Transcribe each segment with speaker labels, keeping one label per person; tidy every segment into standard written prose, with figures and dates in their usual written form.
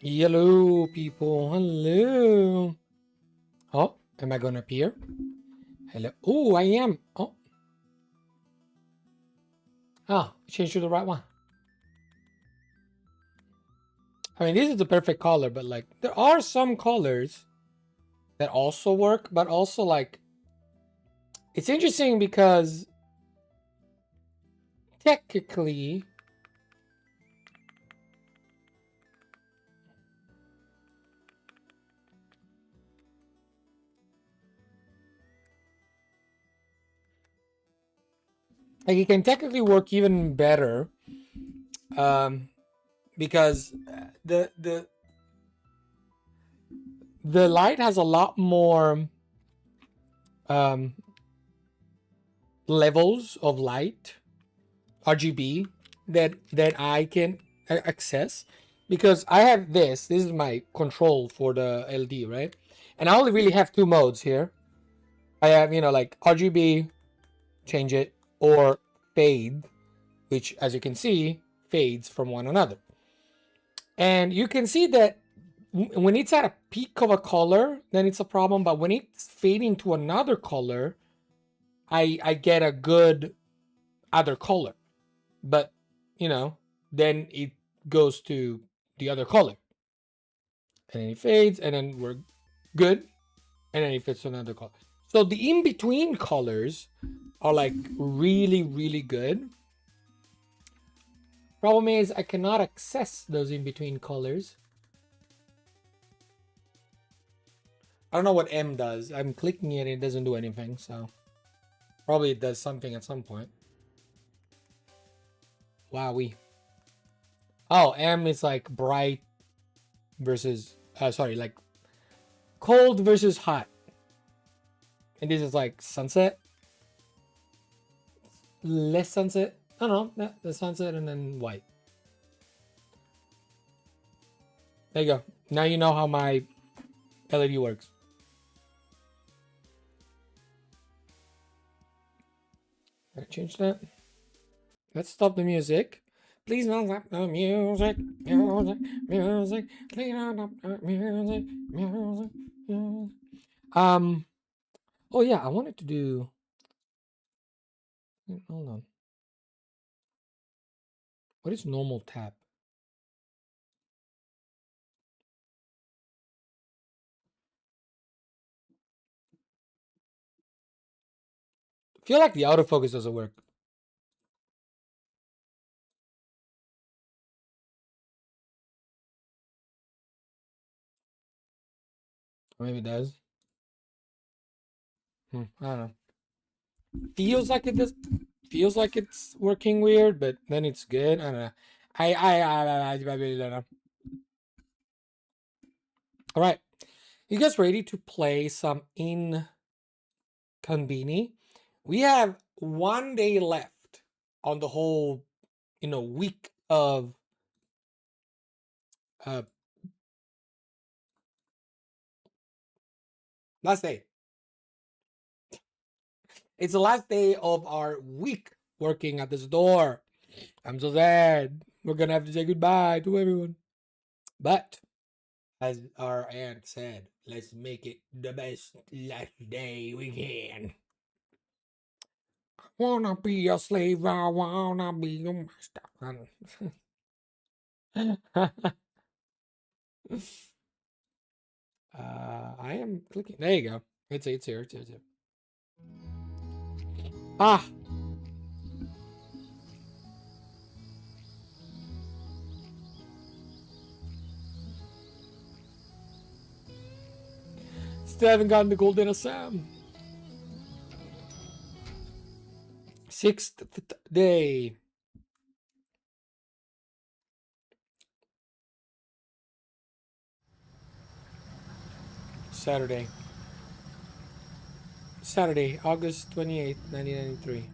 Speaker 1: Hello, people. Hello. Oh, am I going to appear? Hello. Oh, I am. Oh. Ah, change to the right one. I mean, this is the perfect color, but like, there are some colors that also work, but also like, it's interesting because technically, like it can technically work even better, because the the light has a lot more levels of light, RGB, that I can access, because I have this is my control for the LED, right? And I only really have two modes here. I have, you know, like RGB, change it, or fade, which, as you can see, fades from one another. And you can see that when it's at a peak of a color, then it's a problem. But when it's fading to another color, I get a good other color. But, you know, then it goes to the other color. And then it fades, and then we're good. And then it fits to another color. So the in-between colors are like really, really good. Problem is I cannot access those in-between colors. I don't know what M does. I'm clicking it and it doesn't do anything, so probably it does something at some point. Wowee. Oh, M is like bright versus sorry, like cold versus hot. And this is like sunset. Less sunset. I don't know, the sunset and then white. There you go. Now you know how my LED works. Gotta change that. Let's stop the music. Please don't stop the music. Music, music. Please don't stop the music. Music, music. Oh yeah, I wanted to do. Hold on. What is normal tap? I feel like the autofocus doesn't work. Maybe it does. I don't know. Feels like it does. Feels like it's working weird, but then it's good. I don't know. I really don't know. All right, you guys ready to play some inKONBINI? We have 1 day left on the whole, you know, week of last day. It's the last day of our week working at the store. I'm so sad. We're gonna have to say goodbye to everyone. But as our aunt said, let's make it the best last day we can. I wanna be a slave, I wanna be your master. I am clicking. There you go. It's here. It's here. Ah. Still haven't gotten the golden Assam. 6th day. Saturday, August 28th, 1993.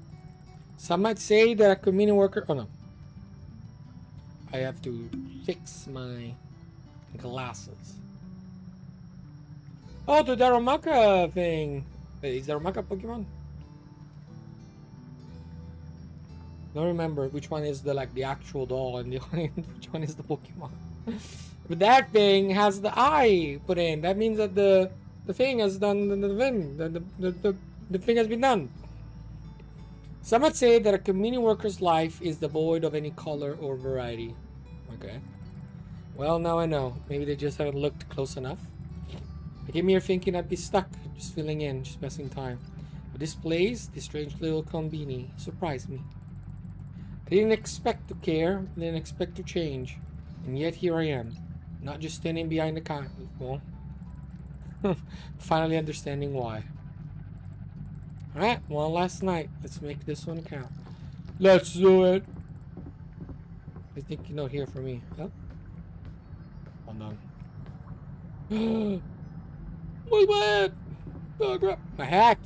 Speaker 1: Some might say that a community worker. Oh no. I have to fix my glasses. Oh, the Darumaka thing. Wait, is Darumaka Pokemon? Don't remember which one is the actual doll and which one is the Pokemon. But that thing has the eye put in. That means that the thing has done the thing has been done. Some might say that a community worker's life is devoid of any color or variety. Okay. Well, now I know. Maybe they just haven't looked close enough. I came here thinking I'd be stuck, just filling in, just passing time. But this place, this strange little konbini, surprised me. I didn't expect to care, I didn't expect to change. And yet here I am, not just standing behind the counter. Well, finally understanding why. Alright, one last night. Let's make this one count. Let's do it. I think you're not here for me. Oh. Hold on. My bad. Oh, crap. My hat.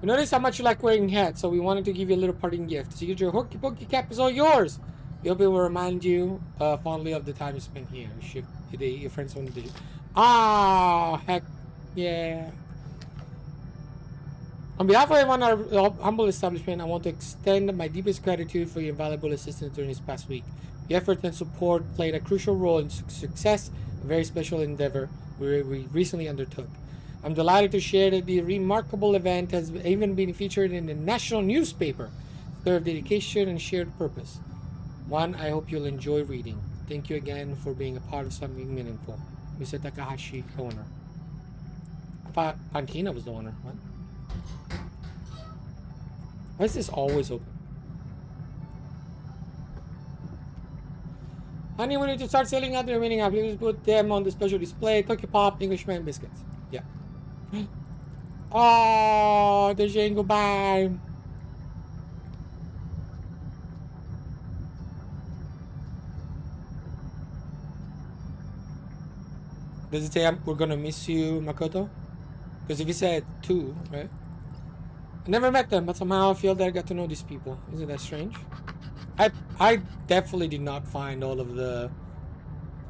Speaker 1: We noticed how much you like wearing hats, so we wanted to give you a little parting gift. So your hooky pokey cap is all yours. We hope it will remind you fondly of the time you spent here. Your friends want to do. Ah, heck yeah. On behalf of everyone at our humble establishment, I want to extend my deepest gratitude for your invaluable assistance during this past week. Your effort and support played a crucial role in success, a very special endeavor we recently undertook. I'm delighted to share that the remarkable event has even been featured in the national newspaper. Serve dedication and shared purpose. One I hope you'll enjoy reading. Thank you again for being a part of something meaningful. Mr. Takahashi, the owner. I thought Antina was the owner. What? Why is this always open? Honey, we need to start selling out the remaining apples. Please put them on the special display. Tokyo Pop, Englishman biscuits. Yeah. Oh, the Jane, goodbye. Does it say we're gonna miss you, Makoto? Because if you said 2, right? I never met them, but somehow I feel that I got to know these people. Isn't that strange? I definitely did not find all of the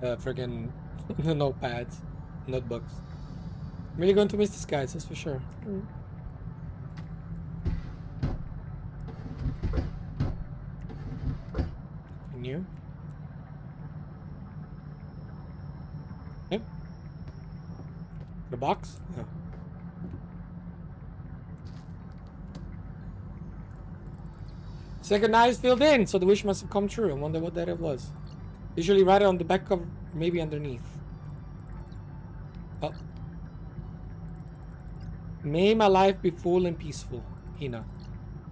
Speaker 1: friggin' notepads, notebooks. I'm really going to miss these guys, that's for sure. New. Yep. The box? Oh. Second eye is filled in, so the wish must have come true. I wonder what that was. Usually write it on the back of, maybe underneath. Oh. May my life be full and peaceful, Hina.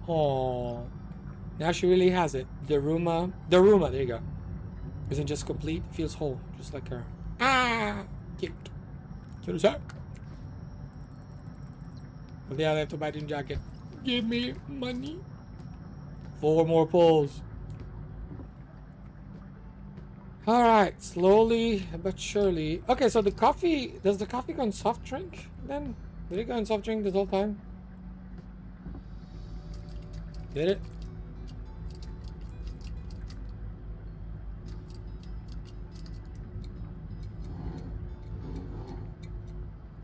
Speaker 1: Oh. Now she really has it. Daruma, there you go. Isn't just complete, feels whole, just like her. Ah! Cute. Cute as heck. Well, yeah, I have to buy the jacket. Give me money. 4 more pulls. Alright, slowly but surely. Okay, so the coffee, does the coffee go in soft drink then? Did it go in soft drink this whole time? Did it?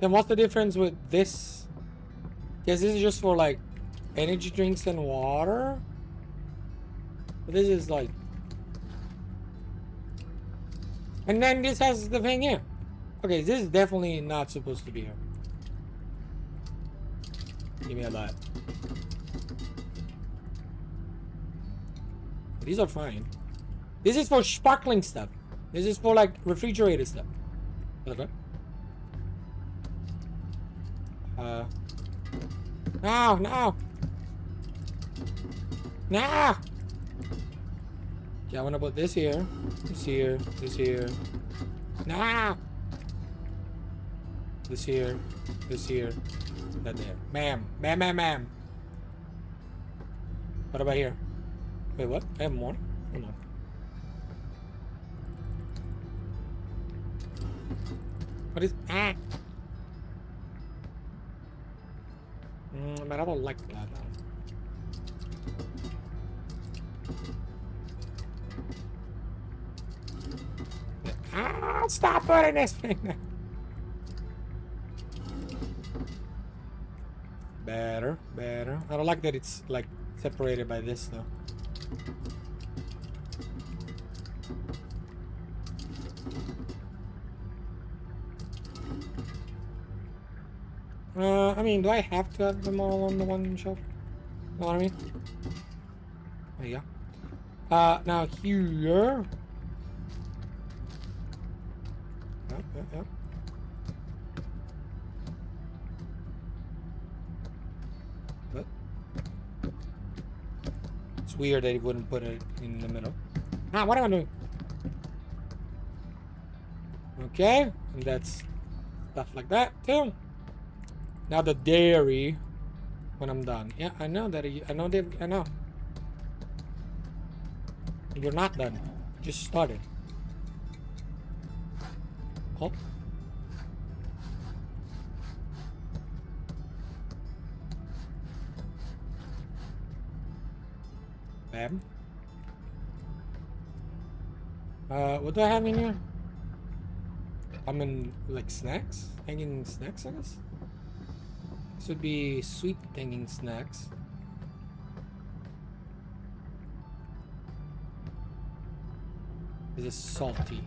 Speaker 1: Then what's the difference with this? Guess this is just for like energy drinks and water? But this is like... And then this has the thing here. Okay, this is definitely not supposed to be here. Give me a lot. These are fine. This is for sparkling stuff. This is for like refrigerated stuff. Okay. No, no. No. Okay, I want to put this here. This here. This here. No. This here. This here. That there. Ma'am. Ma'am, ma'am, ma'am. What about here? Wait, what? I have more? Hold on. What is... Ah! But I don't like that. Ah! Stop putting this thing there. Better, better. I don't like that it's like separated by this though. I mean, do I have to have them all on the one shelf? Know what I mean? There you go. Now here. Yep. What? It's weird that he wouldn't put it in the middle. Ah, what am I doing? Okay, and that's stuff like that too. Now the dairy when I'm done. Yeah, I know that. I know. You're not done. Just started. Oh. Bam. What do I have in here? I'm in like snacks? Hanging snacks, I guess? This would be sweet hanging snacks. This is salty.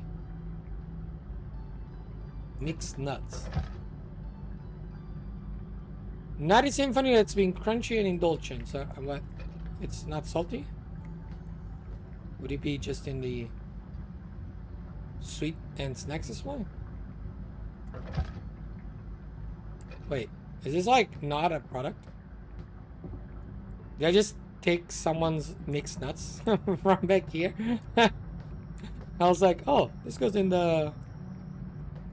Speaker 1: Mixed nuts. Nutty Symphony that's being crunchy and indulgent. So what? It's not salty? Would it be just in the sweet and snacks as well? Wait, is this like not a product? Did I just take someone's mixed nuts from back here? I was like, oh, this goes in the...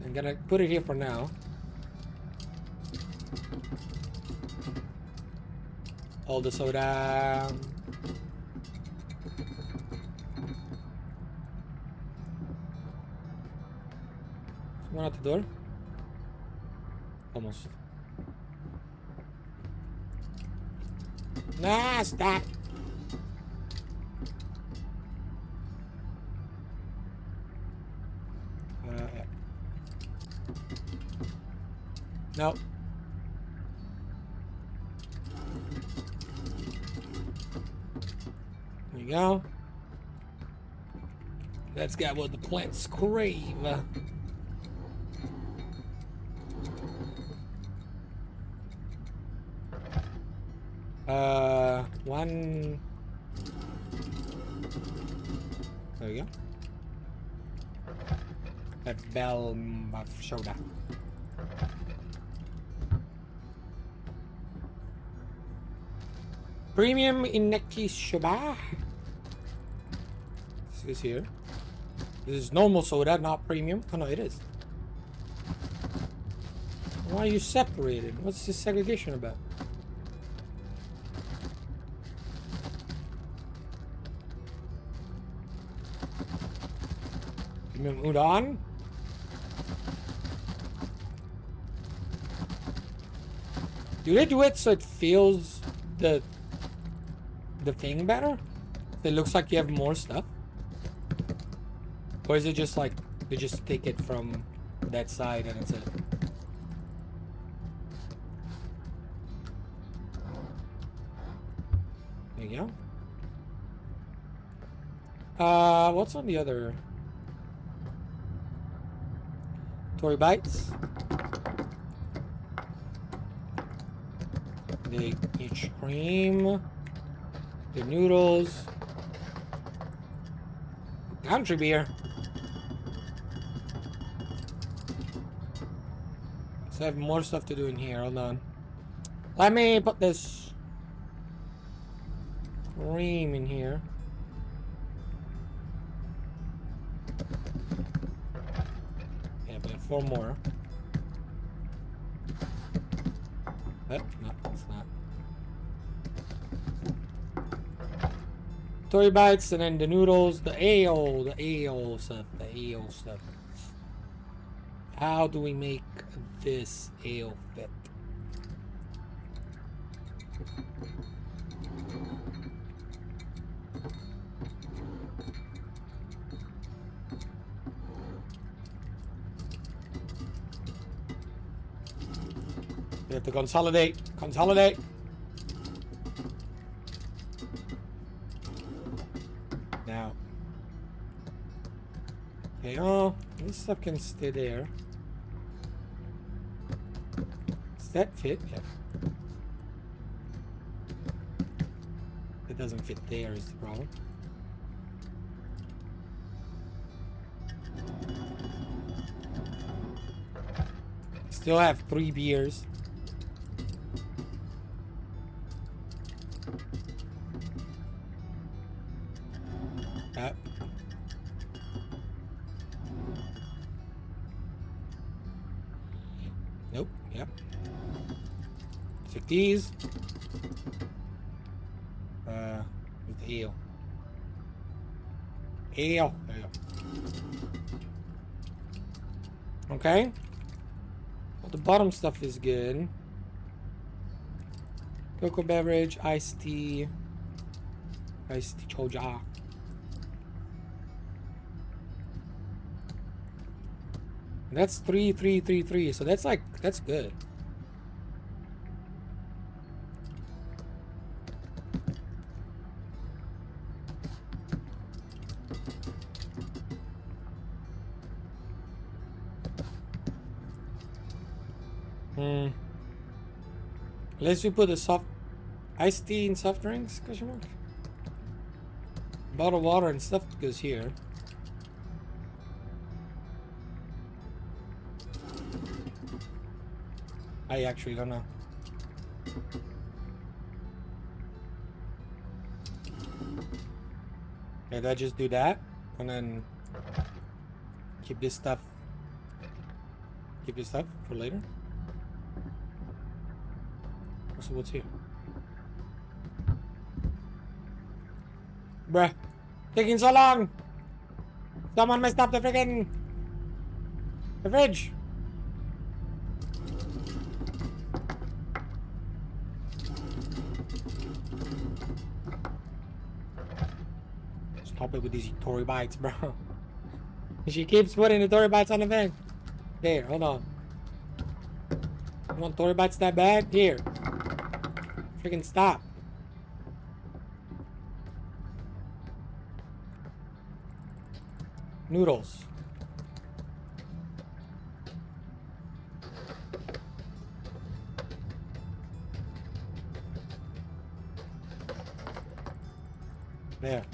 Speaker 1: I'm gonna put it here for now. All the soda. Someone at the door? Almost. Nah, stop! Yeah. Nope. There you go. That's got what the plants crave. One. There we go. A bell of soda. Premium ineki soda. This is here. This is normal soda, not premium. Oh no, it is. Why are you separated? What's this segregation about? Premium udon. Do they do it so it feels the thing better? It looks like you have more stuff? Or is it just like you just take it from that side and it's it? There you go. What's on the other? Tory bites. They each cream. The noodles. Country beer. So I have more stuff to do in here. Hold on. Let me put this cream in here. Yeah, but 4 more. Oh, no, it's not. Toy bites and then the noodles, the ale stuff, How do we make this ale fit? We have to consolidate. Now. Okay, oh, this stuff can stay there. Does that fit? Yeah. It doesn't fit there is the problem. Still have 3 beers. Nope. Yep. Take these. With the ale. There you go. Okay. Well, the bottom stuff is good. Cocoa beverage, iced tea. iced tea choja. That's 3,333. So that's like, that's good. Unless we put a soft iced tea in soft drinks, question mark. Bottled water and stuff goes here. I actually don't know. Maybe I just do that and then keep this stuff for later. So what's here? Bruh, taking so long. Someone messed up the freaking fridge. Stop it with these Tory bites, bro. She keeps putting the Tory bites on the thing. There, hold on. You want Tory bites that bad? Here. Freaking stop. Noodles. There.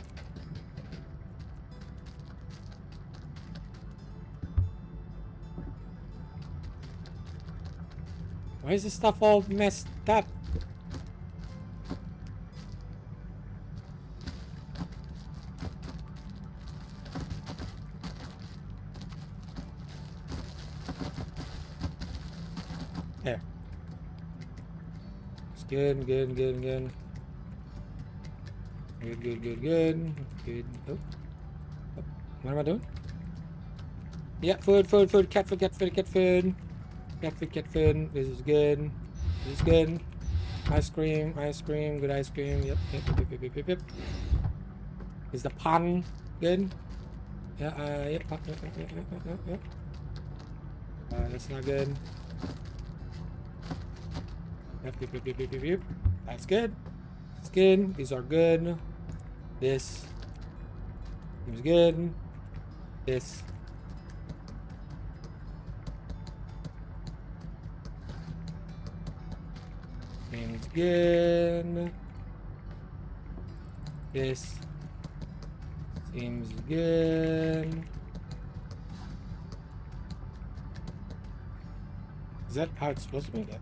Speaker 1: Why is this stuff all messed up? There. It's good, good, good, good. Good, good, good, good. Good. Oh. Oh. What am I doing? Yeah, food, food, food, cat food, cat food, cat food. Cat food, cat food. This is good. This is good. Ice cream, good ice cream. Yep, yep, yep, yep, yep, yep, yep. Is the pan good? Yeah, yep, yep, yep, yep, yep, yep, yep. That's not good. Yep, yep, yep, yep, yep, yep, yep. That's good. That's good. These are good. This seems good. This. Seems good. This seems good. Is that how it's supposed to be? Yeah.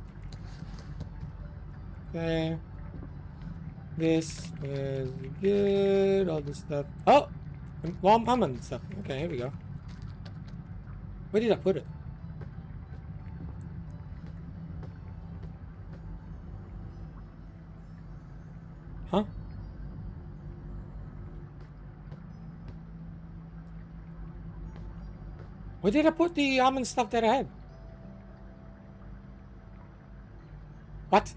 Speaker 1: Okay. This is good. All this stuff. Oh! Warm almond stuff. Okay, here we go. Where did I put it? Huh? Where did I put the almond stuff that I had? What?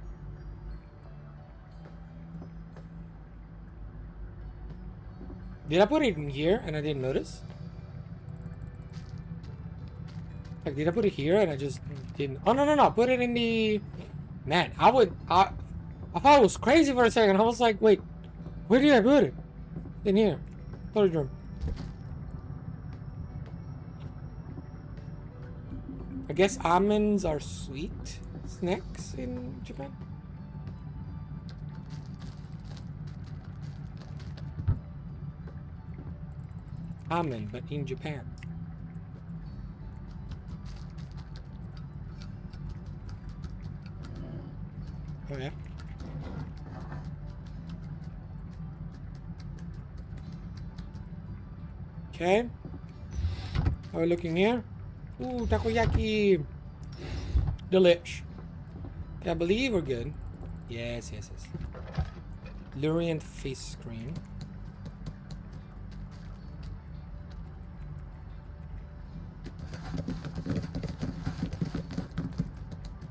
Speaker 1: Did I put it in here and I didn't notice? Like, did I put it here and I just didn't? Oh, no, no, no. Put it in the... Man, I thought it was crazy for a second. I was like, wait, where did I put it? In here. Storage room. I guess almonds are sweet snacks in Japan. Almond, but in Japan. Oh yeah. Okay. Are we looking here? Ooh, takoyaki. Delish. Okay, I believe we're good. Yes, yes, yes. Durian face cream.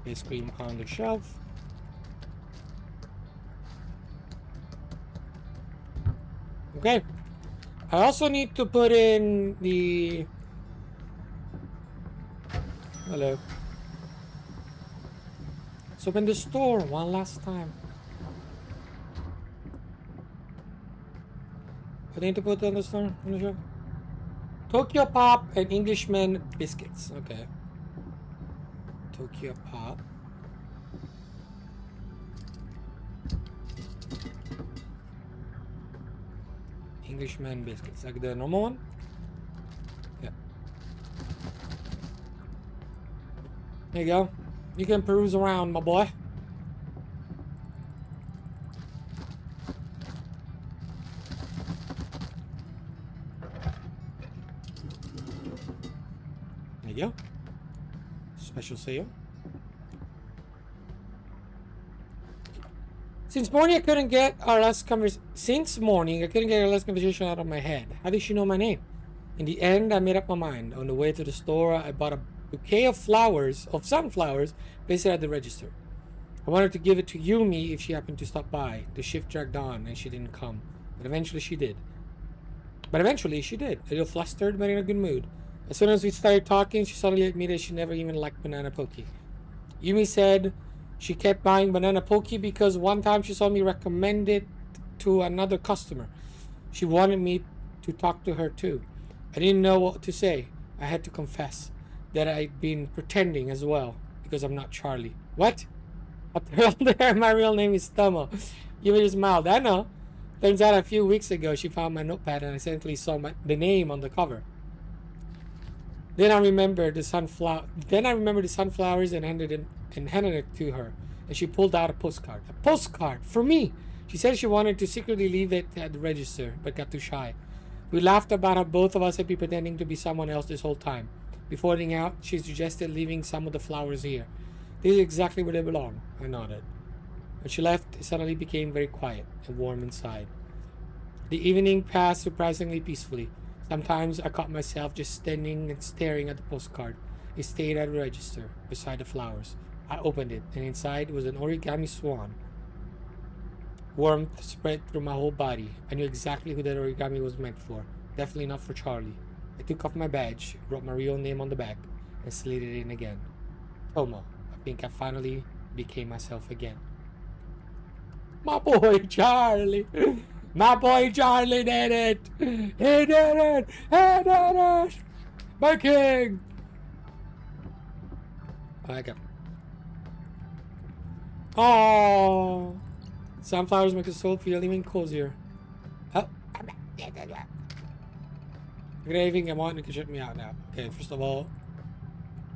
Speaker 1: Face cream on the shelf. Okay. I also need to put in the... Hello. Let's open the store one last time. I need to put on the store on the shop. Tokyo Pop and Englishman biscuits. Okay. Tokyo Pop. Englishman biscuits. Like the normal one? Yeah. There you go. You can peruse around, my boy. There you go. Special sale. Since morning I couldn't get our last conversation out of my head. How did she know my name? In the end, I made up my mind. On the way to the store, I bought a bouquet of sunflowers, placed it at the register. I wanted to give it to Yumi if she happened to stop by. The shift dragged on and she didn't come. But eventually she did. A little flustered, but in a good mood. As soon as we started talking, she suddenly admitted she never even liked banana poke. Yumi said she kept buying banana poke because one time she saw me recommend it to another customer. She wanted me to talk to her too. I didn't know what to say. I had to confess that I'd been pretending as well because I'm not Charlie. What? My real name is Tomo. Yumi smiled. I know. Turns out a few weeks ago she found my notepad and accidentally saw the name on the cover. Then I remembered the sunflowers and handed it to her. And she pulled out a postcard. A postcard for me. She said she wanted to secretly leave it at the register, but got too shy. We laughed about how both of us had been pretending to be someone else this whole time. Before heading out, she suggested leaving some of the flowers here. This is exactly where they belong. I nodded. When she left, it suddenly became very quiet and warm inside. The evening passed surprisingly peacefully. Sometimes I caught myself just standing and staring at the postcard. It stayed at the register, beside the flowers. I opened it, and inside was an origami swan. Warmth spread through my whole body. I knew exactly who that origami was meant for. Definitely not for Charlie. I took off my badge, wrote my real name on the back, and slid it in again. Tomo. I think I finally became myself again. My boy Charlie! My boy Charlie did it! He did it! He did it! My king! Okay. Oh, sunflowers make the soul feel even cozier. Oh. If anything I want, you can check me out now. Okay, first of all,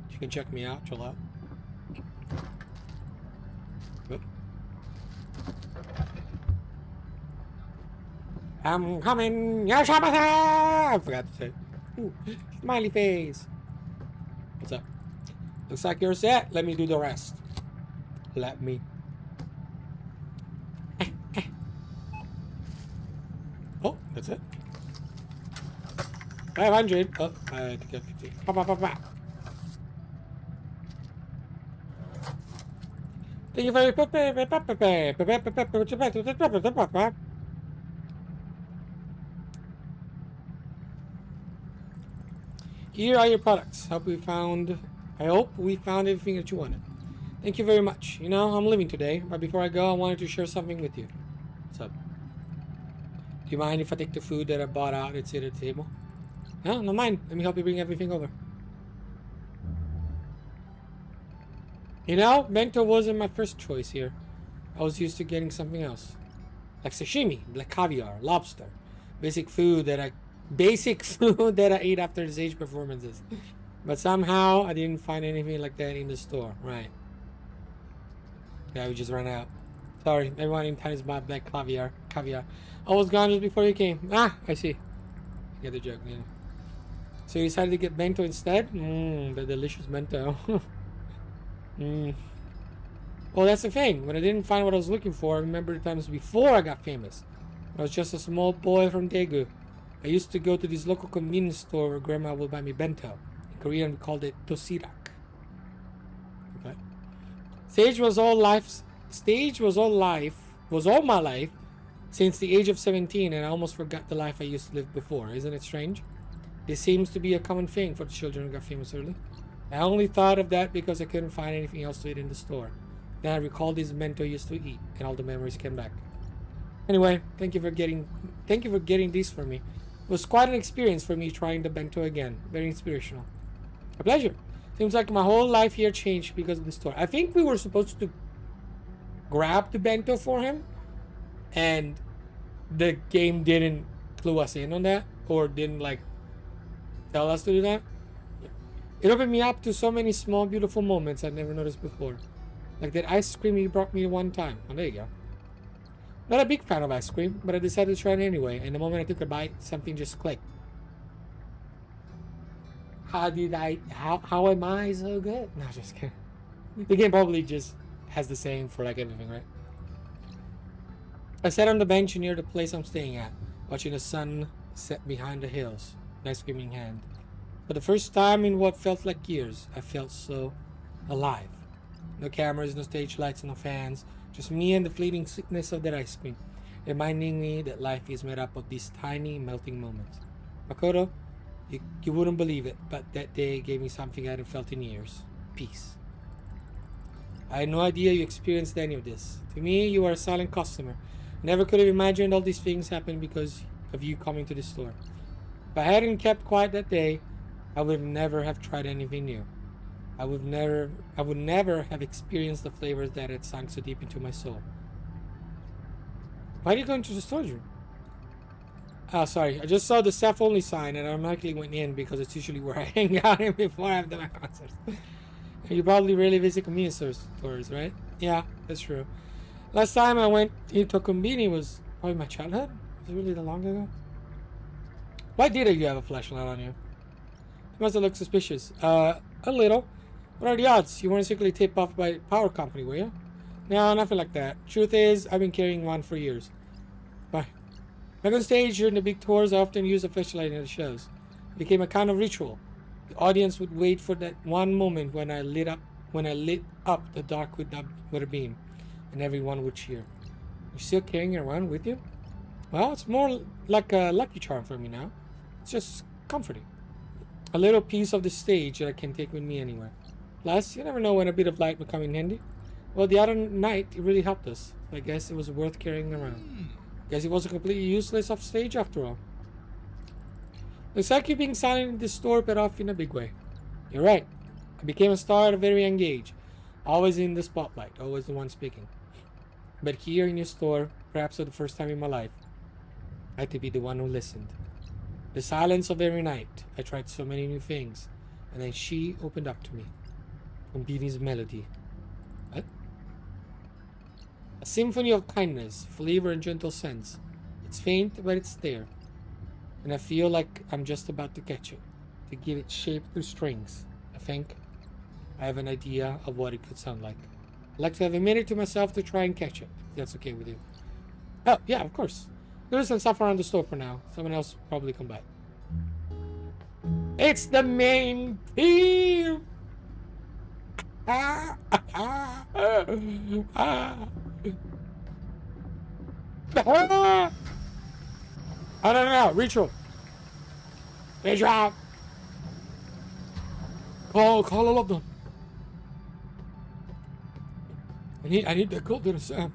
Speaker 1: you can check me out. Chill out. Oh. I'm coming, Yashamasa! I forgot to say. Ooh, smiley face. What's up? Looks like you're set. Let me do the rest. Let me. Oh, that's it. 500. Oh, I had to get 50. Thank you very much. Here are your products. I hope we found everything that you wanted. Thank you very much. You know, I'm leaving today, but before I go, I wanted to share something with you. What's up? Do you mind if I take the food that I bought out and sit at the table? No, no mind. Let me help you bring everything over. You know, bento wasn't my first choice here. I was used to getting something else. Like sashimi, like caviar, lobster. Basic food that I ate after the stage performances. But somehow, I didn't find anything like that in the store. Right. Yeah, we just ran out. Sorry, everyone in town is bought black caviar. I was gone just before you came. Ah, I see. I get the joke, yeah. So you decided to get bento instead? The delicious bento. Well, that's the thing. When I didn't find what I was looking for, I remember the times before I got famous. When I was just a small boy from Daegu. I used to go to this local convenience store where grandma would buy me bento. In Korean, we called it dosirak. Okay. Stage was all my life since the age of 17, and I almost forgot the life I used to live before. Isn't it strange? This seems to be a common thing for the children who got famous early. I only thought of that because I couldn't find anything else to eat in the store. Then I recalled this bento I used to eat, and all the memories came back. Anyway, thank you for getting these for me. It was quite an experience for me trying the bento again. Very inspirational. A pleasure. Seems like my whole life here changed because of the store. I think we were supposed to grab the bento for him, and the game didn't clue us in on that, or didn't like tell us to do that. It opened me up to so many small beautiful moments I'd never noticed before. Like that ice cream he brought me one time. Oh, there you go. Not a big fan of ice cream, but I decided to try it anyway, and the moment I took a bite, something just clicked. How am I so good? No, just kidding. The game probably just has the same for like everything, right? I sat on the bench near the place I'm staying at, watching the sun set behind the hills, an ice cream in hand. For the first time in what felt like years, I felt so alive. No cameras, no stage lights, no fans, just me and the fleeting sweetness of that ice cream, reminding me that life is made up of these tiny melting moments. Makoto, you wouldn't believe it, but that day gave me something I hadn't felt in years. Peace. I had no idea you experienced any of this. To me, you are a silent customer. Never could have imagined all these things happened because of you coming to the store. If I hadn't kept quiet that day, I would never have tried anything new. I would never have experienced the flavors that had sunk so deep into my soul. Why are you going to the store, Drew? Oh, sorry. I just saw the staff only sign and I automatically went in because it's usually where I hang out in before I have my concerts. You probably rarely visit convenience stores, right? Yeah, that's true. Last time I went into inKONBINI was probably my childhood. Was it really that long ago? Why did you have a flashlight on you? It must have looked suspicious. A little. What are the odds? You weren't secretly tipped off by a power company, were you? No, nothing like that. Truth is, I've been carrying one for years. Bye. Back on stage during the big tours, I often use a flashlight in the shows. It became a kind of ritual. The audience would wait for that one moment when I lit up the dark with a beam, and everyone would cheer. You still carrying it around with you? Well, it's more like a lucky charm for me now. It's just comforting. A little piece of the stage that I can take with me anywhere. Plus, you never know when a bit of light will come in handy. Well, the other night, it really helped us. I guess it was worth carrying around. Guess it wasn't completely useless off stage after all. Looks like you being silent in this store paid off in a big way. You're right. I became a star at a very young age. Always in the spotlight, always the one speaking. But here in your store, perhaps for the first time in my life, I had to be the one who listened. The silence of every night, I tried so many new things, and then she opened up to me. inKONBINI's melody. What? A symphony of kindness, flavor, and gentle sense. It's faint, but it's there. And I feel like I'm just about to catch it, to give it shape through strings. I think I have an idea of what it could sound like. I'd like to have a minute to myself to try and catch it, if that's okay with you. Oh, yeah, of course. There's some stuff around the store for now. Someone else will probably come by. It's the main theme! I don't know. Ritual. Ritual. Call a loved one. I need that golden Sam.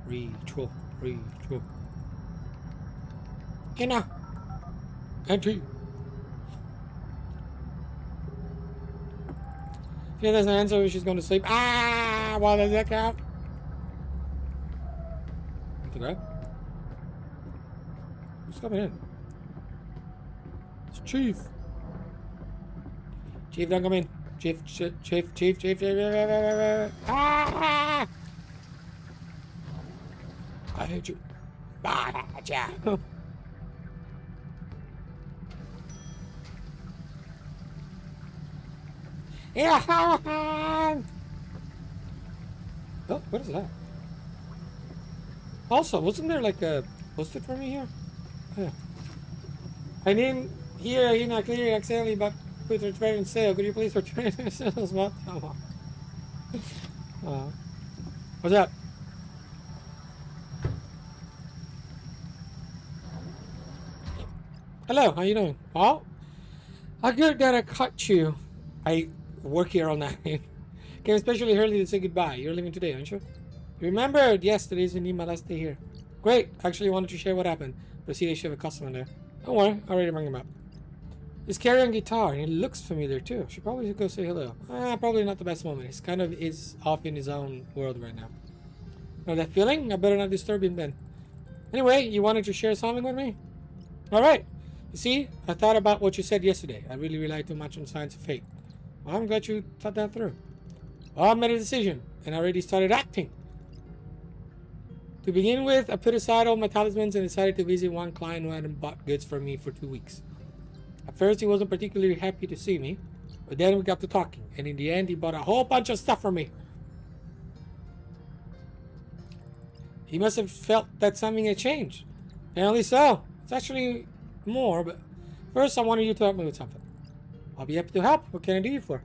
Speaker 1: Ritual. Ina. Entry. Yeah, there's an answer. She's going to sleep. Ah, well, does that count? Okay. Who's coming in? It's Chief. Chief, don't come in. Chief. Ah! I hate you. Ah, yeah. Yeah. Oh, what is that? Also, wasn't there like a post-it for me here? Oh, yeah. I didn't hear not clear accidentally, but put return sale. Could you please return it as well? Oh, What's up? Hello, how you doing? Well, how good that I caught you. I work here all night. Came especially early to say goodbye. You're leaving today, aren't you? You remembered? Yes, today's indeed my last day here. Great. Actually wanted to share what happened. But see, they should have a customer there. Don't worry, I already bring him up. He's carrying a guitar, and he looks familiar too. Should probably go say hello. Probably not the best moment. He's kind of is off in his own world right now. Know that feeling? I better not disturb him then. Anyway, you wanted to share something with me? Alright. You see, I thought about what you said yesterday. I really relied too much on science and fate. Well, I'm glad you thought that through. Well, I made a decision, and I already started acting. To begin with, I put aside all my talismans and decided to visit one client who hadn't bought goods from me for 2 weeks. At first, he wasn't particularly happy to see me, but then we got to talking, and in the end, he bought a whole bunch of stuff from me. He must have felt that something had changed. Apparently so. It's actually more, but first I wanted you to help me with something. I'll be happy to help. What can I do you for?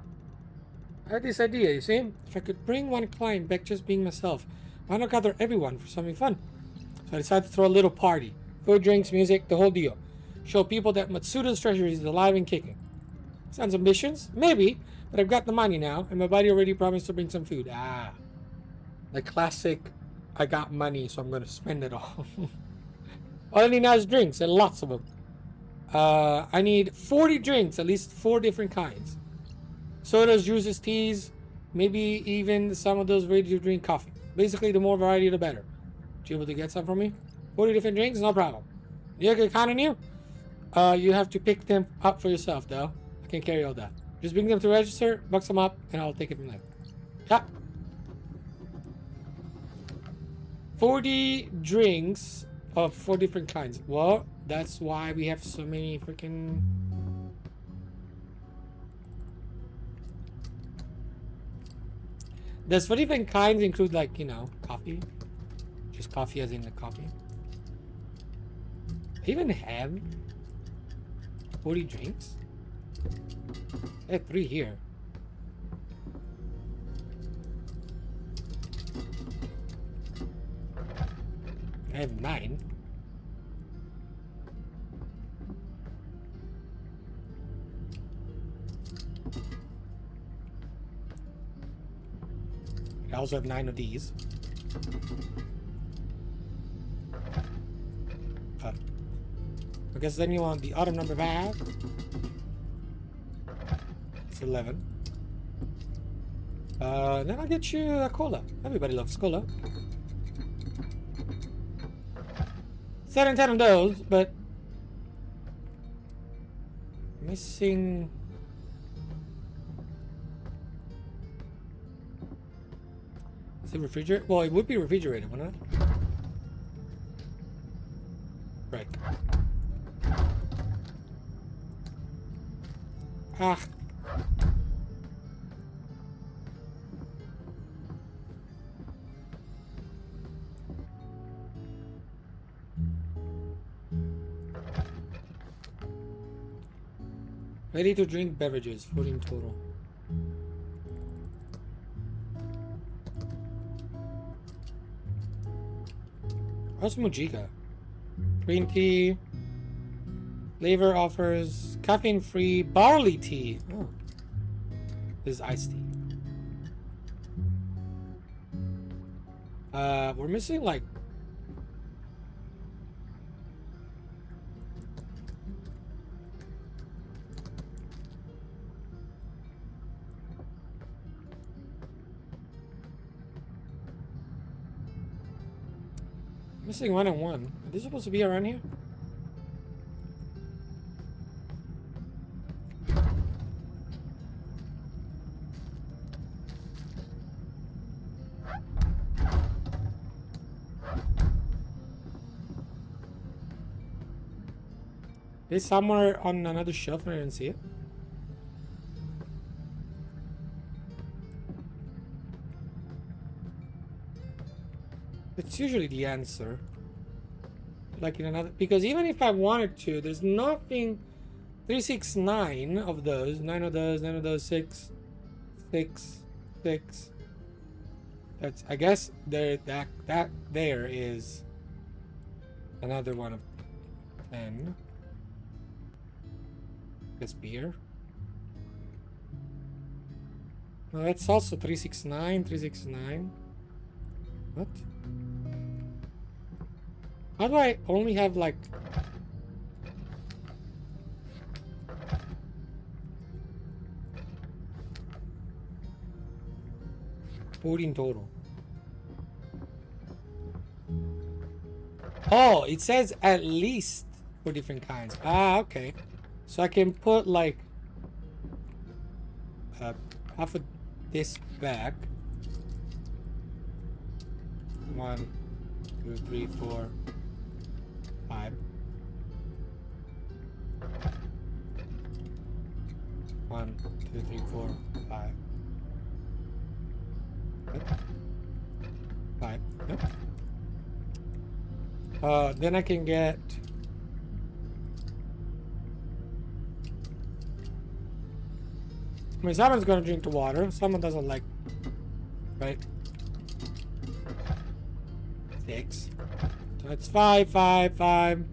Speaker 1: I had this idea, you see? If I could bring one client back just being myself, why not gather everyone for something fun? So I decided to throw a little party. Food, drinks, music, the whole deal. Show people that Matsuda's treasure is alive and kicking. Sounds ambitious? Maybe, but I've got the money now, and my buddy already promised to bring some food. The classic, I got money, so I'm going to spend it all. All I need now is drinks, and lots of them. I need 40 drinks, at least 4 different kinds. Sodas, juices, teas, maybe even some of those ready-to-drink coffee. Basically, the more variety, the better. You able to get some for me? 40 different drinks? No problem. You get kind of new? You have to pick them up for yourself, though. I can't carry all that. Just bring them to register, box them up, and I'll take it from there. Yeah. 40 drinks of 4 different kinds. Well, that's why we have so many freaking... Does 4 different kinds include, like, you know, coffee? Just coffee as in the coffee? I even have 40 drinks? I have 3 here. I have 9. I also have 9 of these. I guess then you want the item number 5. It's 11. Then I'll get you a cola. Everybody loves cola. 7 and 10 of those, but missing. Is it refrigerated? Well, it would be refrigerated, wouldn't it? Right. Ah. Ready to drink beverages, 4 in total. How's Mujica? Green tea. Flavor offers caffeine-free barley tea. Oh. This is iced tea. We're missing like... Missing 1 and 1. Are they supposed to be around here? It's somewhere on another shelf and I didn't see it. It's usually the answer. Like in another, because even if I wanted to, there's nothing. 3, 6, 9 of those, 9 of those, 9 of those, 6, 6, 6. That's, I guess there, that there is another one of 10. This beer. No, that's also 369, 369. What? How do I only have like 14 total? Oh, it says at least 4 different kinds. Ah, okay. So I can put like half of this back. 1, 2, 3, 4, 5. 1, 2, 3, 4, 5. Yep. 5. Yep. Then I can get I mean, someone's gonna drink the water. Someone doesn't like, right? 6. So it's 5, 5, 5. I'm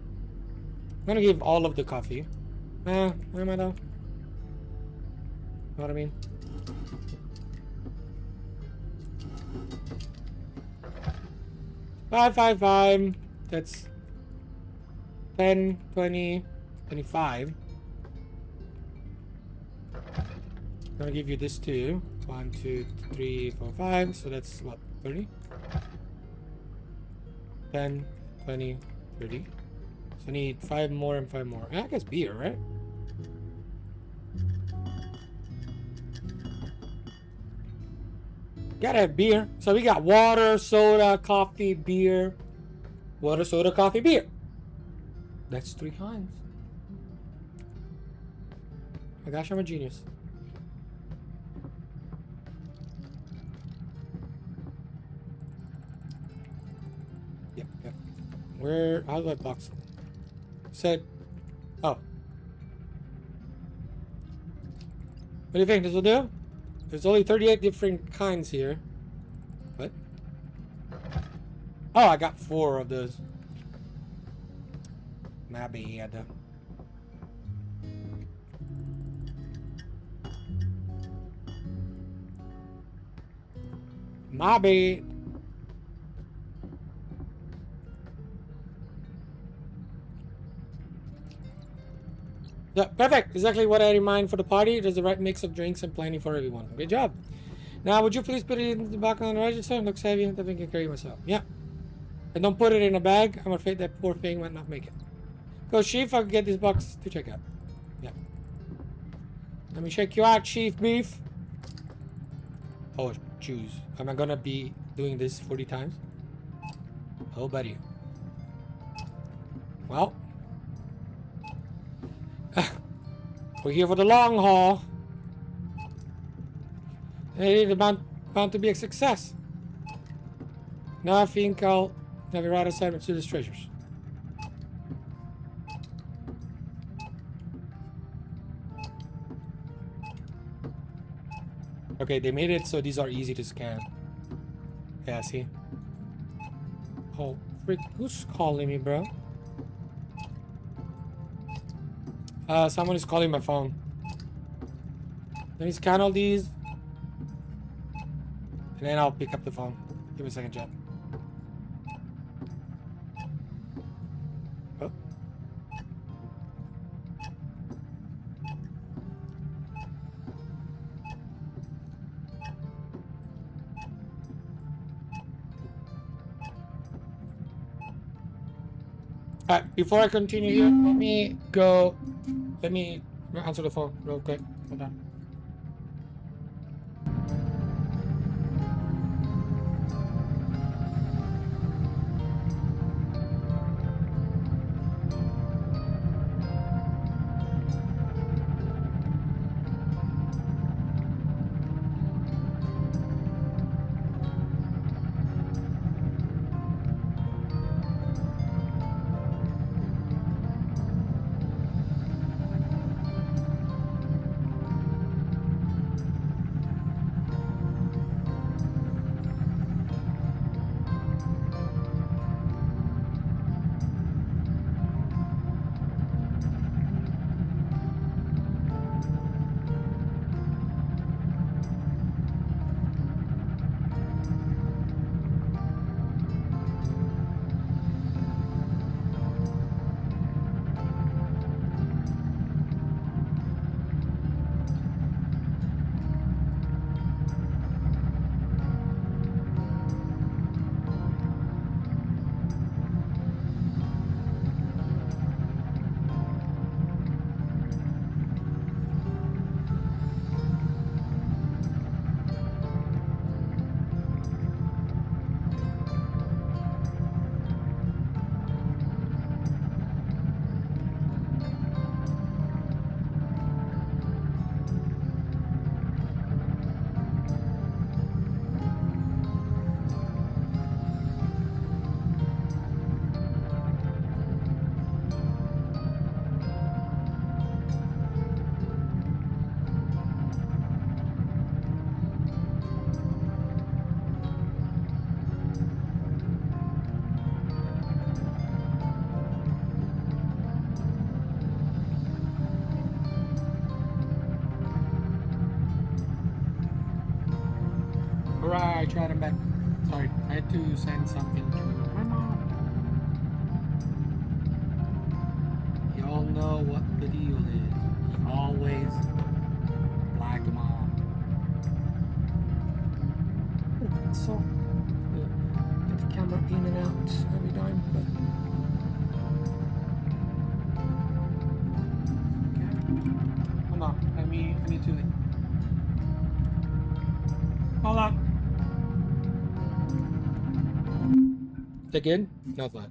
Speaker 1: gonna give all of the coffee. Where am I though? Know what I mean? Five, 5, 5. That's 10, 20, 25. I'm gonna give you this too. 1, 2, 3, 4, 5. So that's what, 30? 10, 20, 30. So I need 5 more and 5 more. I guess beer, right? Gotta have beer. So we got water, soda, coffee, beer. Water, soda, coffee, beer. That's 3 kinds. Oh my gosh, I'm a genius. Yep. Where? How do I box it? Said. Oh. What do you think this will do? There's only 38 different kinds here. What? Oh, I got 4 of those. My bad. My bad. Yeah, perfect. Exactly what I had in mind for the party. There's the right mix of drinks and plenty for everyone. Good job. Now, would you please put it in the back on the register? It looks heavy. I think I can carry myself. Yeah. And don't put it in a bag. I'm afraid that poor thing might not make it. Go, Chief. I'll get this box to check out. Yeah. Let me check you out, Chief Beef. Oh, choose. Am I gonna be doing this 40 times? Oh, buddy. Well. We're here for the long haul. It's bound to be a success. Now I think I'll have a right assignment to these treasures. Okay, they made it so these are easy to scan. Yeah, see? Oh, frick, who's calling me, bro? Someone is calling my phone. Let me scan all these. And then I'll pick up the phone. Give me a second, chat. Oh. Alright, before I continue here, let me answer the phone real quick. Hold on. Alright, Chad, I'm back. Sorry, I had to send something to my mom. You all know what the deal is. You always like them all. So, get the camera in and out every time, but... Okay. Hold on, I need to... Hold on. Again? Not that.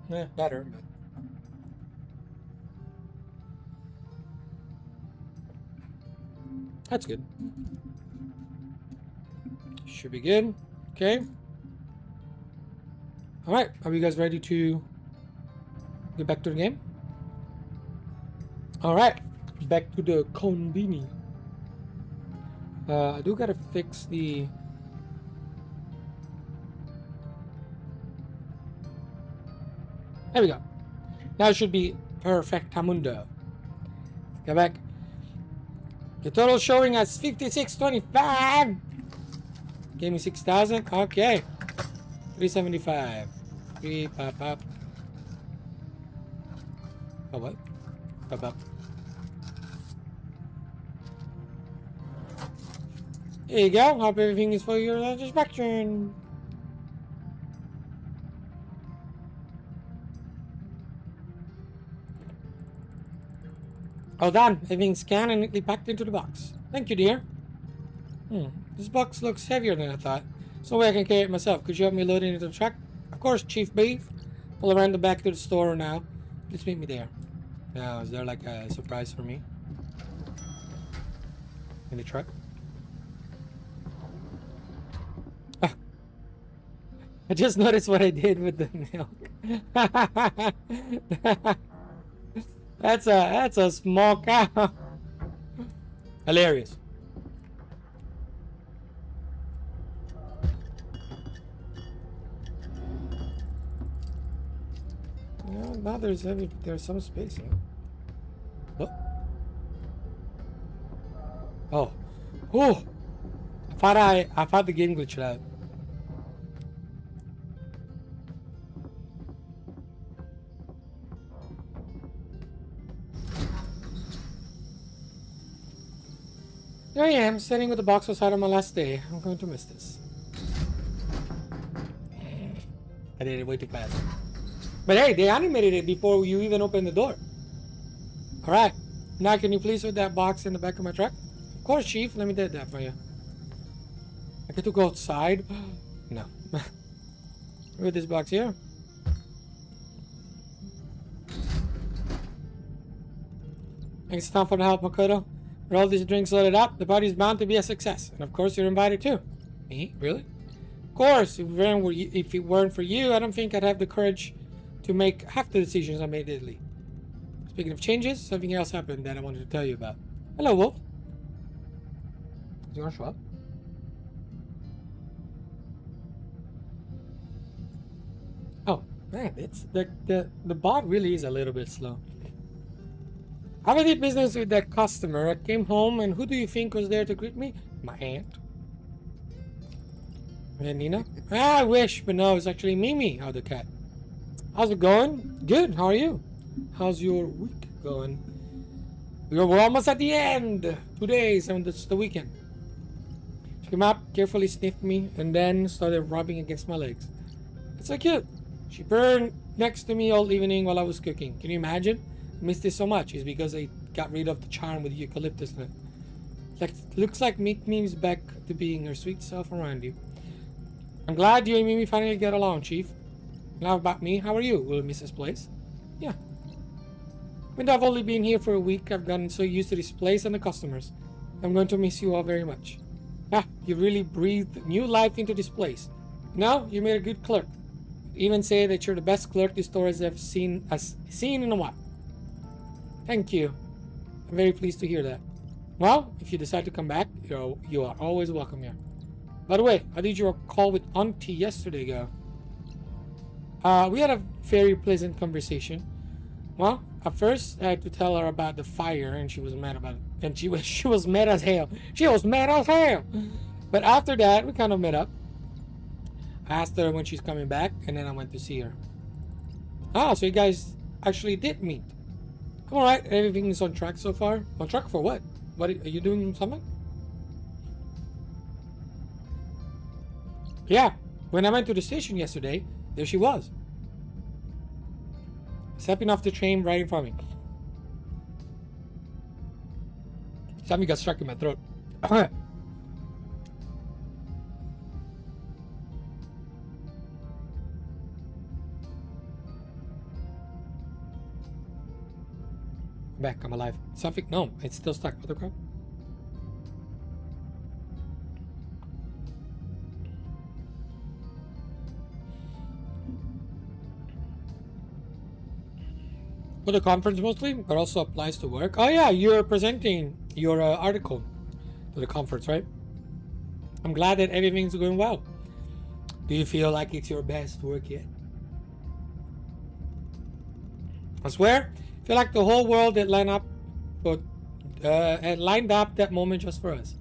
Speaker 1: Yeah, better, but... That's good. Should be good. Okay. Alright, are you guys ready to get back to the game? Alright, back to the Konbini. I do gotta fix the... There we go. Now it should be perfectamundo. Go back. The total showing as 5625. Gave me 6,000. Okay. 375. 3 pop up. Oh what? Pop up. There you go. Hope everything is for your satisfaction. All done. Everything's scanned and neatly packed into the box. Thank you, dear. This box looks heavier than I thought. There's no way I can carry it myself. Could you help me load it into the truck? Of course, Chief Beef. Pull around the back to the store now. Please meet me there. Now, is there like a surprise for me? In the truck? Ah. I just noticed what I did with the milk. That's a small cow. Hilarious. Yeah, now there's some space here. Oh. Oh. Oh. I thought the game glitched out. Here I am, sitting with the box outside on my last day. I'm going to miss this. I did it way too fast. But hey, they animated it before you even opened the door. Alright. Now can you please put that box in the back of my truck? Of course, Chief. Let me do that for you. I get to go outside? No. With this box here. Thanks Tom for the help, Makoto. With all these drinks loaded up, the party's bound to be a success. And of course, you're invited too. Me? Really? Of course, if it weren't for you, I don't think I'd have the courage to make half the decisions I made lately. Speaking of changes, something else happened that I wanted to tell you about. Hello, Wolf. Is he gonna show up? Oh, man, it's the bot really is a little bit slow. I did business with that customer. I came home, and who do you think was there to greet me? My aunt. And Nina? I wish, but no, it's actually Mimi, the cat. How's it going? Good, how are you? How's your week going? We're almost at the end. 2 days, and it's the weekend. She came up, carefully sniffed me, and then started rubbing against my legs. It's so cute. She burned next to me all evening while I was cooking. Can you imagine? I missed this so much. It's because I got rid of the charm with eucalyptus in it. Looks like Mimi's back to being her sweet self around you. I'm glad you and Mimi finally get along, Chief. Now about me, how are you? Will you miss this place? Yeah. Even though I've only been here for a week, I've gotten so used to this place and the customers. I'm going to miss you all very much. You really breathed new life into this place. Now, you made a good clerk. Even say that you're the best clerk this store has seen in a while. Thank you. I'm very pleased to hear that. Well, if you decide to come back, you are always welcome here. By the way, how did your call with Auntie yesterday go? We had a very pleasant conversation. Well, at first I had to tell her about the fire, and she was mad about it. And she was mad as hell. She was mad as hell. But after that, we kind of met up. I asked her when she's coming back, and then I went to see her. Oh, so you guys actually did meet. I'm alright. Everything is on track so far. On track for what? What are you doing? Something? Yeah. When I went to the station yesterday, there she was. Stepping off the train right in front of me. Something got stuck in my throat. Back, I'm alive. Something, no, it's still stuck. What the crap? For the conference mostly, but also applies to work. Oh yeah, you're presenting your article to the conference, right? I'm glad that everything's going well. Do you feel like it's your best work yet? I swear, I feel like the whole world had lined up that moment just for us.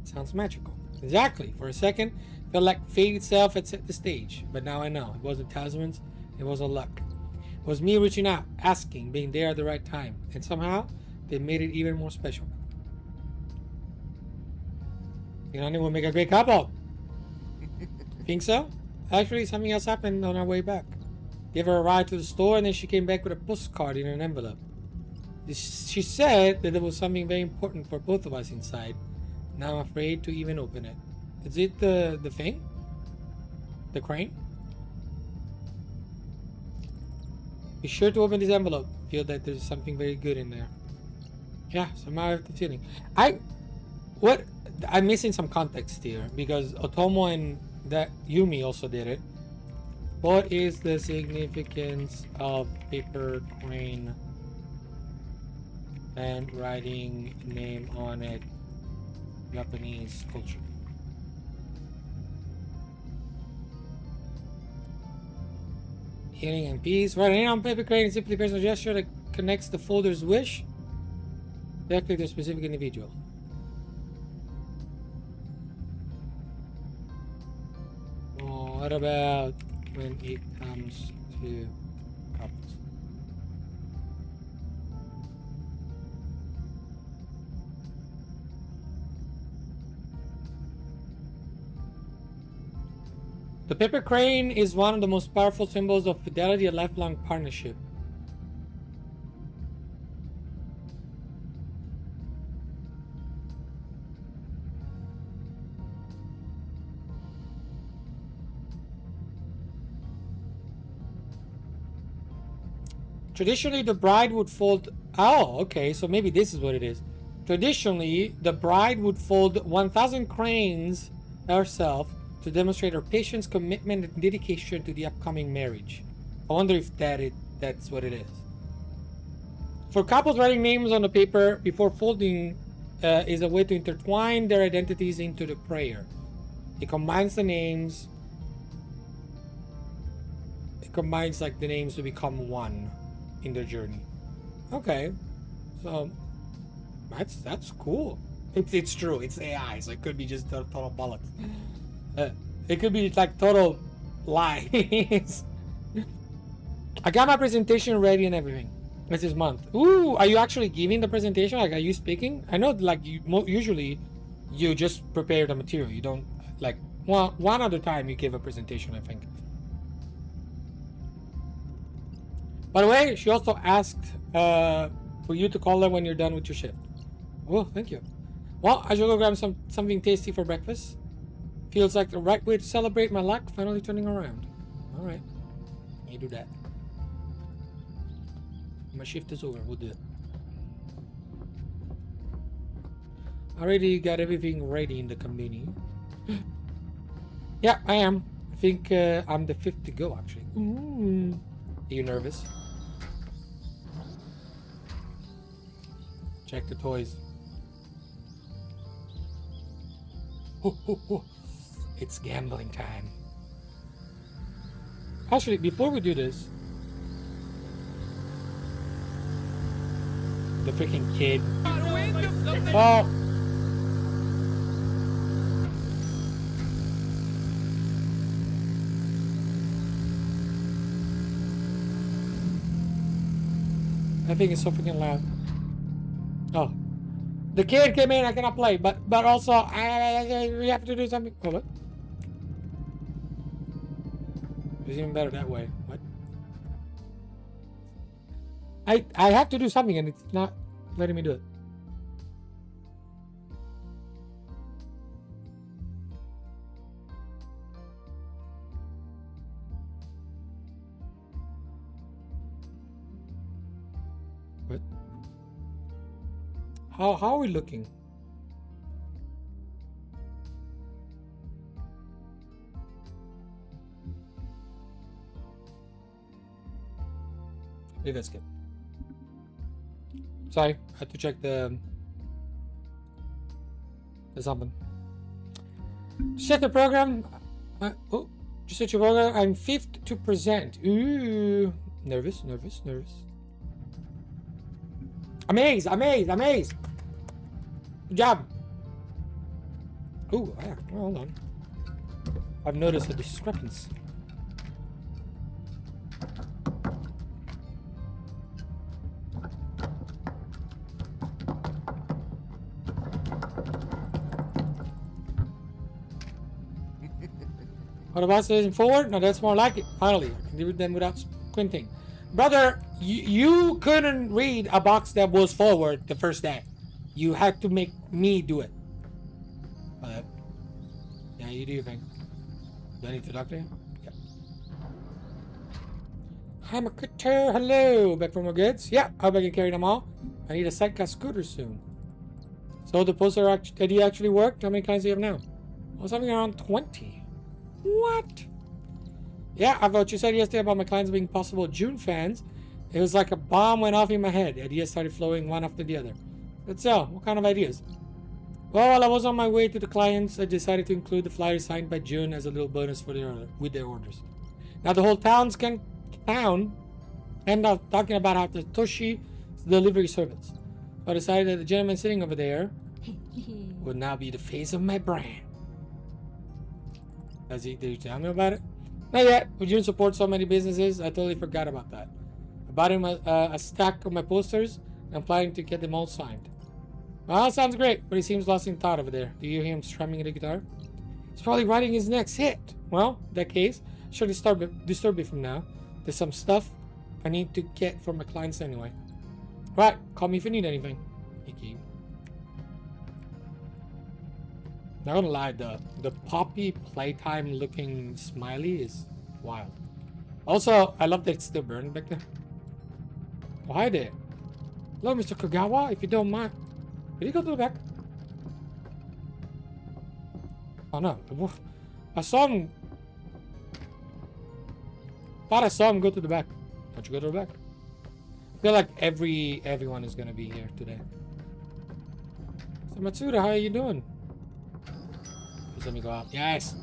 Speaker 1: Sounds magical. Exactly. For a second, felt like fate itself had set the stage. But now I know. It wasn't talismans, it wasn't luck. It was me reaching out, asking, being there at the right time. And somehow, they made it even more special. You know, we'll make a great couple. Think so? Actually, something else happened on our way back. Gave her a ride to the store, and then she came back with a postcard in an envelope. She said that there was something very important for both of us inside. Now I'm afraid to even open it. Is it the thing? The crane? Be sure to open this envelope. Feel that there's something very good in there. Yeah, somehow I have the feeling. I'm missing some context here because Otomo and that Yumi also did it. What is the significance of paper crane and writing name on it? Japanese culture. Healing and peace. Writing name on paper crane is simply a personal gesture that connects the folder's wish directly to a specific individual. Oh, what about when it comes to couples? The paper crane is one of the most powerful symbols of fidelity and lifelong partnership. Traditionally, the bride would fold... Oh, okay, so maybe this is what it is. Traditionally, the bride would fold 1,000 cranes herself to demonstrate her patience, commitment, and dedication to the upcoming marriage. I wonder if that's what it is. For couples, writing names on the paper before folding is a way to intertwine their identities into the prayer. It combines the names. It combines like the names to become one in their journey. Okay, so that's cool. It's true. It's AI, so it could be just total bollocks. It could be like total lies. I got my presentation ready and everything. It's this month. Ooh, are you actually giving the presentation? Like, are you speaking? I know, like, usually you just prepare the material. You don't, like, one other time you give a presentation, I think. By the way, she also asked for you to call her when you're done with your shift. Oh, thank you. Well, I should go grab something tasty for breakfast. Feels like the right way to celebrate my luck finally turning around. Alright. You do that. My shift is over. We'll do it. Already got everything ready in the company. Yeah, I am. I think I'm the fifth to go, actually. Ooh. Are you nervous? Check the toys. It's gambling time. Actually, before we do this, The freaking kid. Oh. I think it's so freaking loud. Oh. The kid came in, I cannot play, but also we have to do something. Oh, what? It's even better that way. What? I have to do something and it's not letting me do it. What? How are we looking? Maybe that's good. Sorry, I had to check the something. Check the program. Oh, just check your program. I'm 5th to present. Ooh, nervous. Amazed. Good job. Ooh, yeah. Hold on. I've noticed a discrepancy. What about facing forward? No, that's more like it. Finally, I can do them without squinting. Brother, you couldn't read a box that was forward the first day. You had to make me do it. Yeah, you do your thing. Do I need to talk to you? Yeah. Hi, Makuto. Hello. Back from my goods? Yeah, I hope I can carry them all. I need a sidecar scooter soon. So the poster idea actually worked? How many clients do you have now? Oh, something around 20. What? Yeah, I what you said yesterday about my clients being possible June fans. It was like a bomb went off in my head. Ideas started flowing one after the other. Let's sell. What kind of ideas? Well, while I was on my way to the clients, I decided to include the flyer signed by June as a little bonus for with their orders. Now the whole town ended up talking about how Toshi delivery service. So I decided that the gentleman sitting over there would now be the face of my brand. Did you tell me about it? Not yet. Would you support so many businesses? I totally forgot about that. I bought him a stack of my posters. I'm planning to get them all signed. Well, sounds great, but he seems lost in thought over there. Do you hear him strumming the guitar? He's probably writing his next hit. Well, in that case, sure disturb me from now. There's some stuff I need to get for my clients anyway. Right, call me if you need anything. Icky. Not gonna lie, the Poppy playtime looking smiley is wild. Also, I love that it's still burning back there. Oh, hi there. Hello, Mr. Kagawa, if you don't mind. Did he go to the back? Oh no, I saw him. Thought I saw him go to the back. Don't you go to the back? I feel like everyone is gonna be here today. So Matsuda, how are you doing? Let me go out. Yes.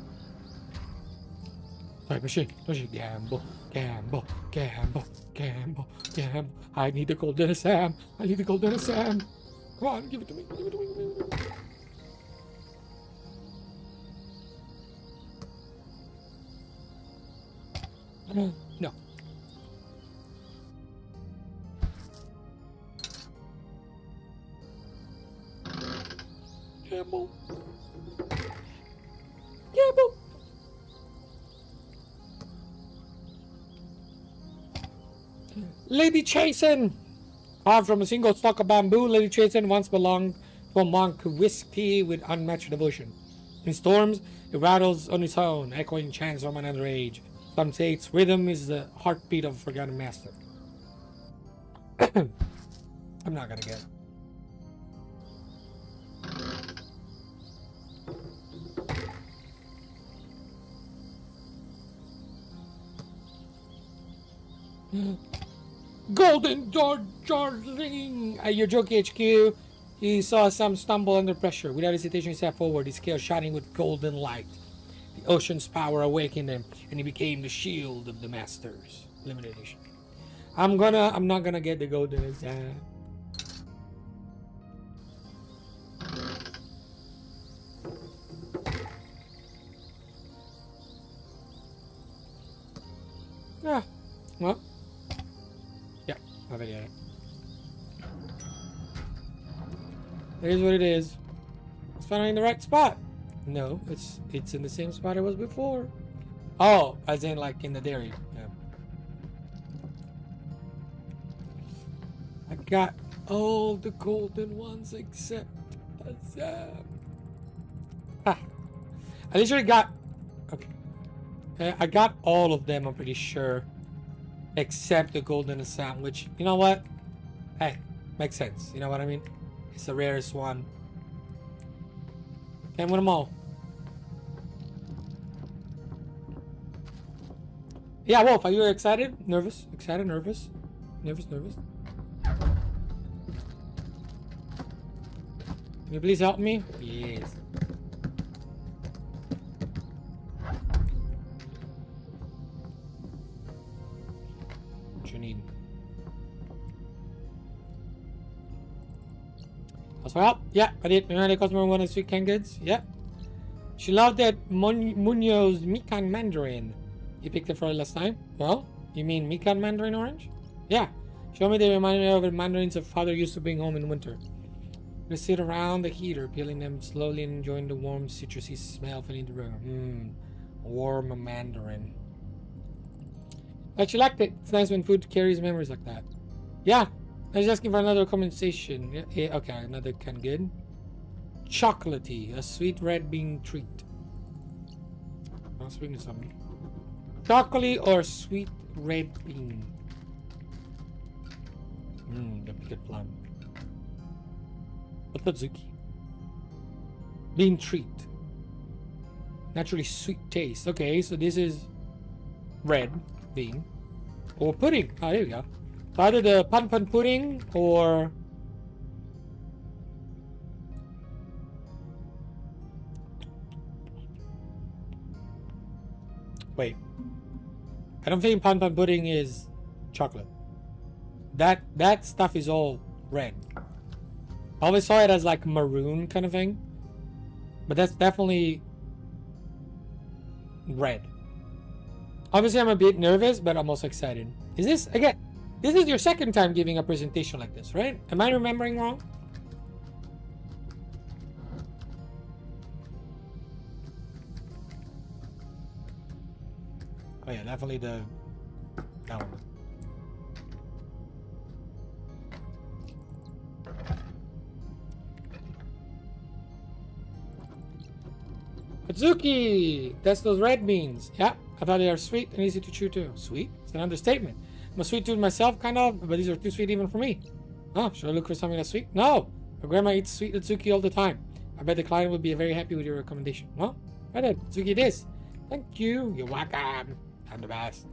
Speaker 1: Sorry, machine. Gamble. I need the golden Sam. Come on, give it to me. No. Gamble. Lady Chasen! Carved from a single stalk of bamboo, Lady Chasen once belonged to a monk who whisked tea with unmatched devotion. In storms, it rattles on its own, echoing chants from another age. Some say its rhythm is the heartbeat of a forgotten master. I'm not gonna get it. Golden Darling! At your Jockey HQ, he saw Sam stumble under pressure. Without hesitation, he stepped forward, his scales shining with golden light. The ocean's power awakened him, and he became the shield of the masters. Limited edition. I'm not gonna get the golden exam. Well. Yeah, I've already had it. It is what it is. It's finally in the right spot. No, it's in the same spot it was before. Oh, as in like in the dairy. Yeah. I got all the golden ones except Azam. Ah. I literally got... Okay. I got all of them, I'm pretty sure. Except the golden Azam, which, you know what? Hey, makes sense. You know what I mean? It's the rarest one. Can't win them all. Yeah, Wolf, are you excited? Nervous? Excited? Nervous? Nervous? Nervous? Can you please help me? Yes. What you need? That's well. Yeah, I did. You know the customer wanted sweet canned goods? Yeah. She loved that Munoz Mikan Mandarin. You picked it for her last time? Well, you mean Mikan Mandarin Orange? Yeah. Show me they reminded me of the mandarins her father used to bring home in winter. We sit around the heater, peeling them slowly and enjoying the warm citrusy smell filling the room. Warm mandarin. But she liked it. It's nice when food carries memories like that. Yeah. I was asking for another compensation. Yeah, okay, another kind of good. Chocolatey, a sweet red bean treat. I'm speaking to somebody. Chocolate or sweet red bean? That'd be good plan. What's the Zuki? Bean treat. Naturally sweet taste. Okay, so this is red bean. Or pudding. Oh, there you go. So either the pan pudding or... Wait. I don't think pan pudding is chocolate. That stuff is all red. I always saw it as like maroon kind of thing. But that's definitely red. Obviously I'm a bit nervous, but I'm also excited. Is this, again, this is your second time giving a presentation like this, right? Am I remembering wrong? Oh yeah, definitely that one. Atsuki! That's those red beans. Yeah, I thought they are sweet and easy to chew too. Sweet? It's an understatement. I'm a sweet tooth myself, kind of, but these are too sweet even for me. Oh, should I look for something that's sweet? No! My grandma eats sweet Atsuki all the time. I bet the client would be very happy with your recommendation. Well, I did. Atsuki it is. Thank you. You're welcome. I'm the best.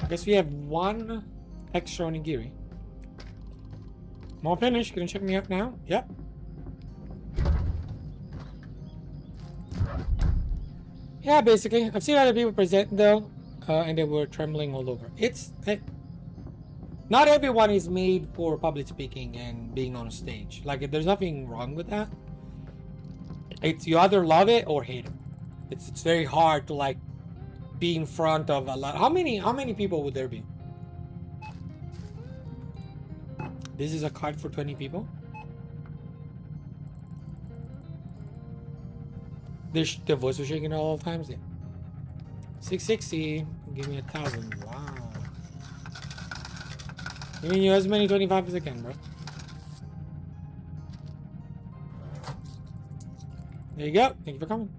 Speaker 1: I guess we have one extra onigiri. I'm all finished. Can you check me out now? Yep. Yeah, basically. I've seen other people present though, and they were trembling all over. Not everyone is made for public speaking and being on a stage. Like, there's nothing wrong with that. It's you either love it or hate it. It's very hard to like be in front of a lot. How many people would there be? This is a card for 20 people. The voice was shaking at all times. Yeah. 660. Give me 1,000. Wow. Giving you as many 25 as I can, bro. There you go. Thank you for coming.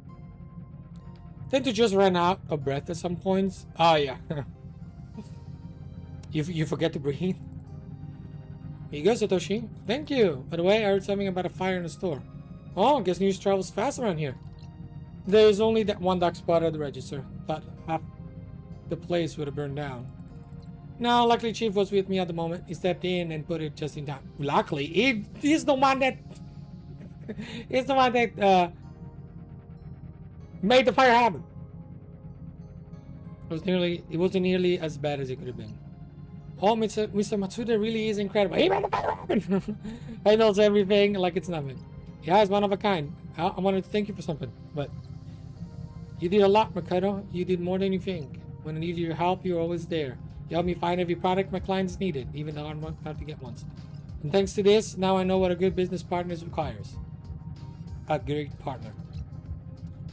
Speaker 1: Tend to just run out of breath at some points. Oh yeah. you forget to breathe. Here you go, Satoshi. Thank you. By the way, I heard something about a fire in the store. Oh, I guess news travels fast around here. There's only that one dark spot at the register. Thought half the place would have burned down. No, luckily Chief was with me at the moment. He stepped in and put it just in time. Luckily, he's the one that he's the one that made the fire happen. It wasn't nearly as bad as it could have been. Oh, Mr. Matsuda really is incredible. He made the fire happen. He knows everything like it's nothing. Yeah, he's one of a kind. I wanted to thank you for something, but you did a lot, Makoto. You did more than you think. When I needed your help, you were always there. You helped me find every product my clients needed, even though I'm not about to get ones. And thanks to this, now I know what a good business partner requires. A great partner.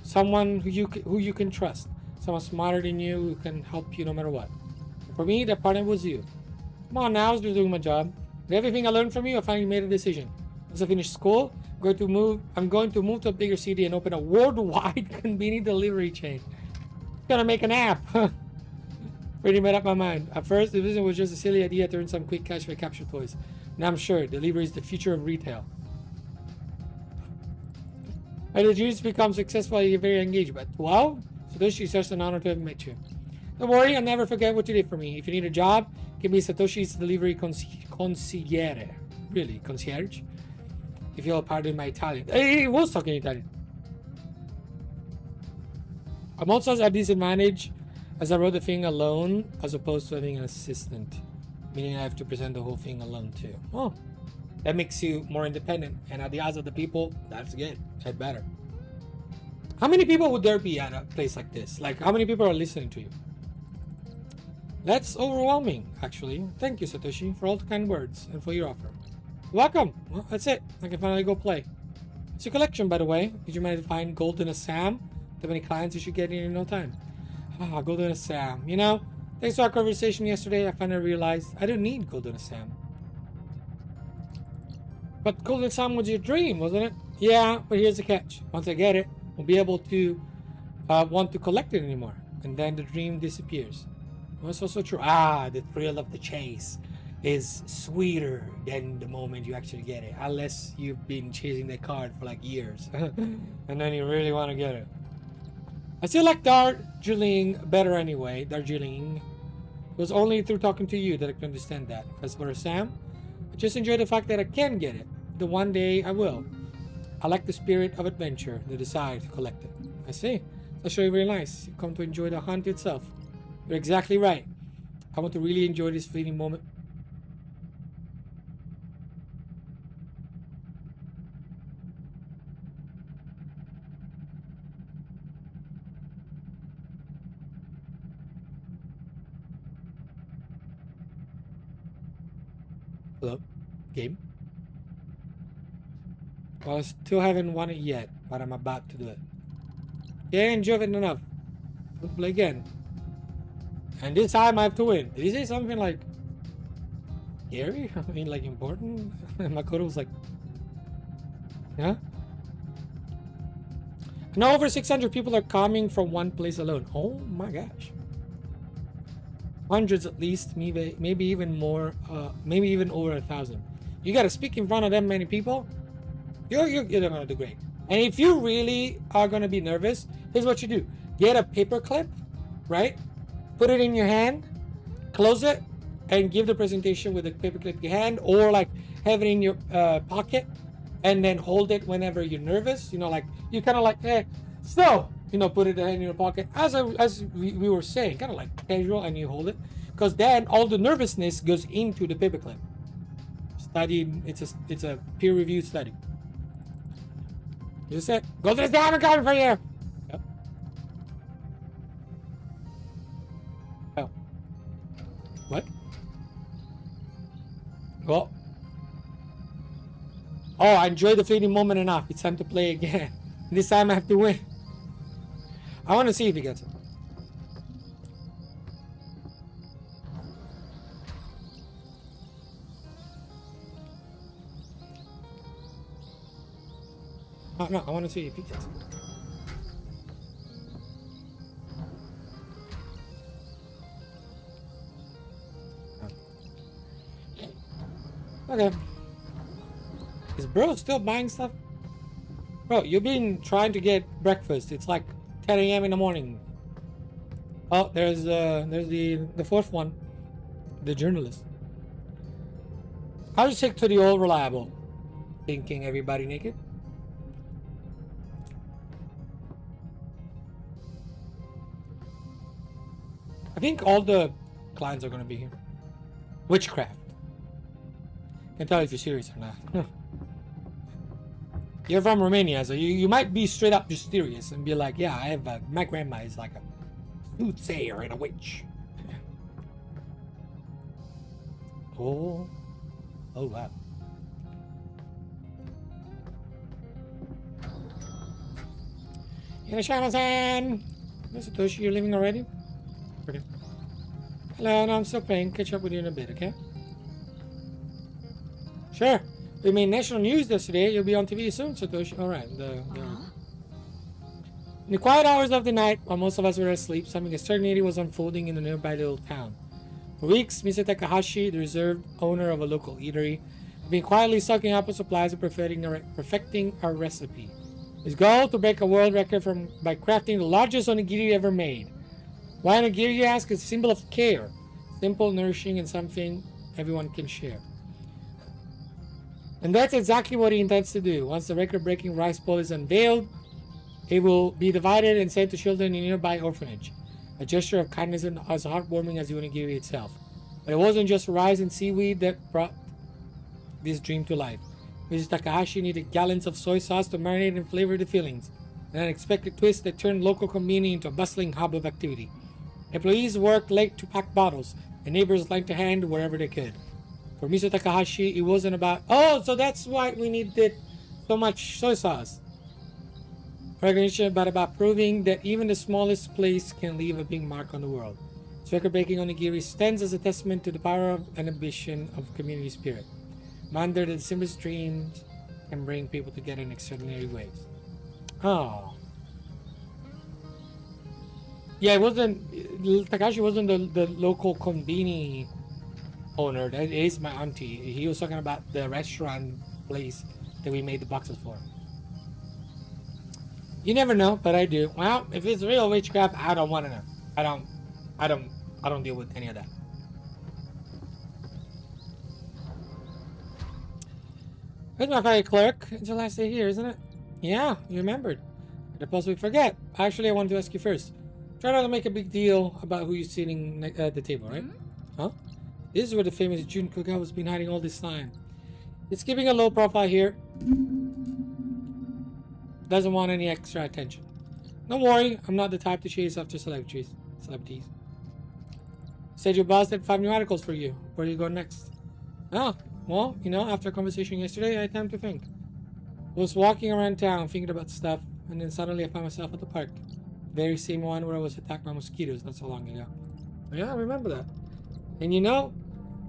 Speaker 1: Someone who you can trust. Someone smarter than you who can help you no matter what. For me, that partner was you. Come on now, I was just doing my job. With everything I learned from you, I finally made a decision. Once I finish school, I'm going to move to a bigger city and open a worldwide convenient delivery chain. It's gonna make an app. Pretty made up my mind. At first, the vision was just a silly idea to earn some quick cash by capture toys. Now I'm sure delivery is the future of retail. And the dreams become successful, you're very engaged. But 12? Satoshi, it's such an honor to have met you. Don't worry, I'll never forget what you did for me. If you need a job, give me Satoshi's delivery concierge. Really, concierge? If you'll pardon my Italian. He was talking Italian. I'm also at a disadvantage as I wrote the thing alone as opposed to having an assistant. Meaning I have to present the whole thing alone too. Oh, that makes you more independent. And at the eyes of the people, that's good. That's better. How many people would there be at a place like this? Like, how many people are listening to you? That's overwhelming, actually. Thank you, Satoshi, for all the kind words and for your offer. Welcome. Well, that's it. I can finally go play. It's your collection, by the way. Did you manage to find gold in a Sam? Too many clients you should get in no time. Ah, gold in a Sam. You know, thanks to our conversation yesterday, I finally realized I don't need gold in a Sam. But gold in a Sam was your dream, wasn't it? Yeah, but here's the catch. Once I get it, I'll be able to want to collect it anymore. And then the dream disappears. That's also true. Ah, the thrill of the chase is sweeter than the moment you actually get it. Unless you've been chasing that card for like years. And then you really want to get it. I still like Darjeeling better anyway. Darjeeling. It was only through talking to you that I could understand that. As for Sam, I just enjoy the fact that I can get it. The one day I will. I like the spirit of adventure, the desire to collect it. I see. That's actually very nice. You come to enjoy the hunt itself. You're exactly right. I want to really enjoy this fleeting moment. Hello? Game? Well, I still haven't won it yet, but I'm about to do it. Yeah, I enjoyed it enough. We'll play again. And this time I have to win. Did he say something like scary? I mean, like important? And Makoto was like, yeah? Now over 600 people are coming from one place alone. Oh my gosh. Hundreds at least, maybe even more, maybe even over 1,000. You gotta speak in front of them many people. You're gonna do great. And if you really are gonna be nervous, here's what you do. Get a paper clip, right? Put it in your hand, close it, and give the presentation with the paperclip in your hand, or like have it in your pocket, and then hold it whenever you're nervous. You know, like you kind of like, so you know, put it in your pocket as we were saying, kind of like casual, and you hold it, because then all the nervousness goes into the paperclip. Studied, it's a peer-reviewed study. You said, go to the diamond coming for you. Yep. Oh. What? Well. Oh, I enjoyed the fleeting moment enough. It's time to play again. This time I have to win. I want to see if he gets it. Oh, no, I want to see if he gets it. Okay. Is bro still buying stuff? Bro, you've been trying to get breakfast. It's like 10 a.m. in the morning. Oh, there's the fourth one. The journalist. I'll just stick to the old reliable. Thinking everybody naked. I think all the clients are gonna be here. Witchcraft. Can't tell if you're serious or not. You're from Romania, so you might be straight up just serious and be like, yeah, I have my grandma is like a soothsayer and a witch. Oh wow. Shama-san! Mr. Toshi, you're leaving already? Okay. Hello, no, I'm still playing. Catch up with you in a bit, okay? Sure. We made national news yesterday. You'll be on TV soon, Satoshi. Alright. In the quiet hours of the night, while most of us were asleep, something extraordinary was unfolding in the nearby little town. For weeks, Mr. Takahashi, the reserved owner of a local eatery, had been quietly stocking up on supplies and perfecting a recipe. His goal to break a world record by crafting the largest onigiri ever made. Why onigiri, you ask? It's a symbol of care. Simple, nourishing, and something everyone can share. And that's exactly what he intends to do. Once the record-breaking rice bowl is unveiled, it will be divided and sent to children in a nearby orphanage. A gesture of kindness and as heartwarming as the onigiri itself. But it wasn't just rice and seaweed that brought this dream to life. Mrs. Takahashi needed gallons of soy sauce to marinate and flavor the fillings. An unexpected twist that turned local konbini into a bustling hub of activity. Employees worked late to pack bottles, and neighbors lent a hand wherever they could. For Mr. Takahashi, it wasn't about, oh, so that's why we needed so much soy sauce. Recognition, but about proving that even the smallest place can leave a big mark on the world. This record-breaking onigiri stands as a testament to the power and ambition of community spirit. Reminder that the simplest dreams can bring people together in extraordinary ways. Oh. Yeah, it wasn't, Takashi wasn't the local konbini owner. That is my auntie. He was talking about the restaurant place that we made the boxes for. You never know, but I do. Well, if it's real witchcraft, I don't want to know. I don't deal with any of that. Where's my fire clerk? It's your last day here, isn't it? Yeah, you remembered. Could I possibly forget? Actually, I wanted to ask you first. Try not to make a big deal about who you're sitting at the table, right? Huh? This is where the famous Jun Kogawa's been hiding all this time. It's keeping a low profile here. Doesn't want any extra attention. Don't worry, I'm not the type to chase after celebrities. Said your boss had 5 new articles for you. Where do you go next? Oh, well, you know, after a conversation yesterday, I had time to think. I was walking around town thinking about stuff, and then suddenly I found myself at the park. Very same one where I was attacked by mosquitoes not so long ago. Yeah, I remember that. And you know,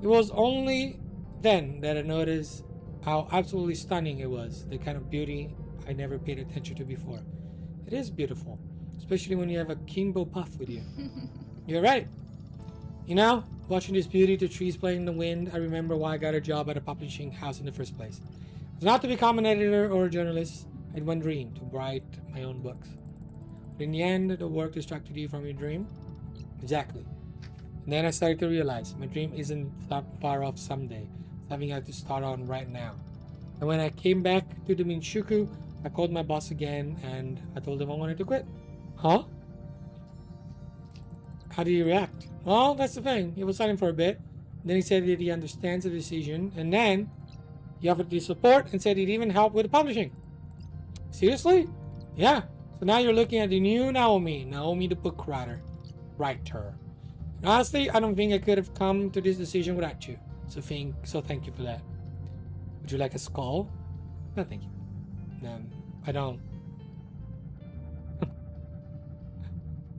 Speaker 1: it was only then that I noticed how absolutely stunning it was. The kind of beauty I never paid attention to before. It is beautiful, especially when you have a Kimbo puff with you. You're right. You know, watching this beauty, the trees playing in the wind, I remember why I got a job at a publishing house in the first place. It was not to become an editor or a journalist. I had one dream, to write my own books. But in the end, the work distracted you from your dream? Exactly. And then I started to realize my dream isn't that far off someday. It's something I have to start on right now. And when I came back to the Minshuku, I called my boss again and I told him I wanted to quit. Huh? How did he react? Well, that's the thing. He was silent for a bit. Then he said that he understands the decision. And then he offered his support and said he'd even help with the publishing. Seriously? Yeah. So now you're looking at the new Naomi the book writer. And honestly, I don't think I could have come to this decision without you. So thank you for that. Would you like a skull? No, thank you. No, I don't.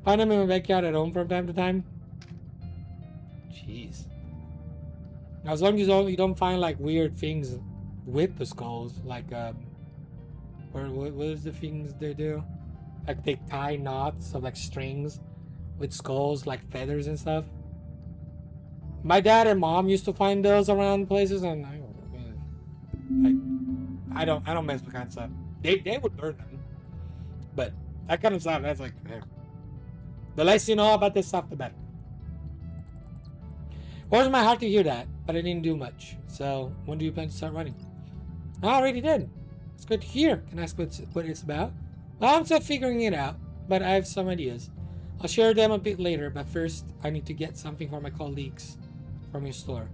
Speaker 1: Find them in my backyard at home from time to time. Jeez. Now, as long as you don't find like weird things with the skulls, like or what is the things they do? Like they tie knots of like strings with skulls, like feathers and stuff. My dad and mom used to find those around places, and I don't mess with kind of stuff. They would burn them, but that kind of stuff, that's like, the less you know about this stuff, the better. Warms my heart to hear that, but I didn't do much. So, when do you plan to start running? I already did. It's good to hear. Can I ask what it's about? Well, I'm still figuring it out, but I have some ideas. I'll share them a bit later, but first, I need to get something for my colleagues from your store.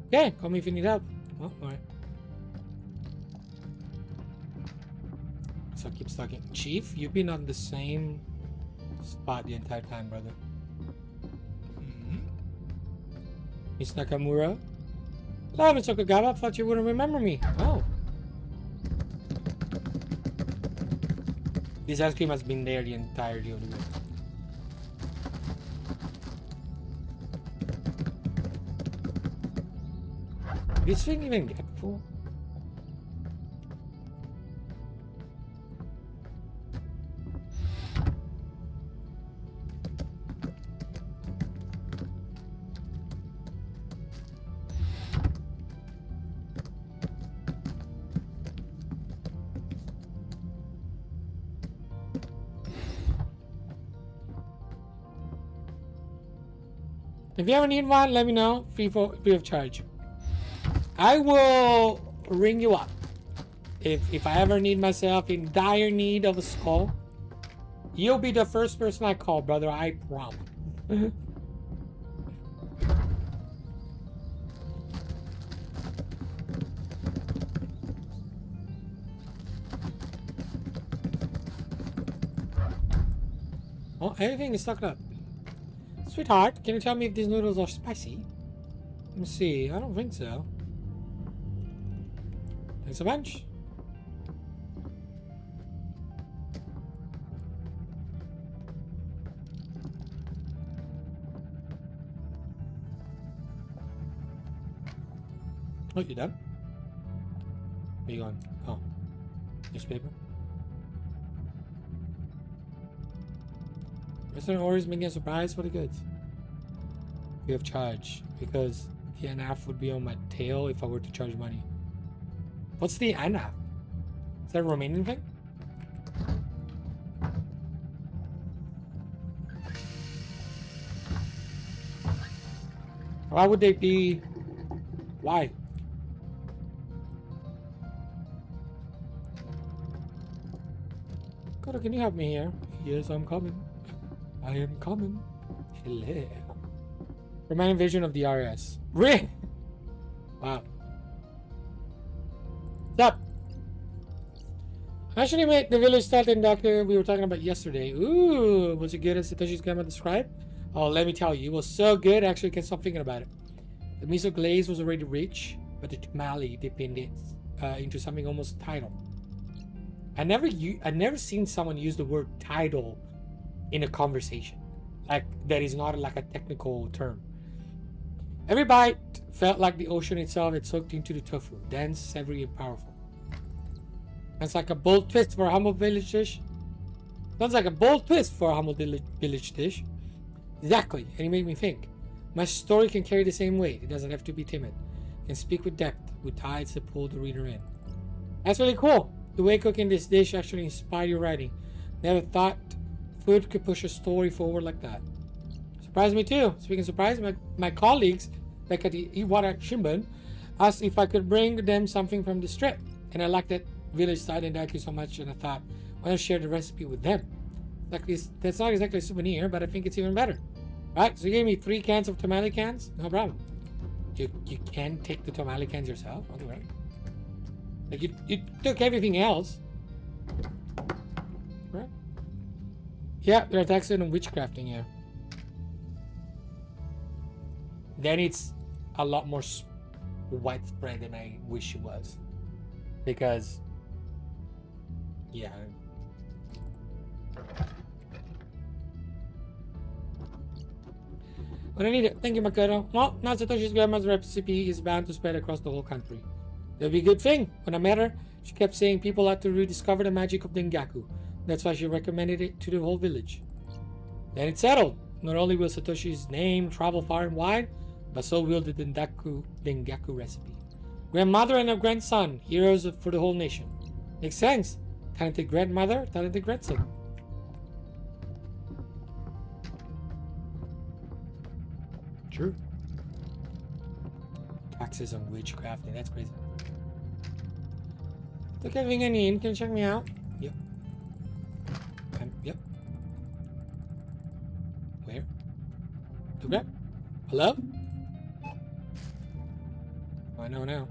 Speaker 1: Okay, call me if you need help. Oh, alright. So I keep talking. Chief, you've been on the same spot the entire time, brother. Miss Nakamura? Hello, Mr. Kagawa. I thought you wouldn't remember me. Oh. This ice cream has been there the entirety of the way. This thing even get full? If you ever need one, let me know. Free of charge. I will ring you up. If I ever need myself in dire need of a skull, you'll be the first person I call, brother. I promise. Oh, everything is stuck up. Sweetheart, can you tell me if these noodles are spicy? Let me see. I don't think so. Thanks a bunch. Oh, you done? Where you going? Oh, newspaper. Mr. Orders making a surprise for the goods. We have charge because the ANAF would be on my tail if I were to charge money. What's the ANAF? Is that a Romanian thing? Why would they be? Why? God, can you help me here? Yes, I'm coming. I am coming. Hello. Romanian version of the RS. Really? Wow. What's up? Actually, mate, the village start in Dakar we were talking about yesterday. Ooh, was it good as Satoshi's grandma described? Oh, let me tell you, it was so good. I actually can't stop thinking about it. The miso glaze was already rich, but the tamale deepened it into something almost tidal. I never seen someone use the word tidal in a conversation, like that is not like a technical term. Every bite felt like the ocean itself had soaked into the tofu, dense, savory, and powerful. That's like a bold twist for a humble village dish. Sounds like a bold twist for a humble village dish. Exactly, and it made me think. My story can carry the same weight. It doesn't have to be timid. It can speak with depth, with tides that pull the reader in. That's really cool. The way cooking this dish actually inspired your writing. Never thought food could push a story forward like that. Surprised me too. Speaking of surprise, my colleagues back at the Iwara Shimbun asked if I could bring them something from the strip. And I liked that village side and Daku so much, and I thought, why not share the recipe with them? That's not exactly a souvenir, but I think it's even better. Right, so you gave me 3 cans of tamale cans? No problem. You can take the tamale cans yourself? Okay, right. Like you took everything else. Right? Yeah, they're attacking on witchcrafting here. Then it's a lot more widespread than I wish it was. Because, yeah. But I need it. Thank you, Makoto. Well, now Satoshi's grandma's recipe is bound to spread across the whole country. That'd be a good thing. When I met her, she kept saying people had to rediscover the magic of Dengaku. That's why she recommended it to the whole village. Then it's settled. Not only will Satoshi's name travel far and wide, but so will the Dengaku recipe. Grandmother and her grandson, heroes for the whole nation. Makes sense. Talented grandmother, talented grandson. Sure. taxes on witchcrafting. That's crazy. Took everything I need. Can you check me out? Yep. Yep. Where? To grab? Hello? Oh, I know now.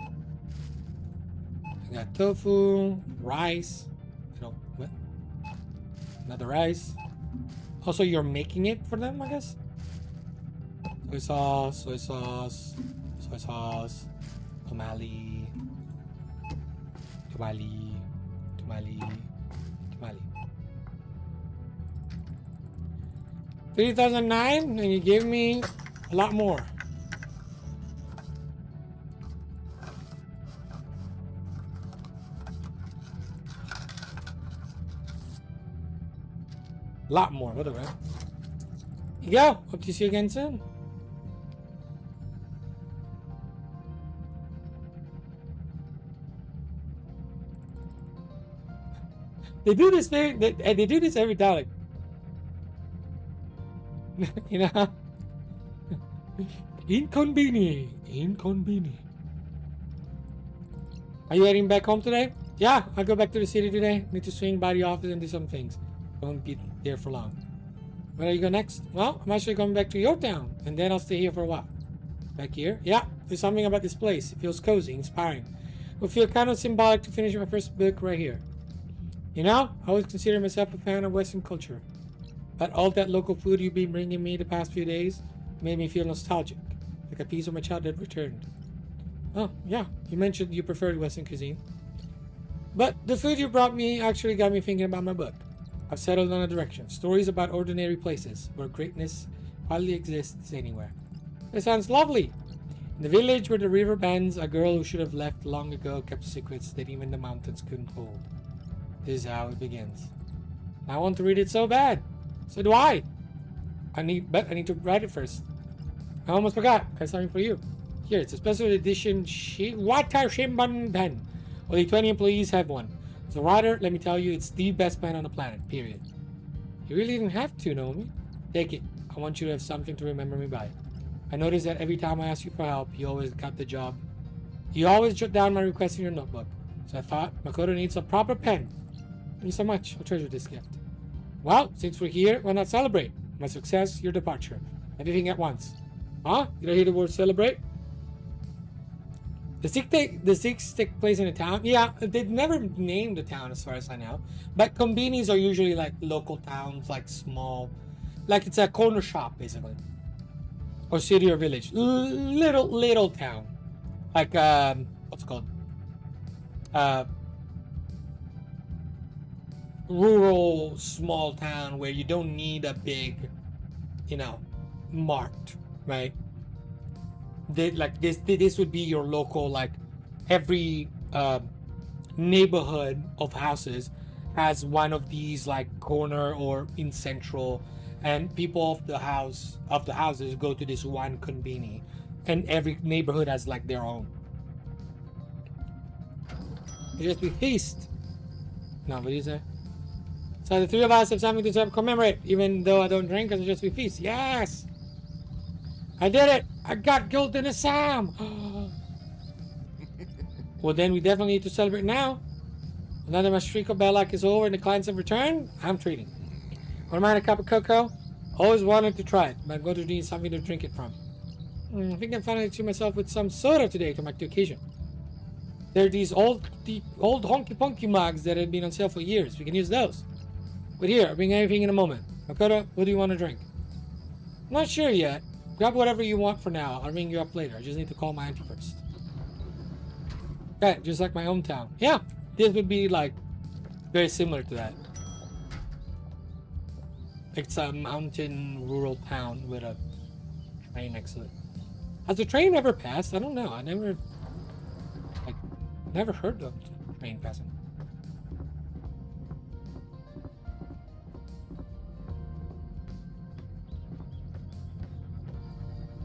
Speaker 1: I got tofu, rice. I don't. What? Another rice. Also, you're making it for them, I guess? Soy sauce, soy sauce, soy sauce, tamale, tamale, tamale, tamale. 3,009, and you gave me a lot more. A lot more, whatever. You go. Hope to see you again soon. They do this very, they do this every time. Like, you know? inKONBINI. inKONBINI. Are you heading back home today? Yeah, I'll go back to the city today. Need to swing by the office and do some things. Won't be there for long. Where are you go next? Well, I'm actually coming back to your town, and then I'll stay here for a while. Back here? Yeah, there's something about this place. It feels cozy, inspiring. It would feel kind of symbolic to finish my first book right here. You know, I always consider myself a fan of Western culture. But all that local food you've been bringing me the past few days made me feel nostalgic, like a piece of my childhood returned. Oh, yeah, you mentioned you preferred Western cuisine. But the food you brought me actually got me thinking about my book. I've settled on a direction. Stories about ordinary places where greatness hardly exists anywhere. It sounds lovely. In the village where the river bends, a girl who should have left long ago kept secrets that even the mountains couldn't hold. This is how it begins. I want to read it so bad. So do I. But I need to write it first. I almost forgot. I have something for you. Here, it's a special edition Shiwata Shimban pen. Only 20 employees have one. As a writer, let me tell you, it's the best pen on the planet, period. You really didn't have to, Naomi. Take it. I want you to have something to remember me by. I noticed that every time I ask you for help, you always got the job. You always jot down my request in your notebook. So I thought, Makoto needs a proper pen. Thank you so much. I'll treasure this gift. Well, since we're here, why not celebrate? My success, your departure. Everything at once. Huh? Did I hear the word celebrate? The six take place in a town. Yeah, they've never named the town as far as I know. But konbinis are usually like local towns, like small, like it's a corner shop basically, or city or village. Little town, like what's it called? Rural small town where you don't need a big, mart, right? This would be your local, like every neighborhood of houses has one of these like corner or in central, and people of the houses go to this one konbini, and every neighborhood has like their own. You just be feast. No, what is it? So the three of us have something to commemorate, even though I don't drink, because it's just we feast. Yes! I did it! I got gold in Assam! Well, then we definitely need to celebrate now. Now that my streak of bad luck is over and the clients have returned, I'm treating. Want to mind a cup of cocoa? Always wanted to try it, but I'm going to need something to drink it from. I think I'm finally treating myself with some soda today to mark the occasion. There are these old honky ponky mugs that have been on sale for years. We can use those. But here, I'll bring everything in a moment. Makoto, what do you want to drink? I'm not sure yet. Grab whatever you want for now. I'll ring you up later. I just need to call my auntie first. Okay, just like my hometown. Yeah, this would be like very similar to that. It's a mountain rural town with a train next to it. Has the train ever passed? I don't know. I never heard of the train passing.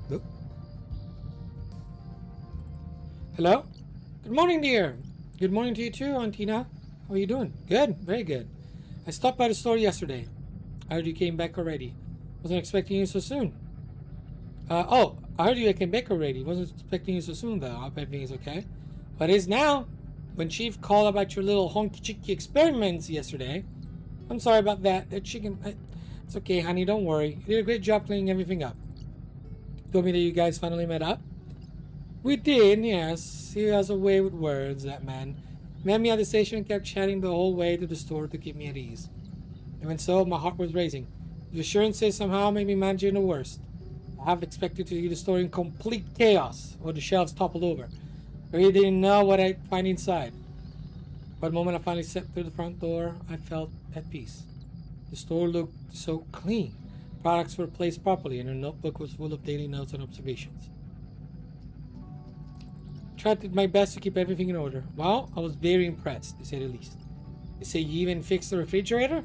Speaker 1: Look. Hello? Good morning, dear. Good morning to you too, Auntina. How are you doing? Good, very good. I stopped by the store yesterday. I heard you came back already. Wasn't expecting you so soon. I heard you came back already. Wasn't expecting you so soon, though. I hope everything is okay. But it is now. When Chief called about your little honky-chicky experiments yesterday. I'm sorry about that. That chicken... It's okay, honey. Don't worry. You did a great job cleaning everything up. You told me that you guys finally met up. We did, yes. He has a way with words, that man. Met me at the station and kept chatting the whole way to the store to keep me at ease. Even so, my heart was racing. The assurances somehow made me imagine the worst. I have expected to see the store in complete chaos, or the shelves toppled over. I really didn't know what I'd find inside. But the moment I finally stepped through the front door, I felt at peace. The store looked so clean. Products were placed properly, and her notebook was full of daily notes and observations. Tried my best to keep everything in order. Well, I was very impressed, to say the least. They say you even fixed the refrigerator?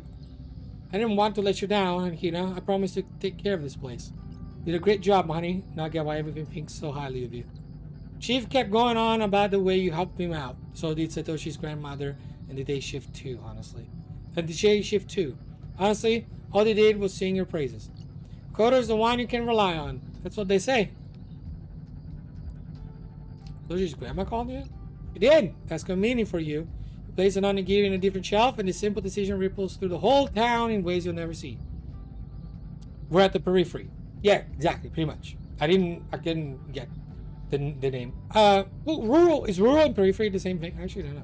Speaker 1: I didn't want to let you down, Hina. I promised to take care of this place. You did a great job, honey. Now I get why everyone thinks so highly of you. Chief kept going on about the way you helped him out. So did Satoshi's grandmother and the day shift too, honestly. And the day shift too. Honestly, all they did was sing your praises. Koto's the one you can rely on. That's what they say. Satoshi's grandma called you? She did. That's convenient for you. You place an onigiri in a different shelf and the simple decision ripples through the whole town in ways you'll never see. We're at the periphery. Yeah, exactly, pretty much. I couldn't get the name. Well, rural is rural and periphery the same thing? Actually, I don't know.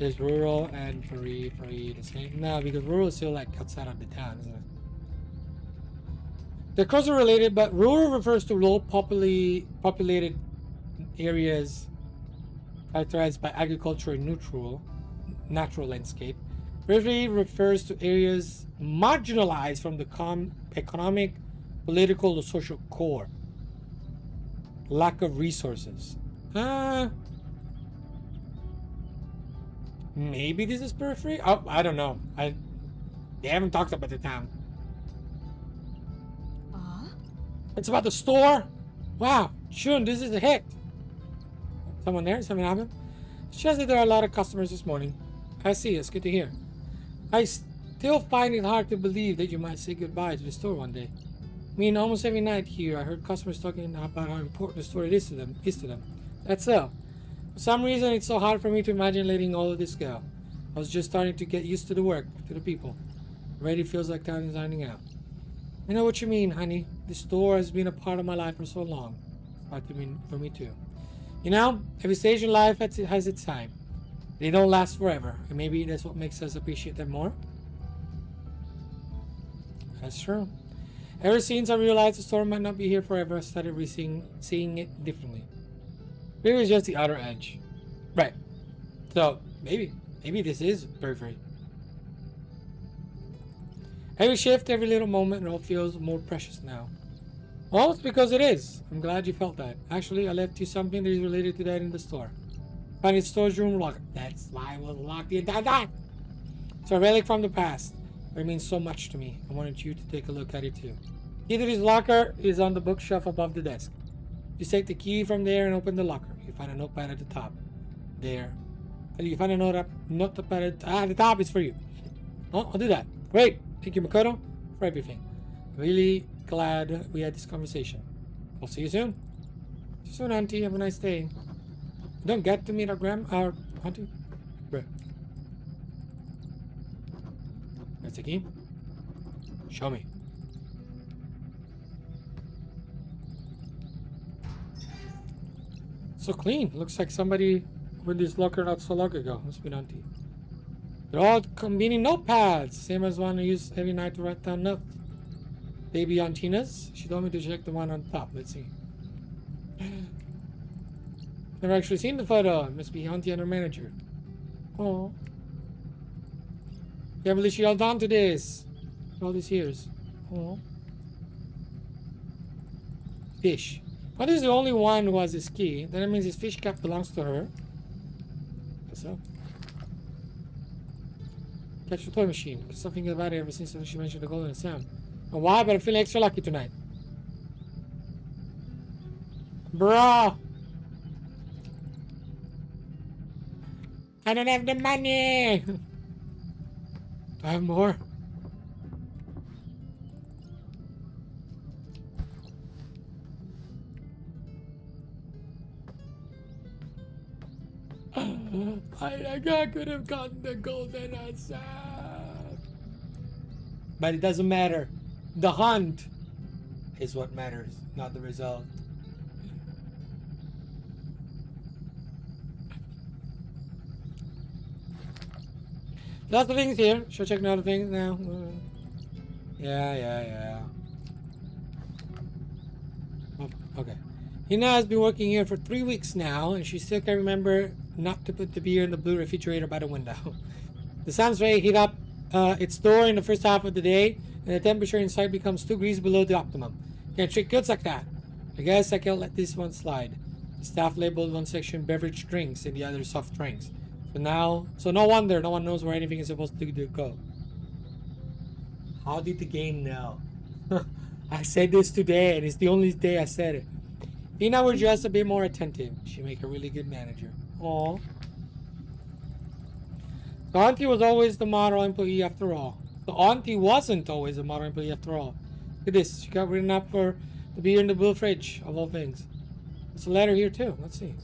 Speaker 1: Is rural and periphery the same? No, because rural is still like outside of the town, isn't it? The cross are related, but rural refers to low populated areas characterized by agriculture and natural landscape. Periphery refers to areas marginalized from the economic, political, or social core. Lack of resources. Maybe this is periphery? Oh, I don't know. They haven't talked about the town. It's about the store? Wow, Shun, this is a hit. Someone there? Something happened? It's just that there are a lot of customers this morning. I see, it's good to hear. I still find it hard to believe that you might say goodbye to the store one day. I mean, almost every night here, I heard customers talking about how important the store is to them. That's so. For some reason, it's so hard for me to imagine letting all of this go. I was just starting to get used to the work, to the people. Already feels like time is running out. I know what you mean, honey. The store has been a part of my life for so long. It's hard to mean for me too. You know, every stage in life has its time. They don't last forever, and maybe that's what makes us appreciate them more. That's true. Ever since I realized the store might not be here forever, I started seeing it differently. Maybe it's just the outer edge. Right. So, maybe this is periphery. Every shift, every little moment, it all feels more precious now. Well, it's because it is. I'm glad you felt that. Actually, I left you something that is related to that in the store. Find its storage room locker. That's why I was locked the entire time. It's a relic from the past. It means so much to me. I wanted you to take a look at it too. Key to this locker is on the bookshelf above the desk. You take the key from there and open the locker. You find a notepad at the top. There. You find a notepad at the top is for you. Oh, I'll do that. Great. Thank you, Makoto, for everything. Really glad we had this conversation. I'll see you soon. See you soon, Auntie. Have a nice day. You don't get to meet our Auntie? Right. That's the key. Show me. So clean. Looks like somebody with this locker not so long ago. Must be Auntie. They're all convenient notepads. Same as one I use every night to write down notes. Baby Antina's. She told me to check the one on top. Let's see. Never actually seen the photo. It must be Auntie and her manager. Oh. Can't believe she held on to this. All these years. Oh. Fish. What is the only one who has this key? Then it means this fish cap belongs to her. Guess so. Catch the toy machine. There's something about it ever since she mentioned the golden sound. Oh, why? But I'm feeling extra lucky tonight. Bro! I don't have the money! Do I have more? I could have gotten the golden answer. But it doesn't matter. The hunt is what matters, not the result. Lots of things here. Should check other things now. Yeah. Oh, okay. Hina has been working here for 3 weeks now, and she still can remember not to put the beer in the blue refrigerator by the window. The sun's ray heat up its door in the first half of the day, and the temperature inside becomes 2 degrees below the optimum. Can't treat goods like that. I guess I can't let this one slide. The staff labeled one section beverage drinks and the other soft drinks. So no wonder no one knows where anything is supposed to go. How did the game know? I said this today, and it's the only day I said it. Tina were just a bit more attentive. She'd make a really good manager. Aww. The auntie was always the model employee after all. The auntie wasn't always a model employee after all. Look at this. She got written up for the beer in the blue fridge, of all things. There's a letter here too. Let's see.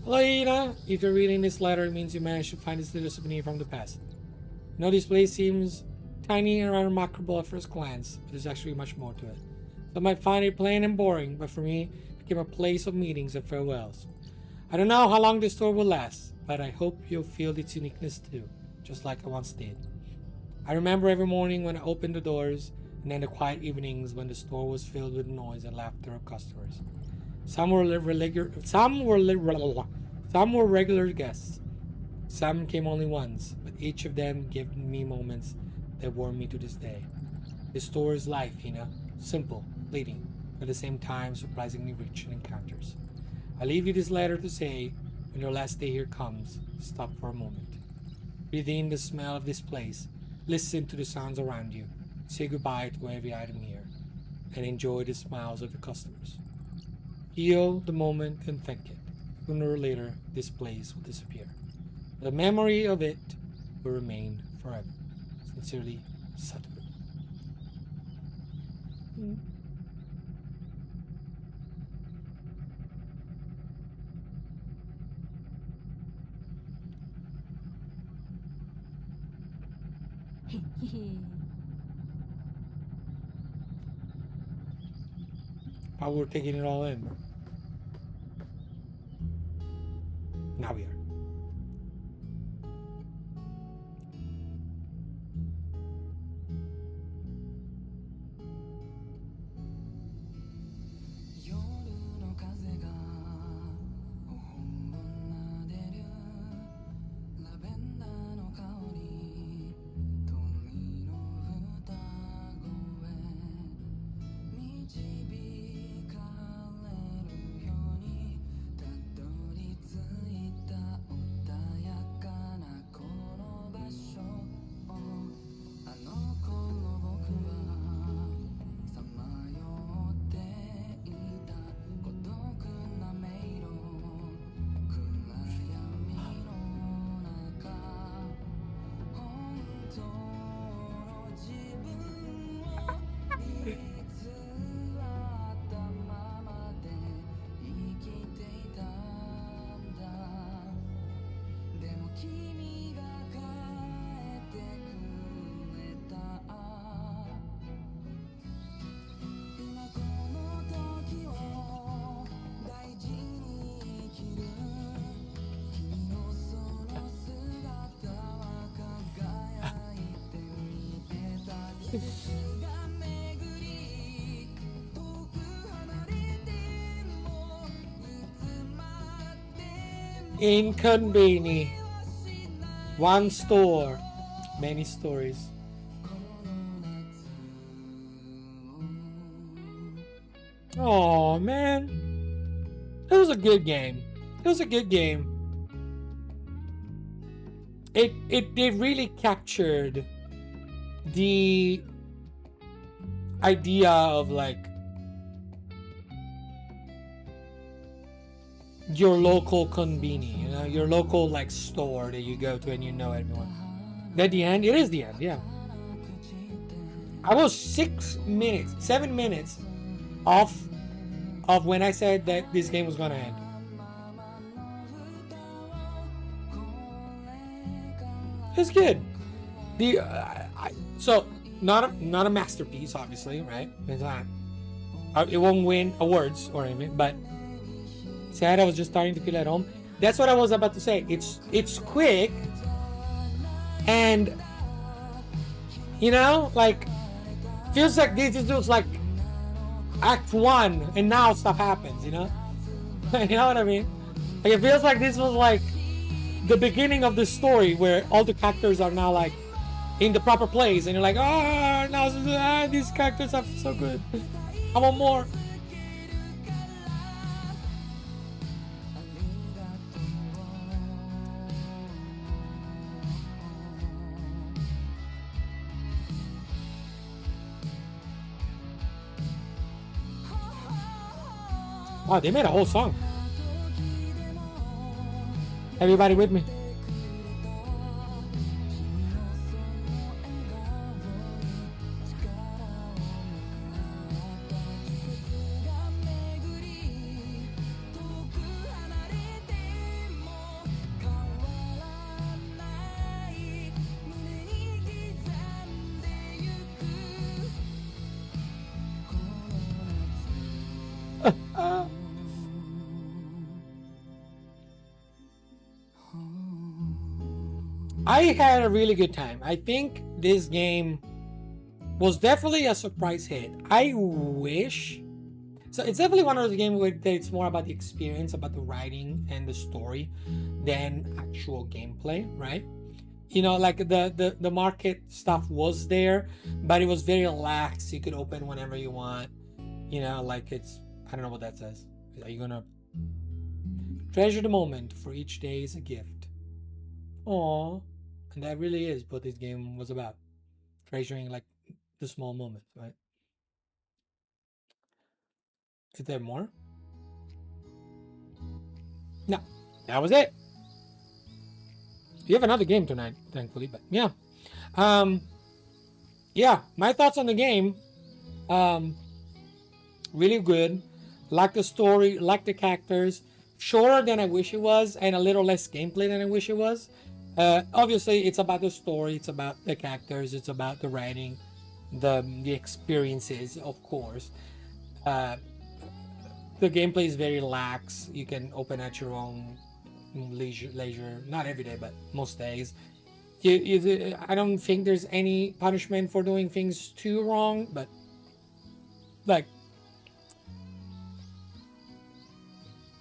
Speaker 1: Hello, Ina. If you're reading this letter, it means you managed to find this little souvenir from the past. I know this place seems tiny and unremarkable at first glance, but there's actually much more to it. Some might find it plain and boring, but for me, it became a place of meetings and farewells. I don't know how long this store will last, but I hope you'll feel its uniqueness too, just like I once did. I remember every morning when I opened the doors, and then the quiet evenings when the store was filled with noise and laughter of customers. Some were regular guests. Some came only once, but each of them gave me moments that warm me to this day. This store is life, Hina. Simple, fleeting, but at the same time surprisingly rich in encounters. I leave you this letter to say, when your last day here comes, stop for a moment. Breathe in the smell of this place, listen to the sounds around you, say goodbye to every item here, and enjoy the smiles of the customers. Feel the moment and thank it. Sooner or later, this place will disappear. The memory of it will remain forever. Sincerely, Satoru. How we're taking it all in. Now we are. inKONBINI. One store, many stories. Oh man, it was a good game. It was a good game. It really captured the idea of like your local konbini, you know, your local like store that you go to and you know everyone. At the end, it is the end, yeah. I was 7 minutes off of when I said that this game was gonna end. It's good. So not a masterpiece, obviously, right? It's not. It won't win awards or anything, but sad I was just starting to feel at home. That's what I was about to say. It's quick, and like feels like this is like Act 1, and now stuff happens. You know what I mean? Like it feels like this was like the beginning of the story where all the characters are now like in the proper place, and you're like, oh, now these characters are so good. I want more. Wow, they made a whole song. Everybody with me? I had a really good time. I think this game was definitely a surprise hit. I wish. So it's definitely one of those games where it's more about the experience, about the writing and the story than actual gameplay, right? Like the market stuff was there, but it was very lax. You could open whenever you want. Like I don't know what that says. Are you gonna treasure the moment, for each day is a gift? Aww. And that really is what this game was about. Treasuring like the small moments, right? Is there more? No. That was it. You have another game tonight, thankfully, but yeah. Yeah, my thoughts on the game. Really good. Like the story, like the characters. Shorter than I wish it was, and a little less gameplay than I wish it was. Obviously, it's about the story, it's about the characters, it's about the writing, the experiences, of course. The gameplay is very lax. You can open at your own leisure. Not every day, but most days. I don't think there's any punishment for doing things too wrong, but like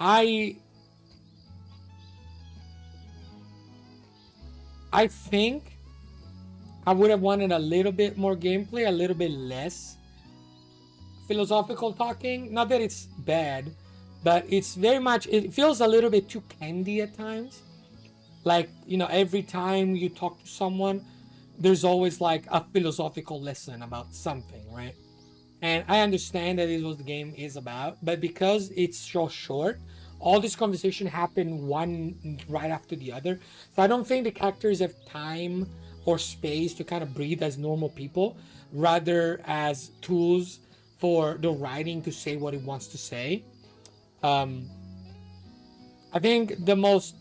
Speaker 1: I think I would have wanted a little bit more gameplay, a little bit less philosophical talking. Not that it's bad, but it's very much, it feels a little bit too candy at times. Like, every time you talk to someone, there's always like a philosophical lesson about something, right? And I understand that is what the game is about, but because it's so short, all this conversation happened one right after the other. So I don't think the characters have time or space to kind of breathe as normal people, rather as tools for the writing to say what it wants to say. I think the most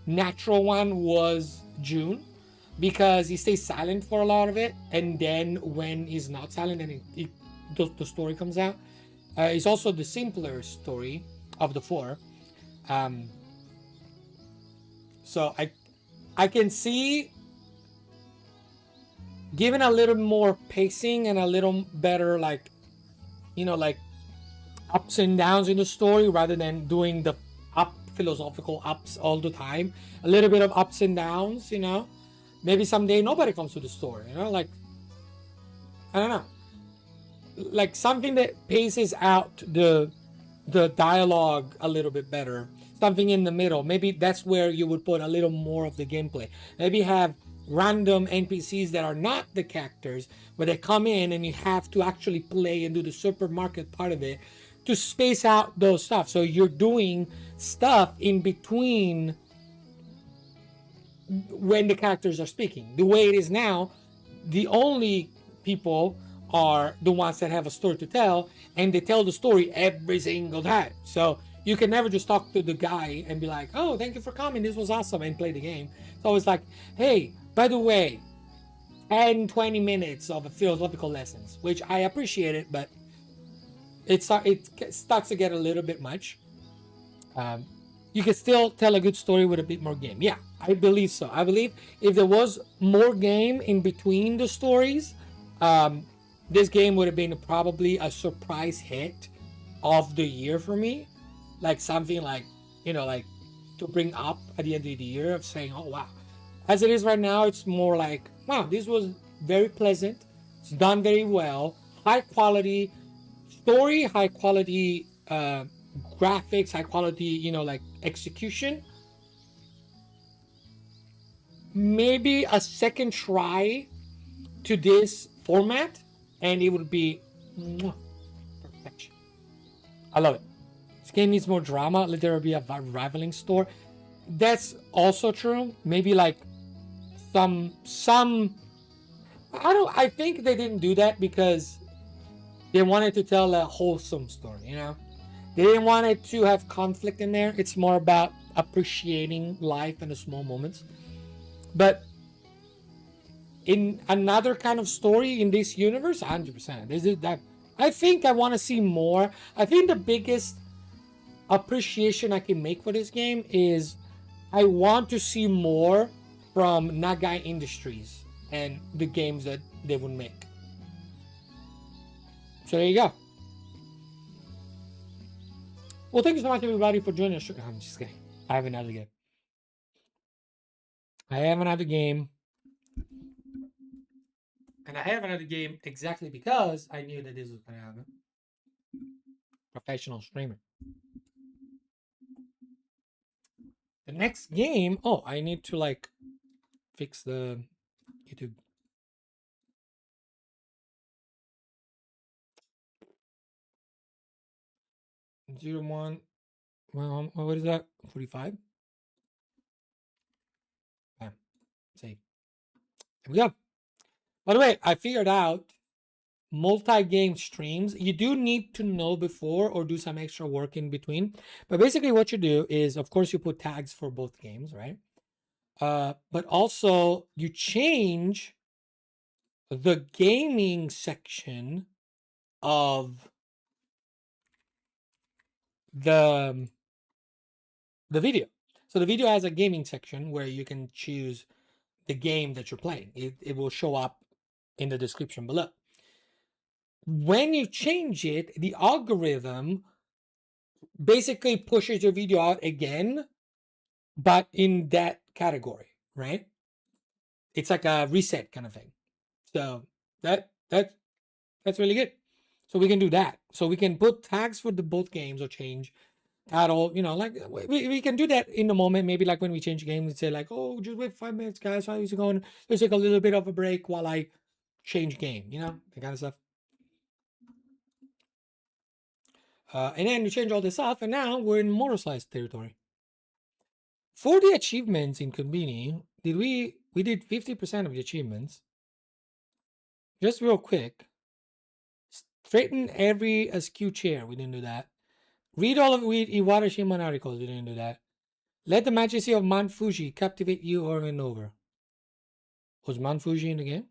Speaker 1: natural one was June, because he stays silent for a lot of it, and then when he's not silent and the story comes out, it's also the simpler story of the four. So I can see given a little more pacing and a little better, like ups and downs in the story, rather than doing the philosophical ups all the time. A little bit of ups and downs, maybe someday nobody comes to the story, like I don't know, like something that paces out the dialogue a little bit better, something in the middle. Maybe that's where you would put a little more of the gameplay. Maybe have random NPCs that are not the characters, but they come in and you have to actually play and do the supermarket part of it to space out those stuff. So you're doing stuff in between when the characters are speaking. The way it is now, the only people are the ones that have a story to tell, and they tell the story every single time. So you can never just talk to the guy and be like, oh, thank you for coming, this was awesome, and play the game. It's always like, hey, by the way, 10-20 minutes of philosophical lessons, which I appreciate it, but it starts to get a little bit much. You can still tell a good story with a bit more game. Yeah, I believe so. I believe if there was more game in between the stories, this game would have been probably a surprise hit of the year for me. Like something like, like to bring up at the end of the year of saying, oh, wow. As it is right now, it's more like, wow, this was very pleasant. It's done very well. High quality story, high quality graphics, high quality, like execution. Maybe a second try to this format and it would be perfection. I love it. This game needs more drama. Let there be a rivaling store. That's also true. Maybe like some I think they didn't do that because they wanted to tell a wholesome story, They didn't want it to have conflict in there. It's more about appreciating life and the small moments. But in another kind of story in this universe, 100%. This is that. I think I want to see more. I think the biggest appreciation I can make for this game is I want to see more from Nagai Industries and the games that they would make. So there you go. Well, thank you so much, everybody, for joining us. I'm just kidding. I have another game. And I have another game exactly because I knew that this was going to happen. Professional streamer. The next game. Oh, I need to like fix the YouTube. Zero one. Well, what is that? 45. Bam. Save. There we go. By the way, I figured out multi-game streams. You do need to know before or do some extra work in between. But basically what you do is, of course, you put tags for both games, right? But also you change the gaming section of the video. So the video has a gaming section where you can choose the game that you're playing. It will show up in the description below. When you change it, the algorithm basically pushes your video out again, but in that category, right? It's like a reset kind of thing. So that's really good. So we can do that. So we can put tags for the both games or change at all, like we can do that in the moment. Maybe like when we change games, we say like, oh, just wait 5 minutes, guys. How is it going? Let's take a little bit of a break while I change game, that kind of stuff. And then we change all this stuff, and now we're in MOTORSLICE territory. For the achievements in inKONBINI, we did 50% of the achievements. Just real quick. Straighten every askew chair. We didn't do that. Read all of Iwata Shiman articles. We didn't do that. Let the majesty of Mount Fuji captivate you over and over. Was Mount Fuji in the game?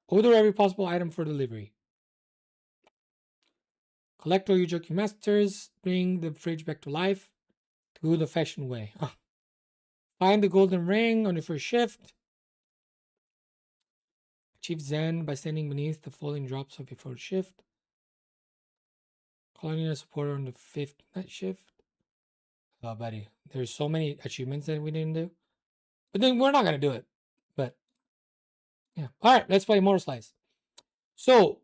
Speaker 1: Order every possible item for delivery. Collect all your Joki Masters. Bring the fridge back to life. The good old-fashioned way. Find the golden ring on your first shift. Achieve Zen by standing beneath the falling drops of your first shift. Calling a supporter on the 5th night shift. Oh, buddy. There's so many achievements that we didn't do. But then we're not going to do it. But, yeah. All right, let's play MOTORSLICE. So,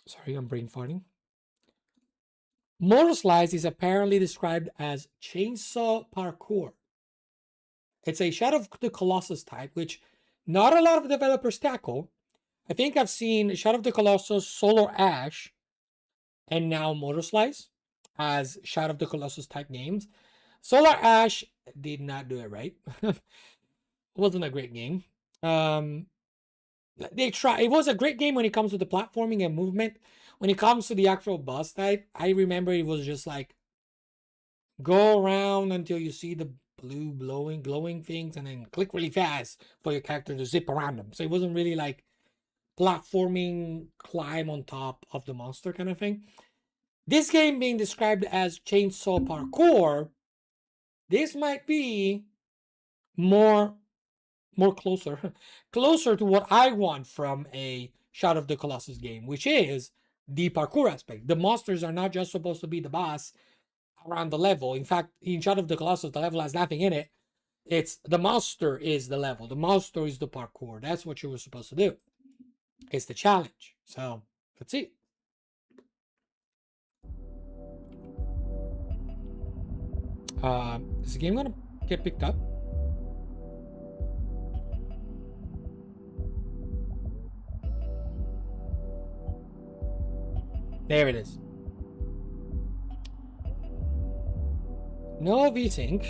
Speaker 1: sorry, I'm brain farting. MOTORSLICE is apparently described as chainsaw parkour. It's a Shadow of the Colossus type, which not a lot of developers tackle. I think I've seen Shadow of the Colossus, Solar Ash, and now MOTORSLICE as Shadow of the Colossus type games. Solar Ash did not do it right. It wasn't a great game. They try. It was a great game when it comes to the platforming and movement. When it comes to the actual boss type, I remember it was just like go around until you see the blue glowing things, and then click really fast for your character to zip around them. So it wasn't really like platforming, climb on top of the monster kind of thing. This game being described as chainsaw parkour, this might be more closer closer to what I want from a Shadow of the Colossus game, which is the parkour aspect. The monsters are not just supposed to be the boss around the level. In fact, in Shadow of the Colossus, the level has nothing in it. It's the monster is the level. The monster is the parkour. That's what you were supposed to do. It's the challenge. So let's see. Is the game gonna get picked up? There it is. No VSync.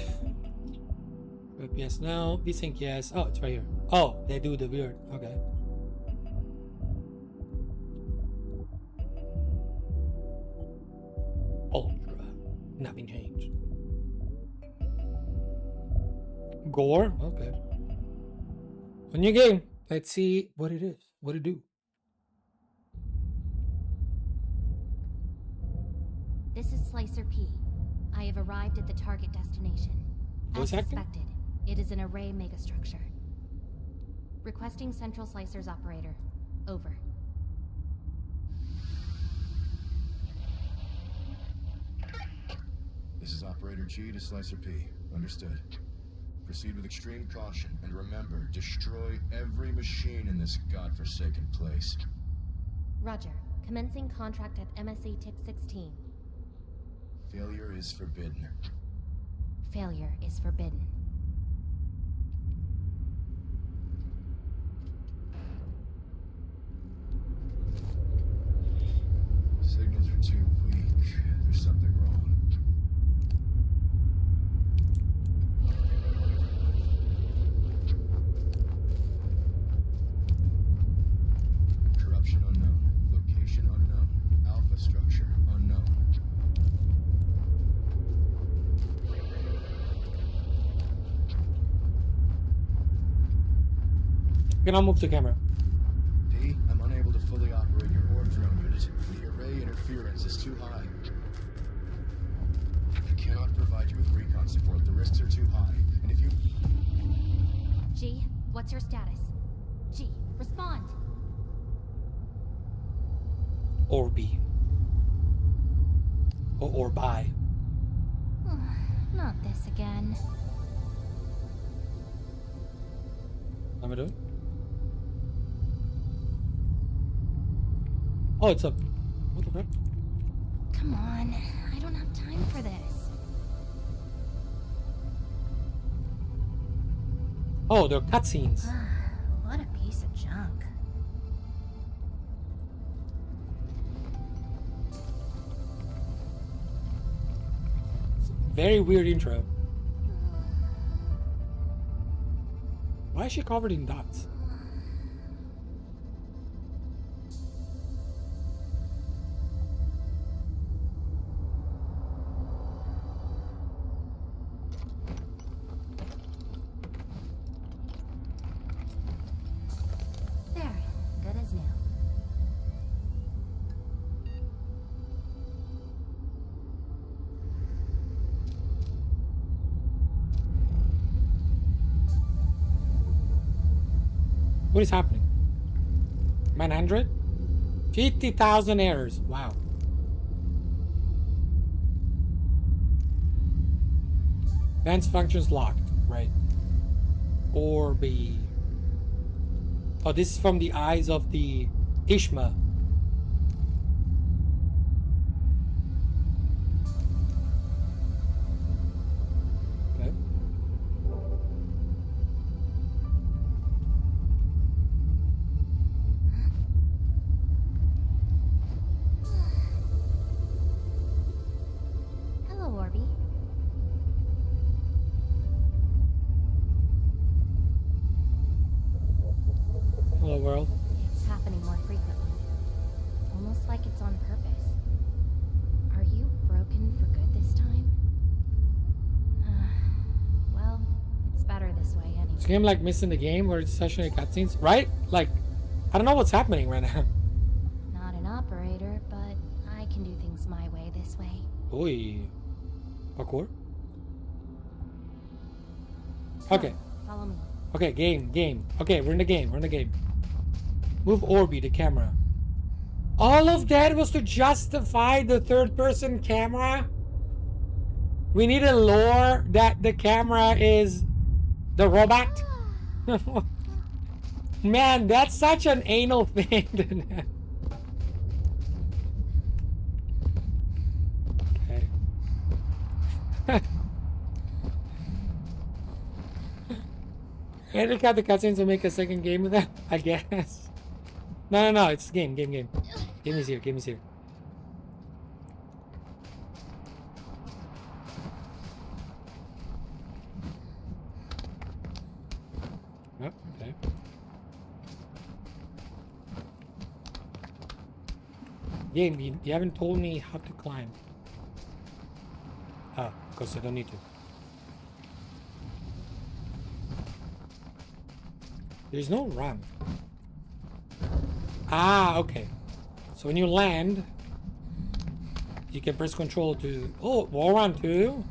Speaker 1: FPS no. VSync yes. Oh, it's right here. Oh, they do the weird. Okay. Ultra. Nothing changed. Gore. Okay. A new game. Let's see what it is. What it do.
Speaker 2: This is Slicer P. I have arrived at the target destination. As suspected, it is an array megastructure. Requesting Central Slicer's operator. Over.
Speaker 3: This is Operator G to Slicer P. Understood. Proceed with extreme caution, and remember, destroy every machine in this godforsaken place.
Speaker 2: Roger. Commencing contract at MSA Tip 16.
Speaker 3: Failure is forbidden.
Speaker 2: Failure is forbidden.
Speaker 3: Signals are too weak. There's something wrong. Corruption unknown. Location unknown. Alpha structure unknown.
Speaker 1: Can I move the camera?
Speaker 3: D, I'm unable to fully operate your orb drone unit. The array interference is too high. I cannot provide you with recon support. The risks are too high. And if you...
Speaker 2: G, what's your status? G, respond!
Speaker 1: Or B. Or by.
Speaker 2: Not this again.
Speaker 1: Let me do it. Oh, it's up. What the crap?
Speaker 2: Come on, I don't have time for this.
Speaker 1: Oh, they're cutscenes.
Speaker 2: What a piece of junk.
Speaker 1: Very weird intro. Why is she covered in dots?
Speaker 2: There, good as new.
Speaker 1: What is happening? 900? 50,000 errors. Wow. Advanced functions locked. Right. Or B. Oh, this is from the eyes of the Ishma. Okay.
Speaker 2: Hello, Orby.
Speaker 1: Hello, world.
Speaker 2: this way anyway.
Speaker 1: This game like missing the game where it's session cutscenes, right? Like, I don't know what's happening right now.
Speaker 2: Not an operator, but I can do things my way this way.
Speaker 1: Oi. Parkour? Okay.
Speaker 2: Follow me.
Speaker 1: Okay, game. Okay, we're in the game. Move Orby, the camera. All of that was to justify the third-person camera? We need a lore that the camera is the robot? Man, that's such an anal thing. Okay. And they got the cutscenes to make a second game with that, I guess. No, it's game. Game is here. Oh, okay. Game, you haven't told me how to climb. Ah, because I don't need to. There's no ramp. Ah, okay. So when you land, you can press control to... Oh, wall run too?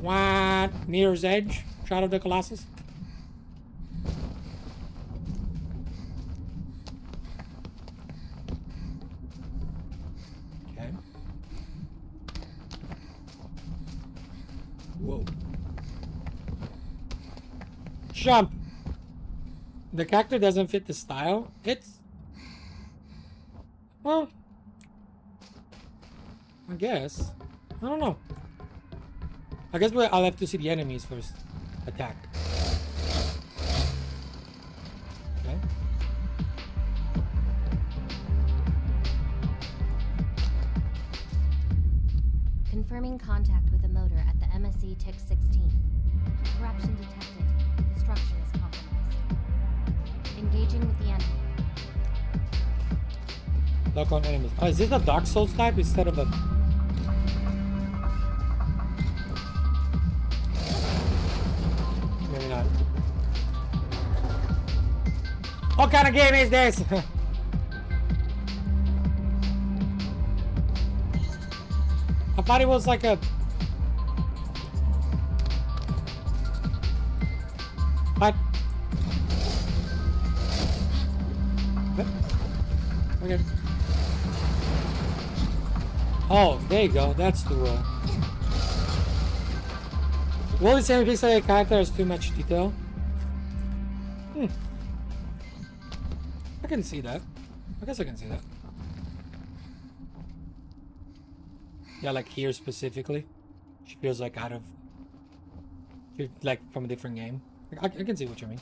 Speaker 1: What? Mirror's Edge? Shadow of the Colossus? Okay. Whoa. Jump! The character doesn't fit the style. It's... Well... I guess. I don't know. I guess I'll have to see the enemies first. Attack. Okay.
Speaker 2: Confirming contact with the motor at the MSE TIC 16. Corruption detected. The structure is compromised. Engaging with the enemy.
Speaker 1: Lock on enemies. Oh, is this a Dark Souls type instead of a... Maybe not. What kind of game is this? I thought it was like a... What? Okay. Oh, there you go. That's the rule. Will it say a character has too much detail? I can see that. I guess I can see that. Yeah, like here specifically. She feels like out of... Like from a different game. I can see what you mean.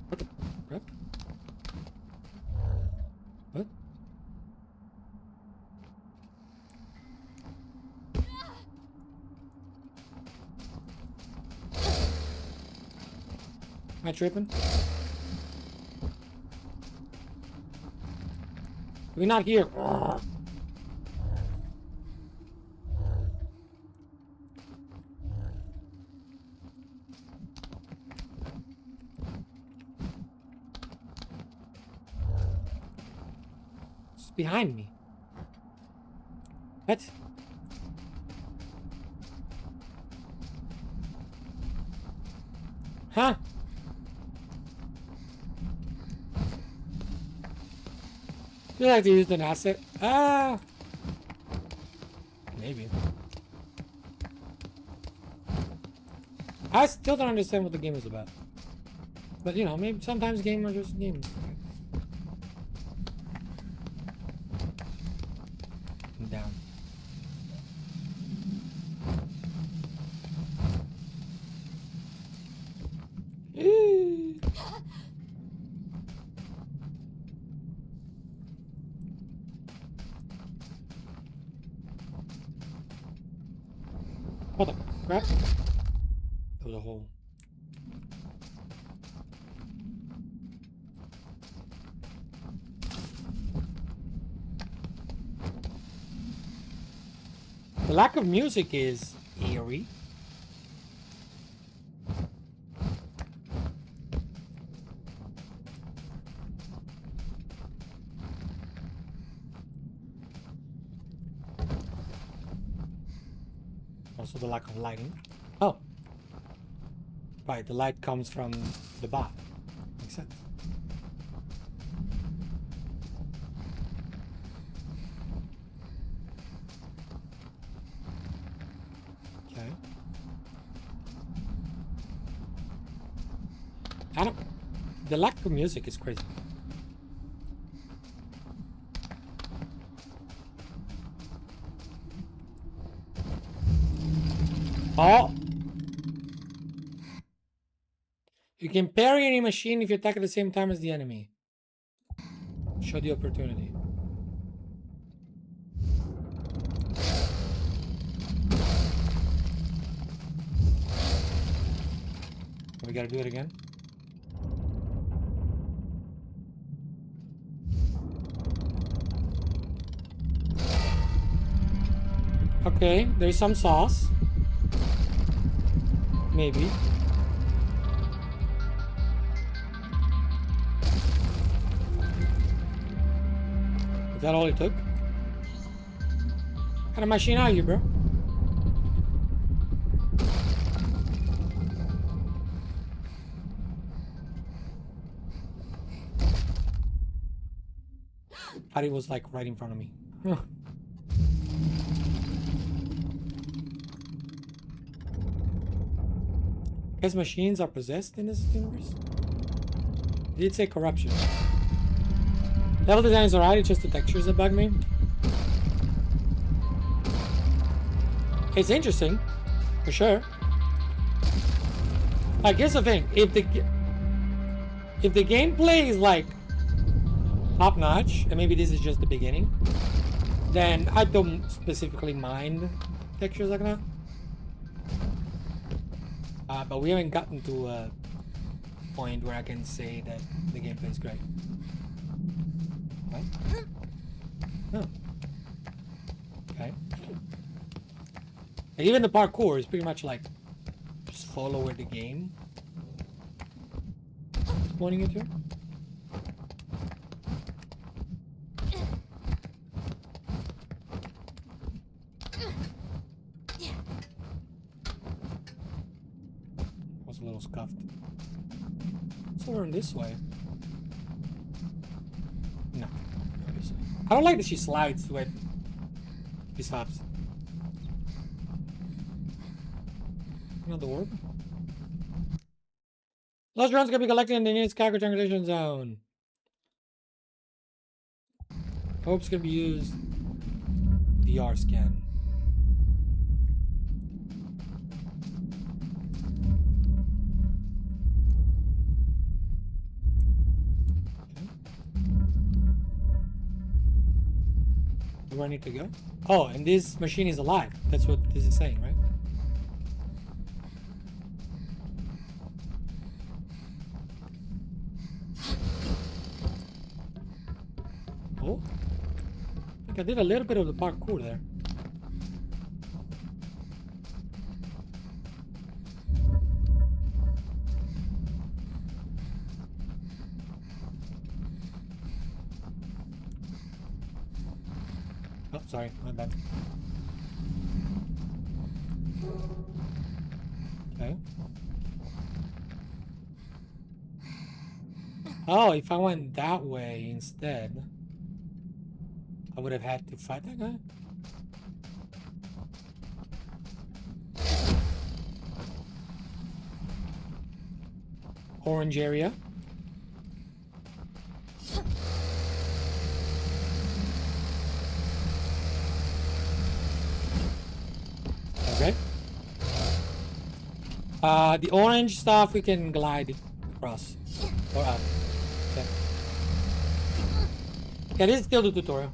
Speaker 1: What the crap? What? Am I tripping? We're not here. It's behind me. What? Huh? Do you like to use an asset? Ah, maybe. I still don't understand what the game is about. But you know, maybe sometimes games are just games. I'm down. What the crap? There was a hole. The lack of music is eerie. Also the lack of lighting. Oh. Right, the light comes from the bot. Makes sense. Okay. I don't... The lack of music is crazy. Oh! You can parry any machine if you attack at the same time as the enemy. Show the opportunity. We gotta do it again. Okay, there's some sauce. Maybe. Is that all it took? What kind of machine are you, bro? Thought it was like right in front of me. Guess machines are possessed in this universe? Did it say corruption? Level design is alright, it's just the textures that bug me. It's interesting, for sure. Like, here's the thing, if the gameplay is like top notch, and maybe this is just the beginning, then I don't specifically mind textures like that. But we haven't gotten to a point where I can say that the gameplay is great. What? Oh. Okay. And even the parkour is pretty much like just follow where the game is pointing you to. Was a little scuffed. So we're in this way. No. I don't like that she slides when he stops. Another orb. Lost drones can be collected in the nearest cargo triangulation zone. Hopes can be used. VR scan. Where I need to go? Oh, and this machine is alive. That's what this is saying, right? Oh. I think I did a little bit of the parkour there. Oh, sorry, my bad. Okay. Oh, if I went that way instead, I would have had to fight that guy? Orange area. Okay. The orange stuff we can glide across. Or up. Okay. Yeah, this is still the tutorial.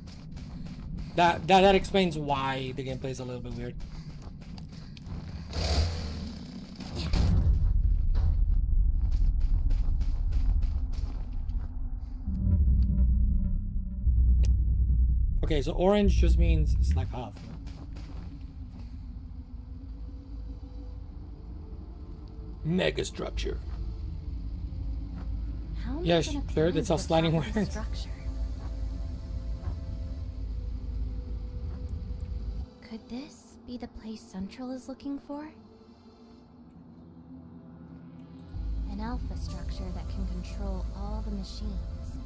Speaker 1: That explains why the gameplay is a little bit weird. Okay, so orange just means it's like half. Mega structure. Yeah, sure, that's how sliding works.
Speaker 2: Could this be the place Central is looking for? An alpha structure that can control all the machines.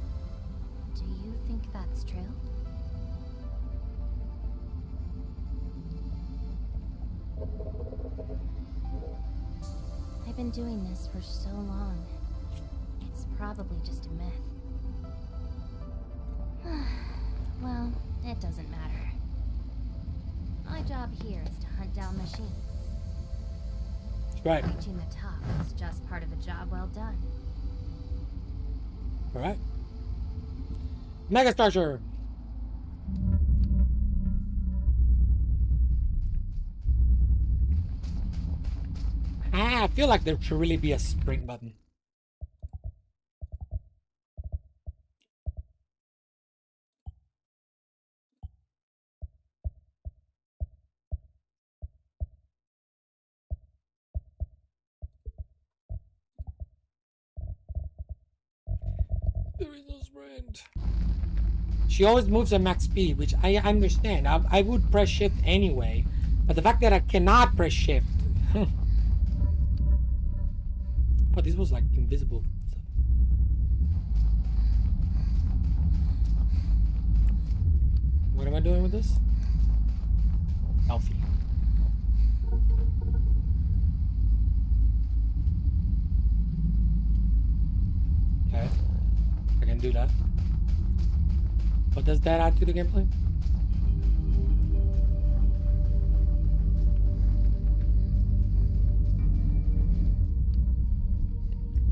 Speaker 2: Do you think that's true? I've been doing this for so long. It's probably just a myth. Well, it doesn't matter. My job here is to hunt down machines.
Speaker 1: Right.
Speaker 2: Reaching the top is just part of a job well done.
Speaker 1: All right. Mega structure. I feel like there should really be a sprint button. There is no sprint. She always moves at max speed, which I understand. I would press shift anyway, but the fact that I cannot press shift. Oh, this was like invisible. What am I doing with this? Healthy. Okay. I can do that. What does that add to the gameplay?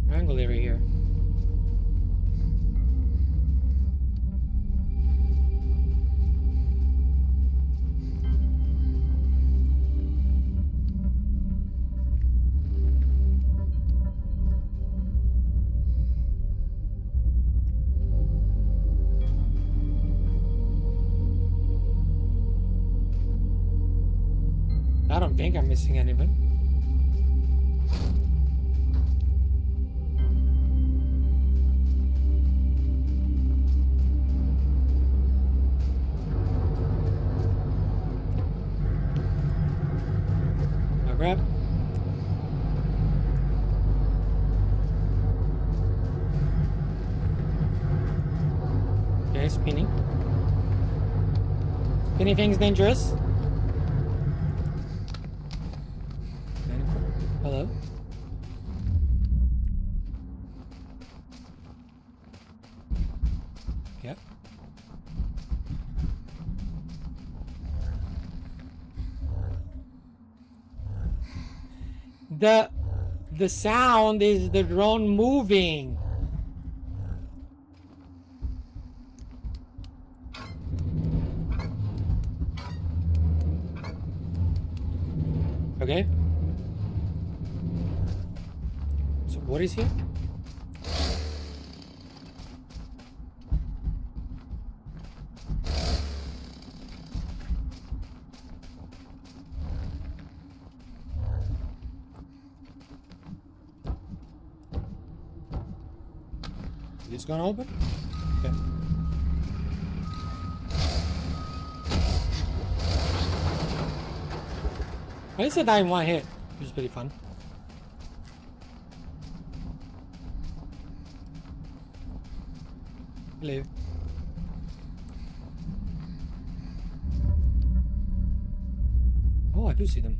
Speaker 1: Triangle area here. I don't think I'm missing anything. Now grab. Okay, spinning. Spinning thing's dangerous. Hello? Yep. The sound is the drone moving. Okay. So what is here? It's gonna open? Okay. At least I die in one hit, which is pretty fun. Hello. Oh, I do see them.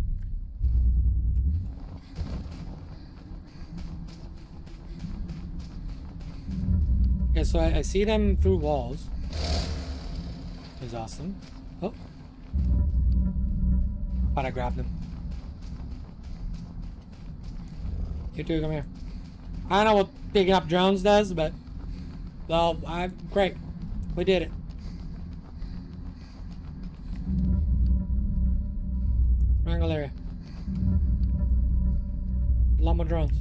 Speaker 1: Okay, so I see them through walls. It's awesome. Oh. But I grabbed them. You two, come here. I don't know what picking up drones does, but... Well, great. We did it. Triangle area. A lot more drones.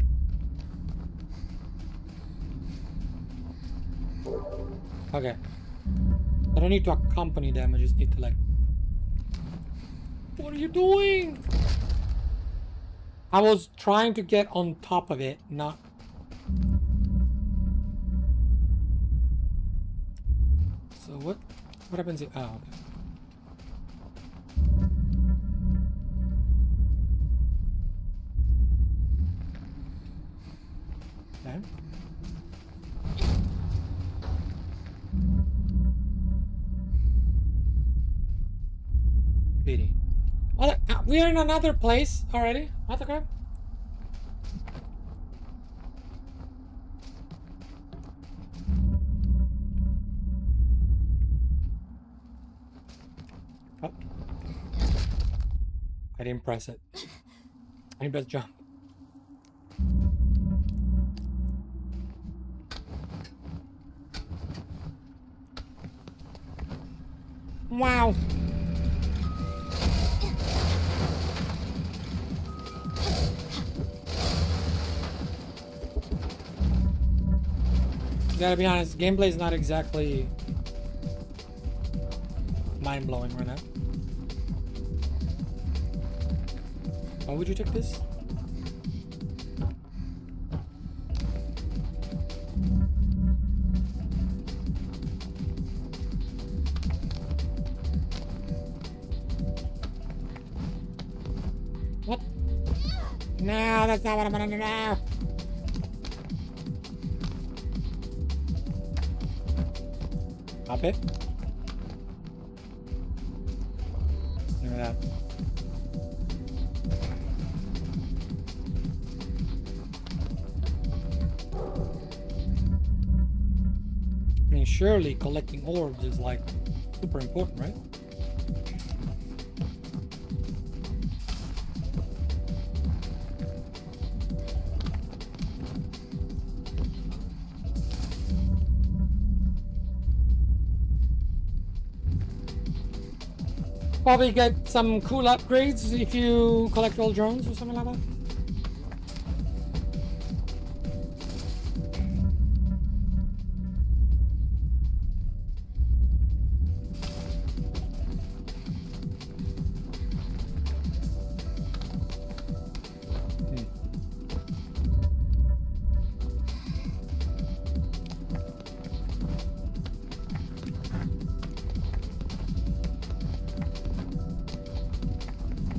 Speaker 1: Okay. I don't need to accompany them, I just need to like... What are you doing? I was trying to get on top of it, not... So what happens if... Oh, okay. What? We're in another place already? What the crap? Oh. I didn't press it. I didn't press jump. Wow. Gotta be honest, gameplay is not exactly mind-blowing right now. Why would you take this? What? No, that's not what I'm gonna do now. Up it. Look at that. I mean, surely collecting orbs is like super important, right? Probably get some cool upgrades if you collect all drones or something like that.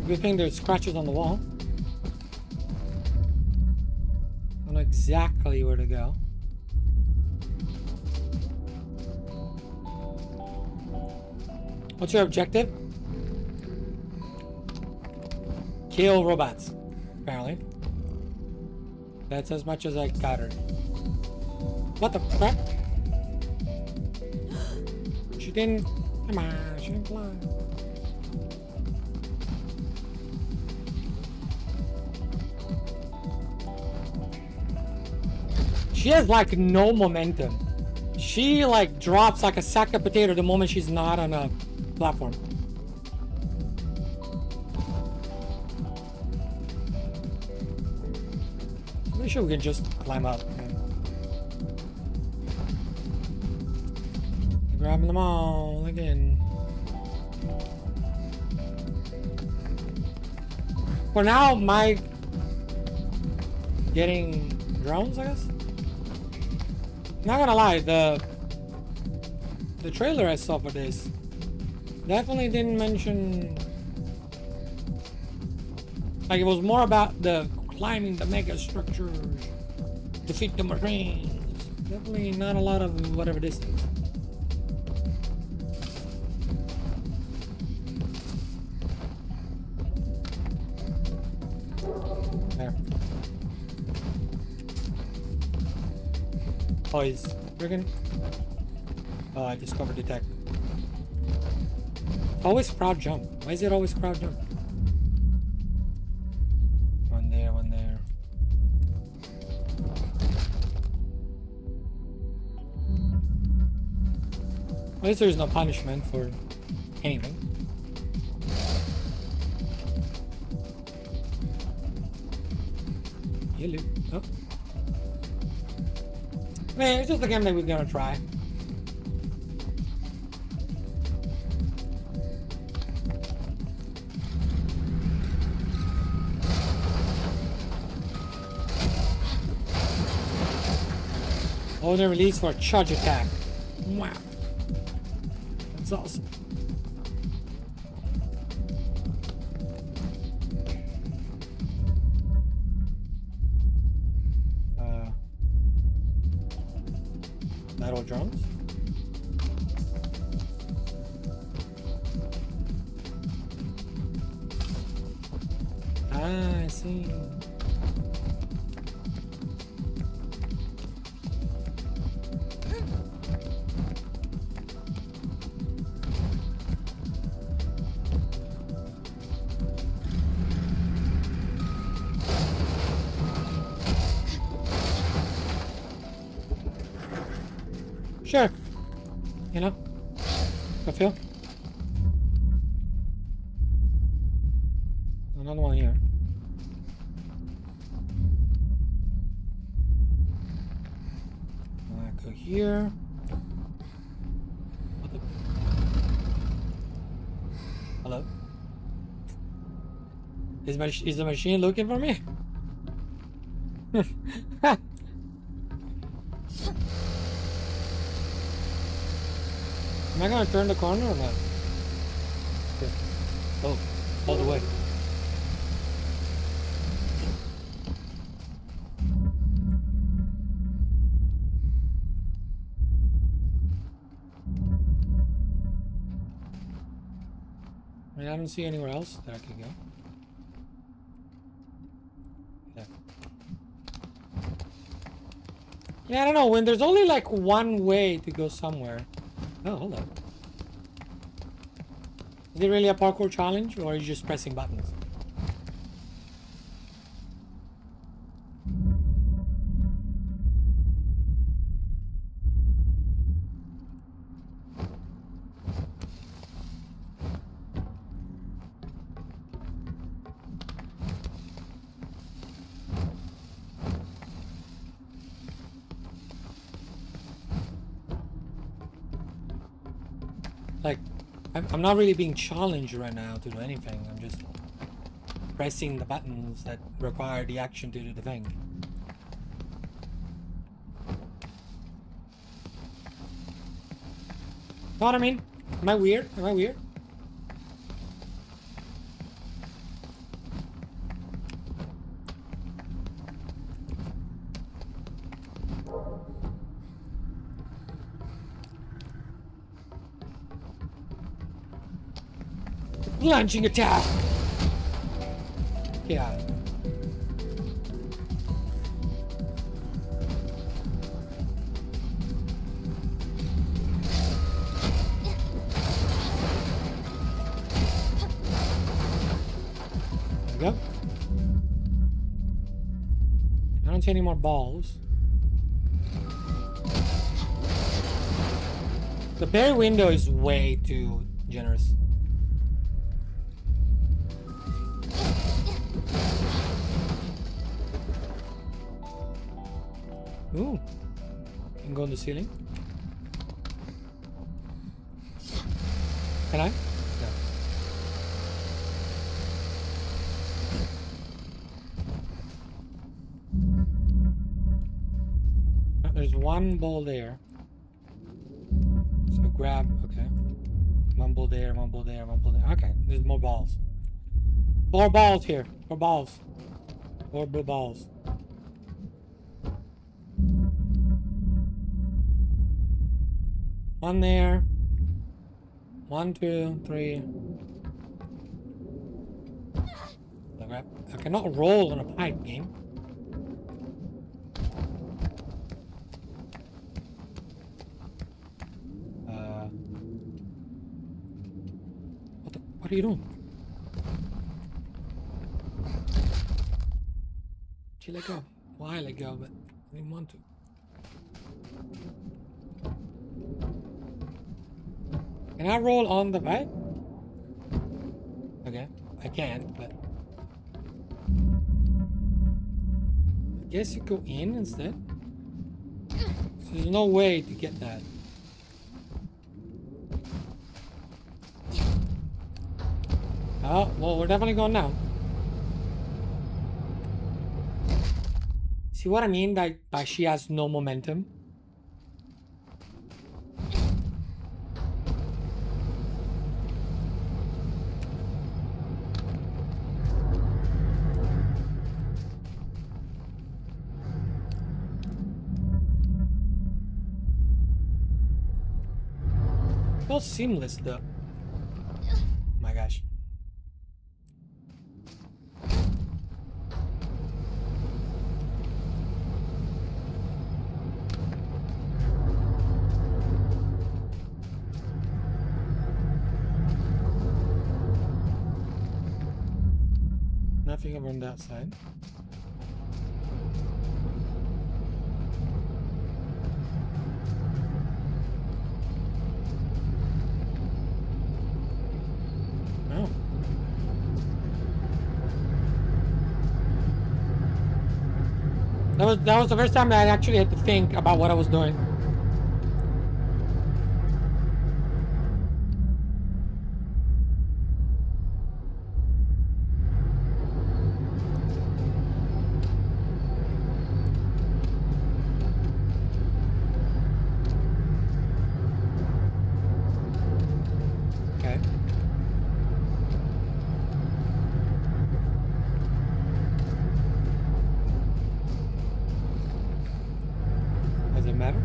Speaker 1: Good thing there's scratches on the wall. I know exactly where to go. What's your objective? Kill robots, apparently. That's as much as I gathered. What the crap? She didn't... Come on, she didn't fly. She has like no momentum. She like drops like a sack of potato the moment she's not on a platform. Pretty sure we can just climb up. Grabbing them all again. For now, my getting drones, I guess. Not gonna lie, the trailer I saw for this definitely didn't mention, like, it was more about the climbing the mega structures, defeat the machines. Definitely not a lot of whatever this is. There. Oh, he's freaking. Oh, I discovered the tech. Always crowd jump. Why is it always crowd jump? One there, one there. At least there's no punishment for anything. Hello. Oh. Man, it's just a game that we're gonna try. Only release for a charge attack. Wow. That's awesome. Metal drums. Ah, I see. Sure. You know? I feel. Another one here. I go here. What the? Hello? Is the machine looking for me? Am I gonna turn the corner or not? Okay. Oh, all the way. I mean, I don't see anywhere else that I could go. Yeah. Yeah, I don't know. When there's only like one way to go somewhere. Oh, hold on. Is it really a parkour challenge, or are you just pressing buttons? Like, I'm not really being challenged right now to do anything. I'm just pressing the buttons that require the action to do the thing. Know what I mean? Am I weird? Am I weird? Launching attack! Get out. There we go. I don't see any more balls. The parry window is way too generous. Ooh, can go on the ceiling. Can I? No. Oh, there's one ball there. So grab, okay. One ball there, one ball there, one ball there. Okay, there's more balls. More balls here. More balls. More blue balls. One there. 1, 2, 3. I cannot roll on a pipe, game. What are you doing? She let go. Why let go? But I didn't want to. Can I roll on the pipe? Okay, I can't, but I guess you go in instead. So there's no way to get that. Oh, well, we're definitely going now. See what I mean by she has no momentum? So seamless though. Oh my gosh. Nothing over on that side. No. That was the first time that I actually had to think about what I was doing. Okay. Does it matter?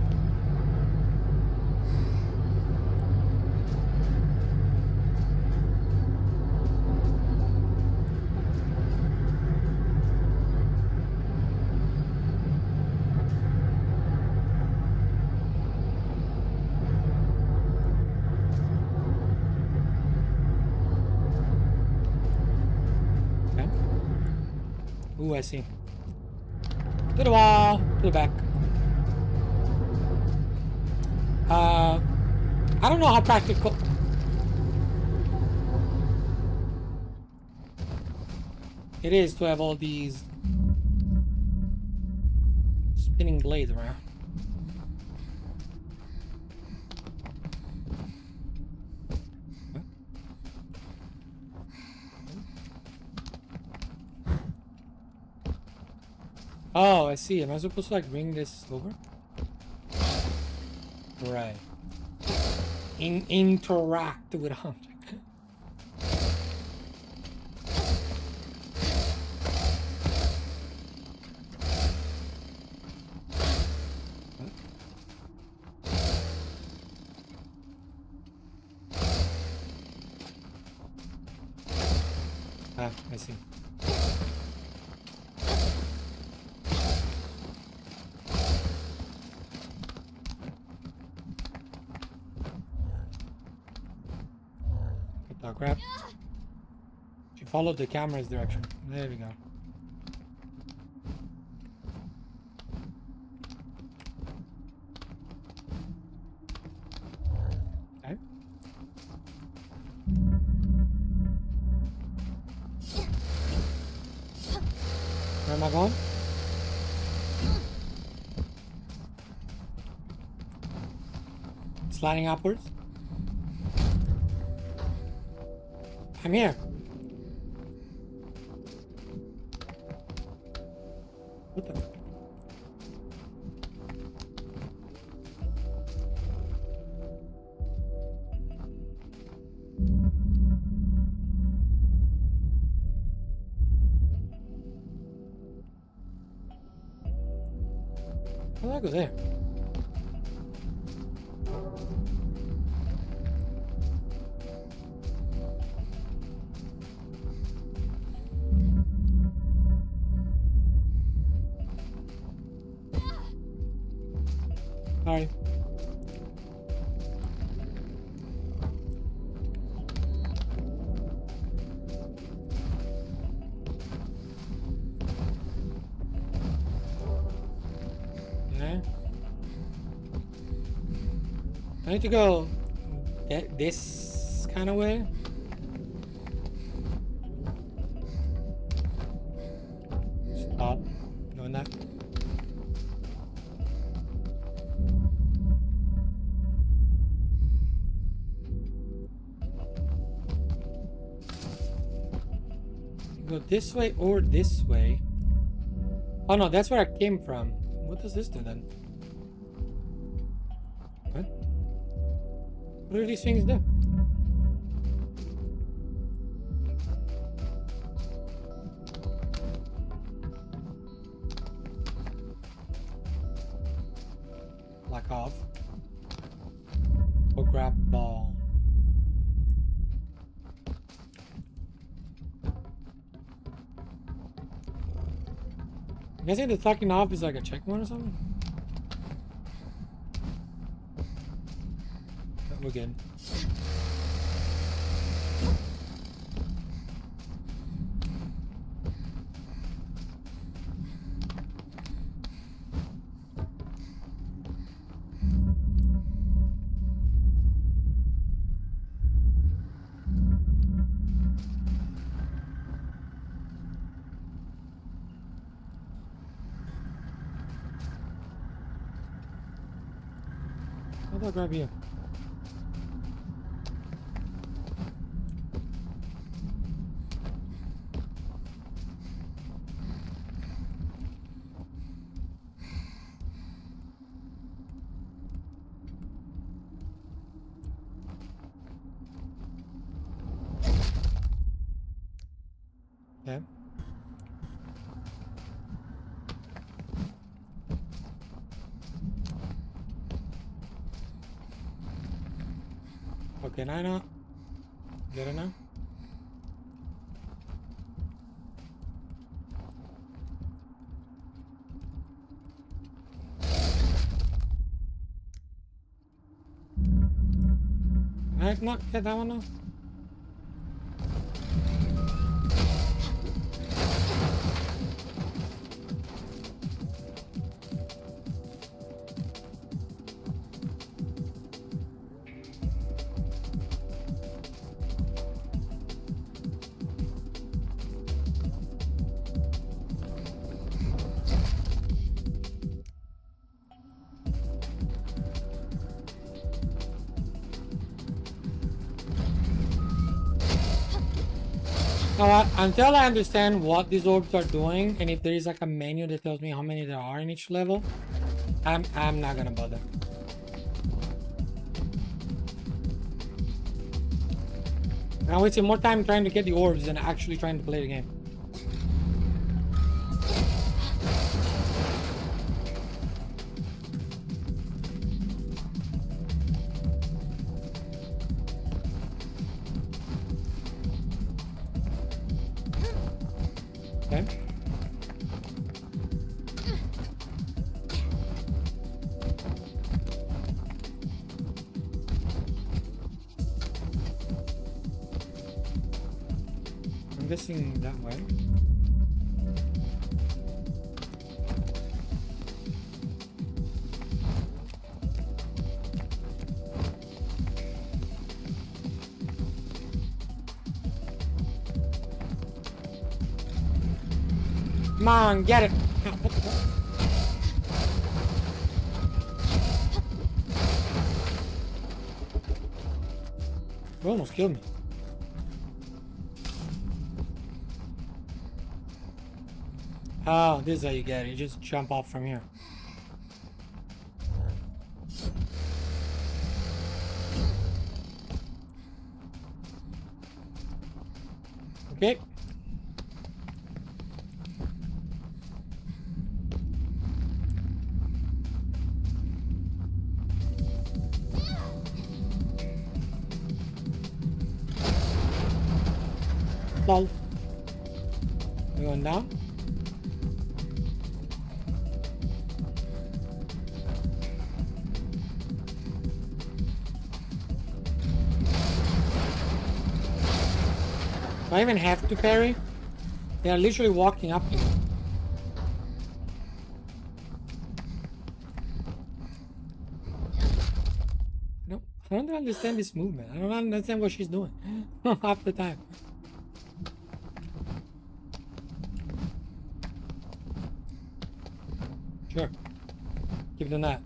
Speaker 1: Okay. Ooh, I see. To the wall, to the back. I don't know how practical. It is to have all these spinning blades around. Oh, I see. Am I supposed to like bring this over? Right. Interact with object. Ah, I see. Grab. She followed the camera's direction. There we go. Okay. Where am I going? Sliding upwards. I'm here. What the? How do I go there? Sorry. Yeah. I need to go this kind of way. Stop doing that. Go this way or this way. Oh no, that's where I came from. What does this do then? What? What do these things do? Lock off. Or grab ball. I'm guessing the locking off is like a checkpoint or something? But we're good. How do I grab you? Okay. Okay, now. Get it now? Can I not get that one now? Until I understand what these orbs are doing, and if there is like a menu that tells me how many there are in each level, I'm not gonna bother. I'm wasting more time trying to get the orbs than actually trying to play the game. Okay. I'm guessing that way. Come on, get it. You almost killed me. Oh, this is how you get it. You just jump off from here. Okay. Lol. We going down? Do I even have to parry? They are literally walking up to me. I don't understand this movement. I don't understand what she's doing half the time. Sure. Keep doing that.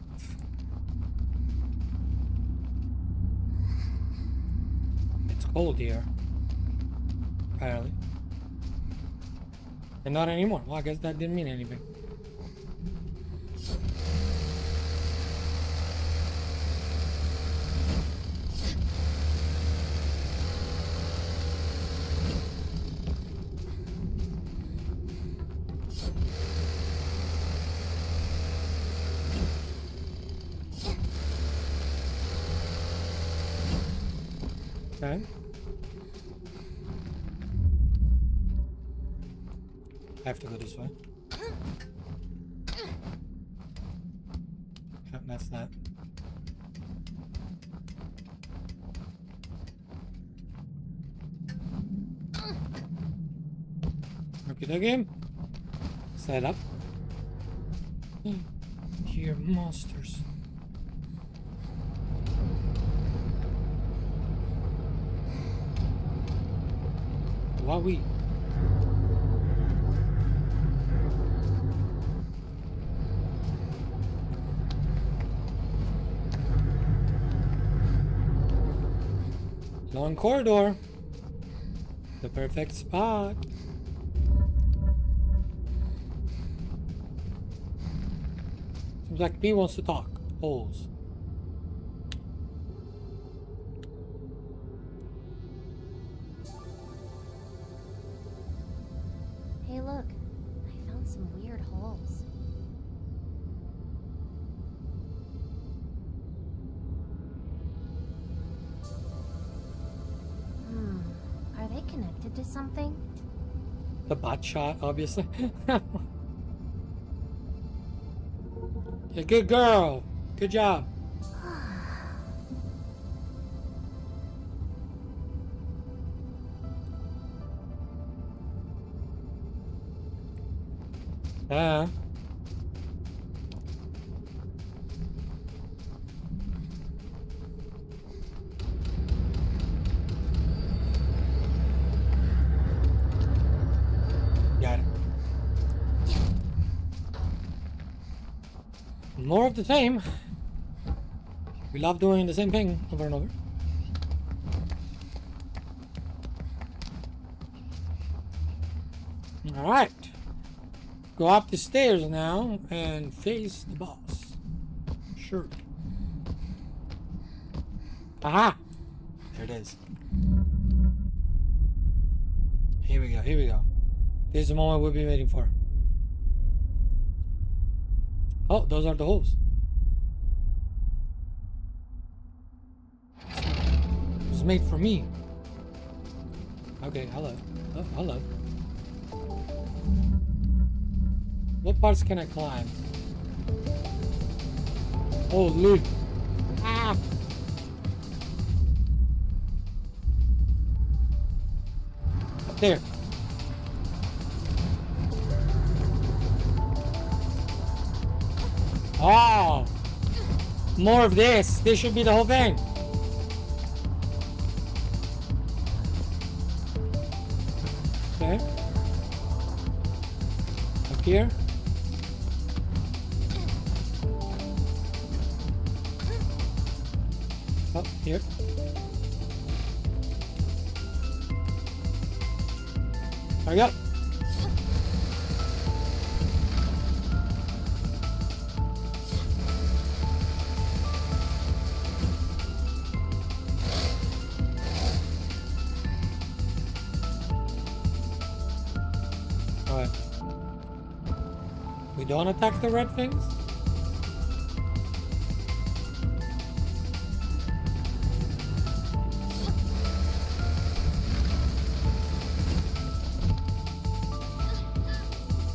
Speaker 1: It's cold here. Apparently. And not anymore. Well, I guess that didn't mean anything. Okay. I have to go this way. Yep, that's that. Okay, the game. Set up. Here, monsters. Wowee. Long corridor. The perfect spot. Seems like P wants to talk. Holes.
Speaker 2: Hey, look. I found some weird holes. Are they connected to something?
Speaker 1: The butt shot, obviously. Yeah, good girl. Good job. Ah. Got it. More of the same. We love doing the same thing over and over. Alright. Go up the stairs now and face the boss. Sure. Aha! There it is. Here we go, here we go. This is the moment we've been waiting for. Oh, those are the holes. It was made for me. Okay, hello. Oh, hello. What parts can I climb? Holy. Ah! Up there. Oh! More of this. This should be the whole thing. Okay. Up here. Up here. There we go. Alright. We don't attack the red things?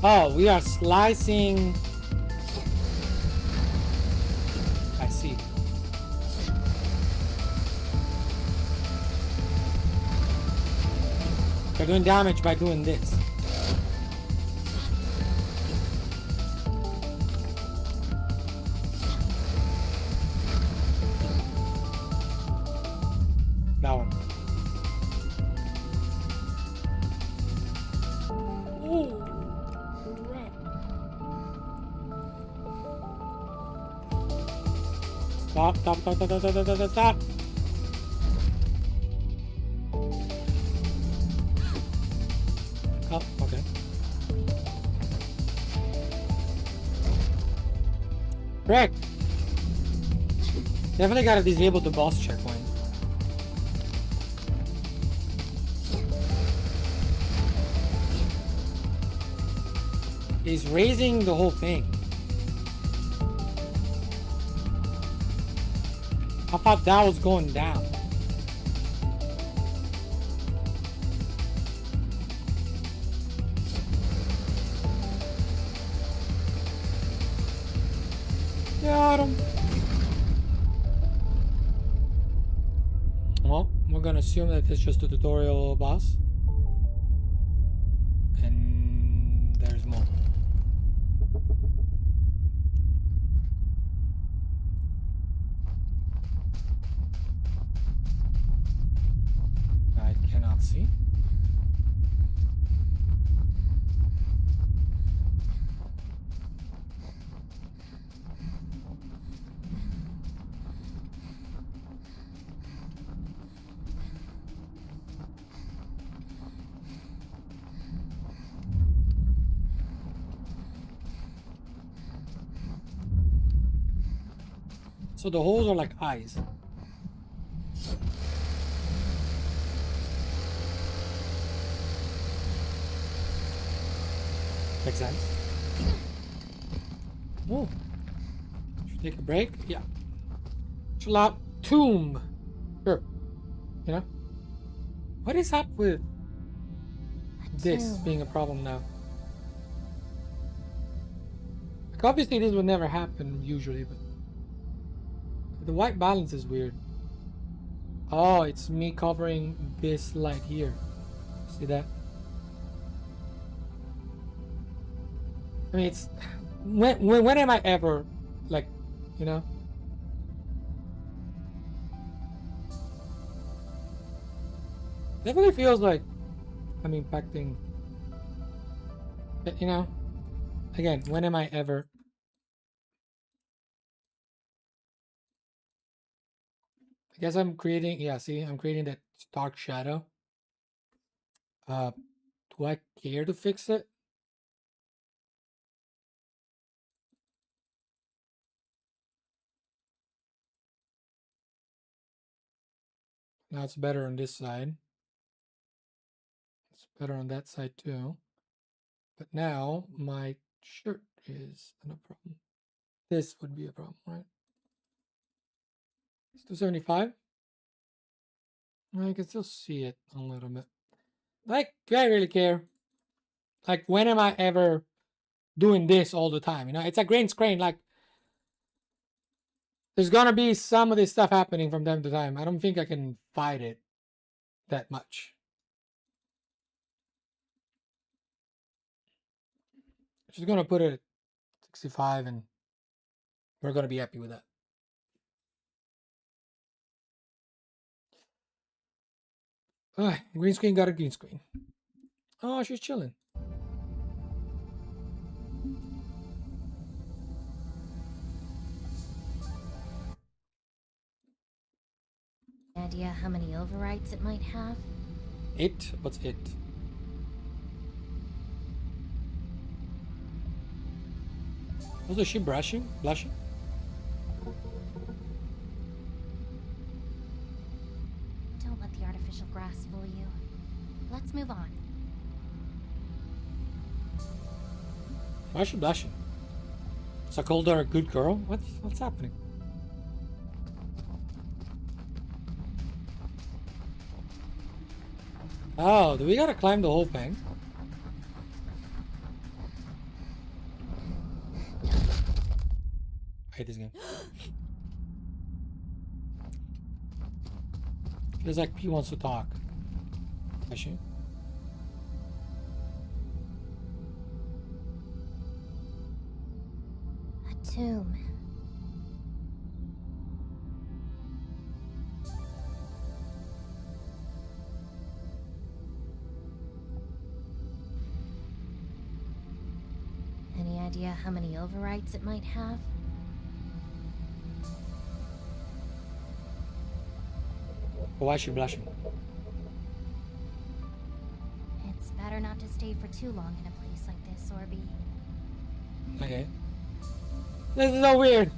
Speaker 1: Oh, we are slicing. I see. They're doing damage by doing this. That one. Ooh. Stop, stop, stop, stop, stop, stop, stop, stop. Oh, okay. Correct. Definitely gotta disable the boss checkpoint. He's raising the whole thing. I thought that was going down. Got him. Well, we're gonna assume that it's just a tutorial boss. And there's more. I cannot see. So the holes are like eyes. Makes sense. Oh. Should take a break? Yeah. Chill out. Tomb. Sure. You know? What is up with this being a problem now? Like obviously this would never happen usually, but the white balance is weird. Oh, it's me covering this light here. See that? I mean, it's when am I ever like, you know? Definitely feels like I'm impacting. But, you know, again, when am I ever? I guess I'm creating. Yeah, see, I'm creating that dark shadow. Do I care to fix it? Now it's better on this side. It's better on that side too. But now my shirt is no problem. This would be a problem, right? It's 275. I can still see it a little bit. Like, do I really care? Like, when am I ever doing this all the time? You know, it's a green screen. Like, there's gonna be some of this stuff happening from time to time. I don't think I can fight it that much. Just gonna put it at 65 and we're gonna be happy with that. Green screen got a green screen. Oh, she's chilling.
Speaker 2: Idea how many overwrites it might have?
Speaker 1: It? What's it? Also, is she blushing? Blushing?
Speaker 2: Don't let the artificial grass fool you. Let's move on.
Speaker 1: Why is she blushing? So I called her a good girl? What's happening? Oh, do we gotta climb the whole thing? I hate this game. Feels like P wants to talk. Does she?
Speaker 2: A tomb. Any idea how many overwrites it might have?
Speaker 1: Why is she blushing?
Speaker 2: It's better not to stay for too long in a place like this, Orby.
Speaker 1: Okay. This is so weird.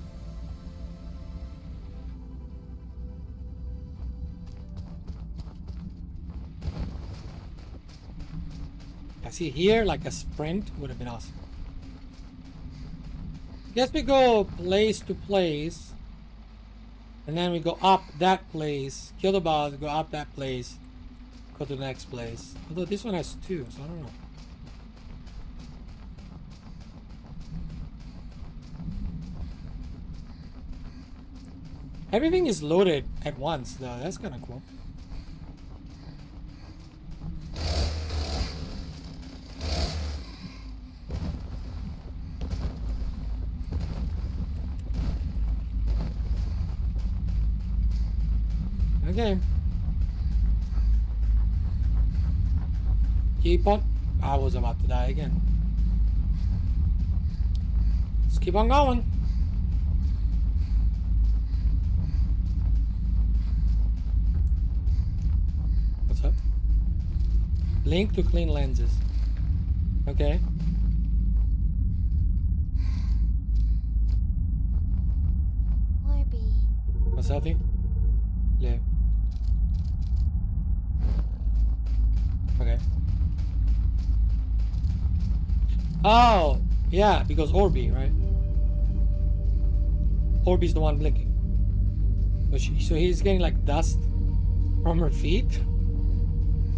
Speaker 1: I see here, like a sprint would have been awesome. Guess we go place to place. And then we go up that place, kill the boss, go up that place, go to the next place. Although this one has two, so I don't know. Everything is loaded at once though, that's kind of cool. Okay. Keep on. I was about to die again. Let's keep on going. What's up? Link to clean lenses. Okay.
Speaker 2: Orby.
Speaker 1: selfie. Yeah. Okay. Oh, yeah, because Orby, right? Orby's the one blinking. So he's getting like dust from her feet,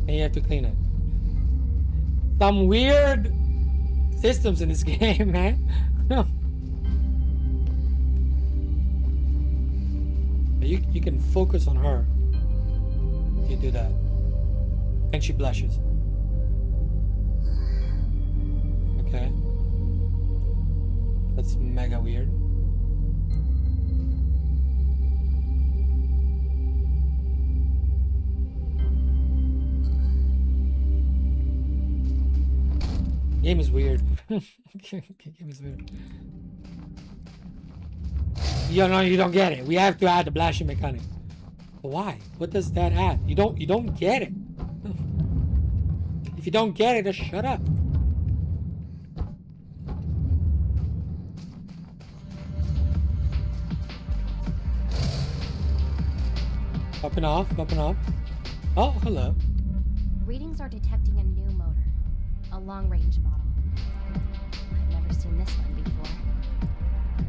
Speaker 1: and you have to clean it. Some weird systems in this game, man. You can focus on her. You do that, and she blushes. Okay, that's mega weird. Game is weird. Game is weird. You don't get it. We have to add the blushing mechanic. Why? What does that add? You don't get it. If you don't get it, just shut up. Popping off, popping off. Oh, hello.
Speaker 2: Readings are detecting a new motor. A long-range model. I've never seen this one before.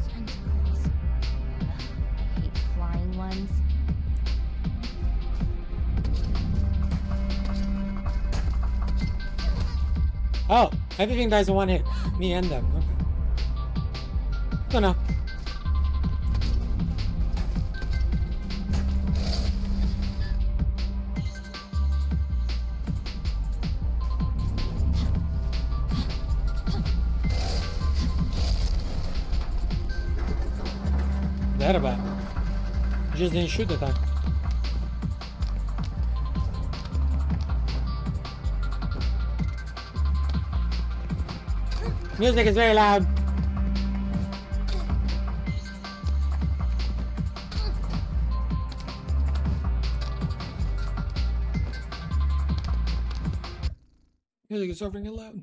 Speaker 2: Tentacles. I hate flying ones.
Speaker 1: Oh, everything dies in one hit. Me and them. Okay. Don't know. That about? You just didn't shoot that time. Music is very loud. Music is so freaking loud.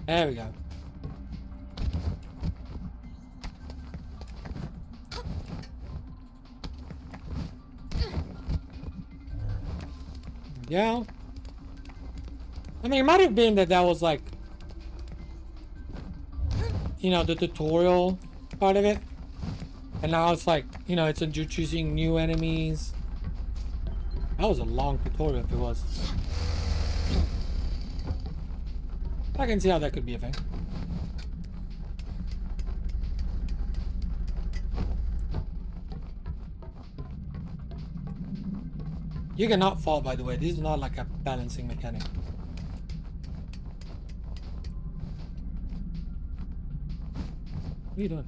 Speaker 1: There we go. Yeah. I mean, it might have been that was like, you know, the tutorial part of it. And now it's like, you know, it's introducing new enemies. That was a long tutorial if it was. I can see how that could be a thing. You cannot fall, by the way. This is not like a balancing mechanic. What are you doing?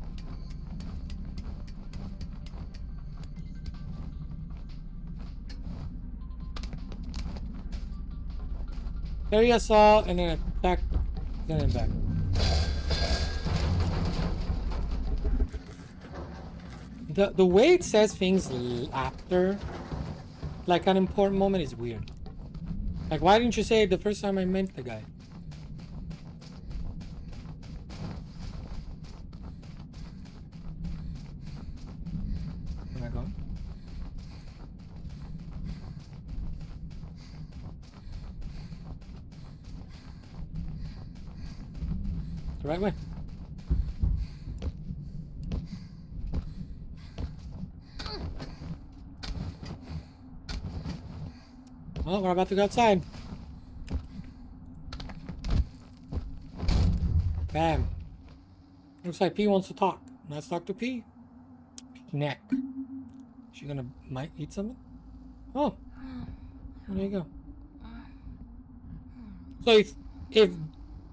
Speaker 1: Area assault and then attack, then back. The way it says things after like an important moment is weird. Like, why didn't you say it the first time I met the guy? Am I gone? The right way. Well, we're about to go outside. Bam. Looks like P wants to talk. Let's talk to P. Neck. She gonna might eat something? Oh. There you go. So if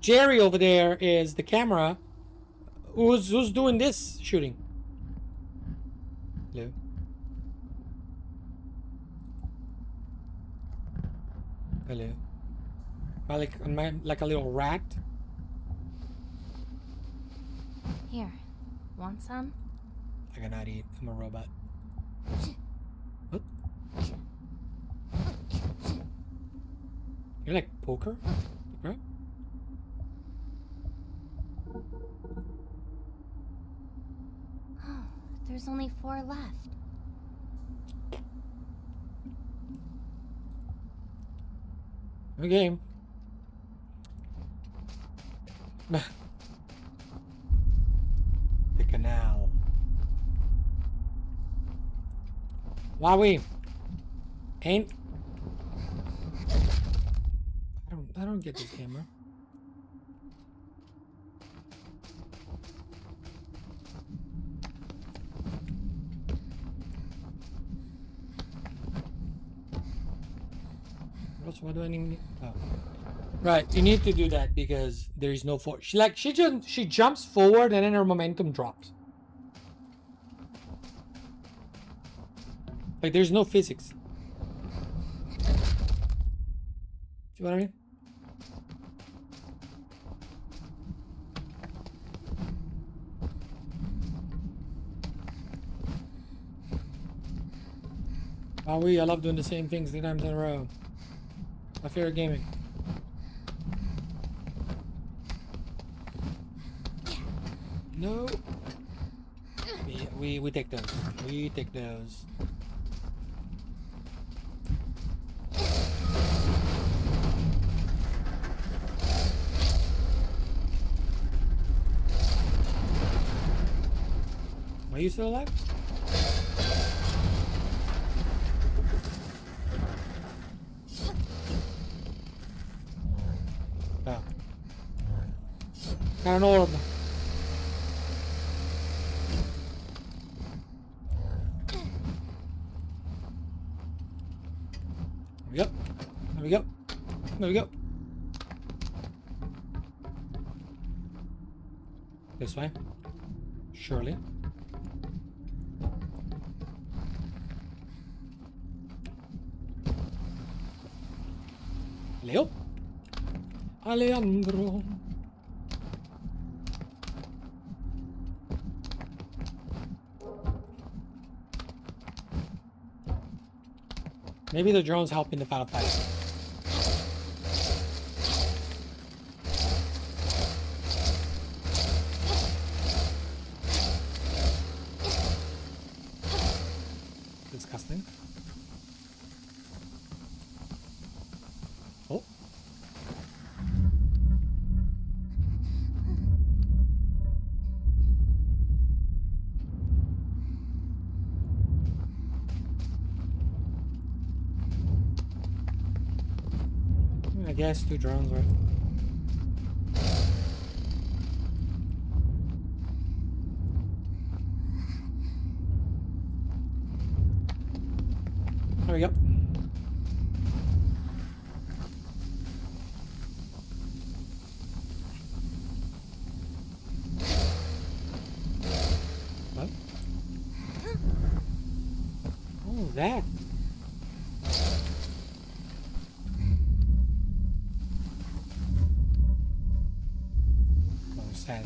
Speaker 1: Jerry over there is the camera, who's doing this shooting? Hello. Hello. Am I like a little rat?
Speaker 2: Here, want some?
Speaker 1: I cannot eat. I'm a robot. What? You're like poker? Right?
Speaker 2: There's only 4 left.
Speaker 1: Okay. The canal. Wowie. Ain't. I don't get this camera. What do I need? Oh. Right, you need to do that because there is no force. She jumps forward and then her momentum drops. Like there's no physics. See what I mean? Oh, I love doing the same things 3 times in a row. My favorite gaming. No. Yeah, we take those. We take those. Are you still alive? Oh. I don't know. There we go. There we go. This way. Surely. Leo. Alejandro. Maybe the drones help in the final fight. Disgusting. Oh. I guess 2 drones, right? There we go. What? Oh, that. Oh, sad.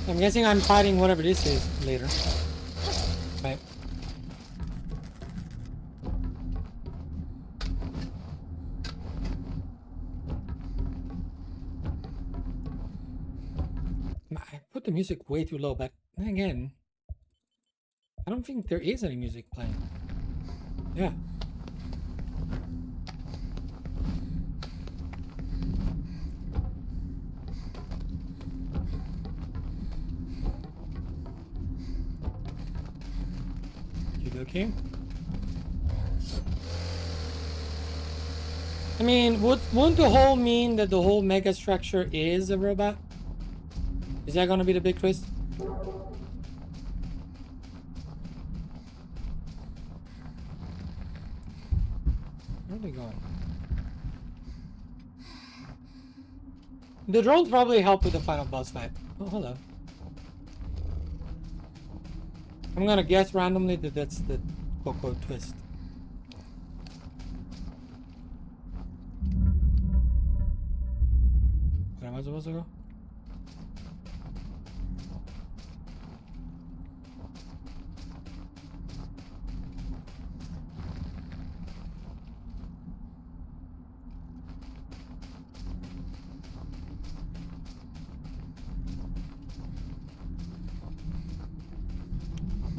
Speaker 1: I'm guessing I'm fighting whatever this is later. Right. I put the music way too low, but then again, I don't think there is any music playing. Yeah. Okay. I mean, wouldn't the whole mean that the whole mega structure is a robot? Is that gonna be the big twist? Where are they going? The drones probably help with the final boss fight. Oh, hello. I'm gonna guess randomly that that's the quote-unquote twist. Where am I supposed to go?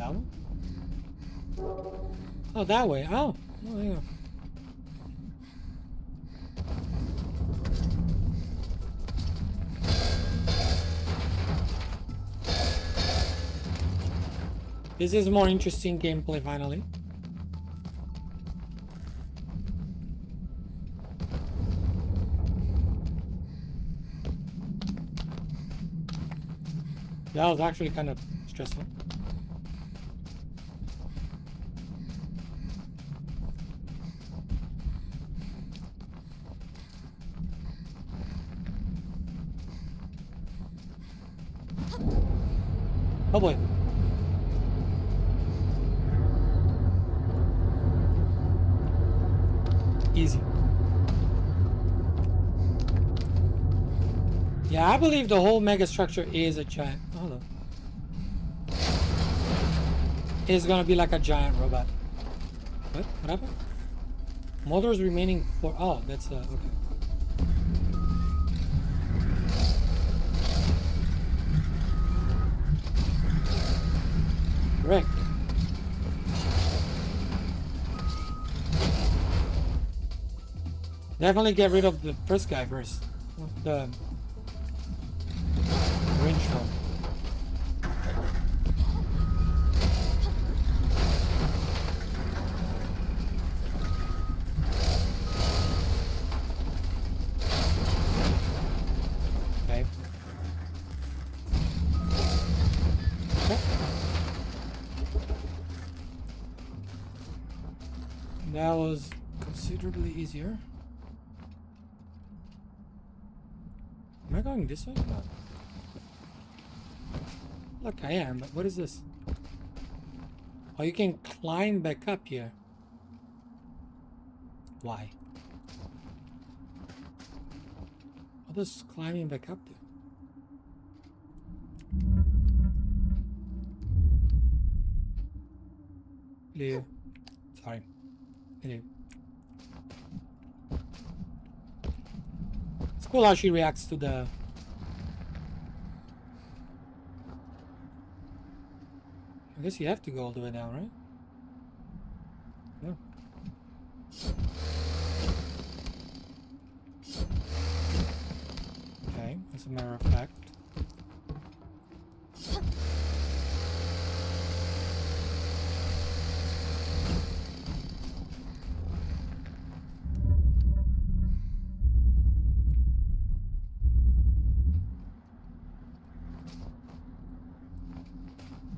Speaker 1: That one? Oh, that way. Oh, yeah. This is more interesting gameplay finally. That was actually kind of stressful. Oh boy. Easy. Yeah, I believe the whole mega structure is a giant. Oh, hold on. It's gonna be like a giant robot. What? What happened? Motors remaining for. Oh, that's okay. Correct. Definitely get rid of the first guy first. The range one. Okay. Okay. That was considerably easier. Am I going this way? No. Look, I am, but what is this? Oh, you can climb back up here. Why? What is climbing back up there? Hello. Sorry. Hello. It's cool how she reacts to the... I guess you have to go all the way down, right? No. Okay, as a matter of fact.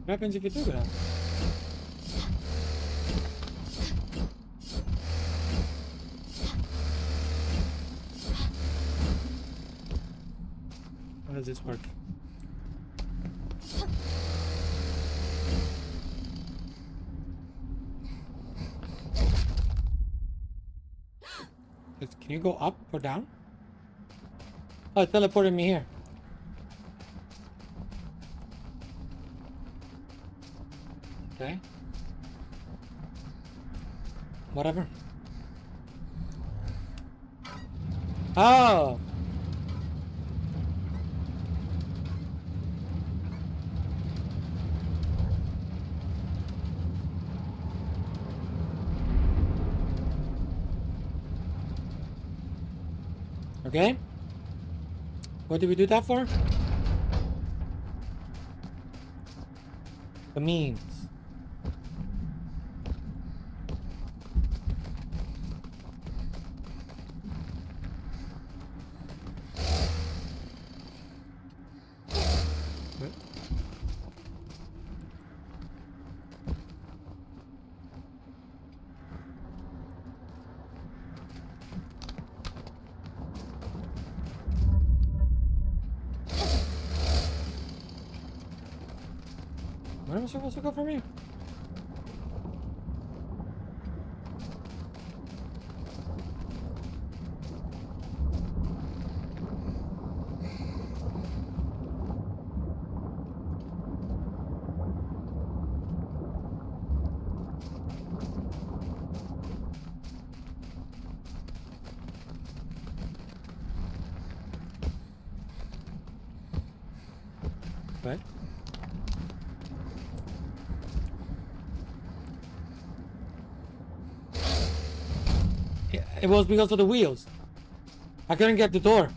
Speaker 1: What happens if you do that? How does this work? Can you go up or down? Oh, it teleported me here. Okay. Whatever. Oh! Okay. What did we do that for? The means. Where am I supposed to go from here? What? It was because of the wheels. I couldn't get the door.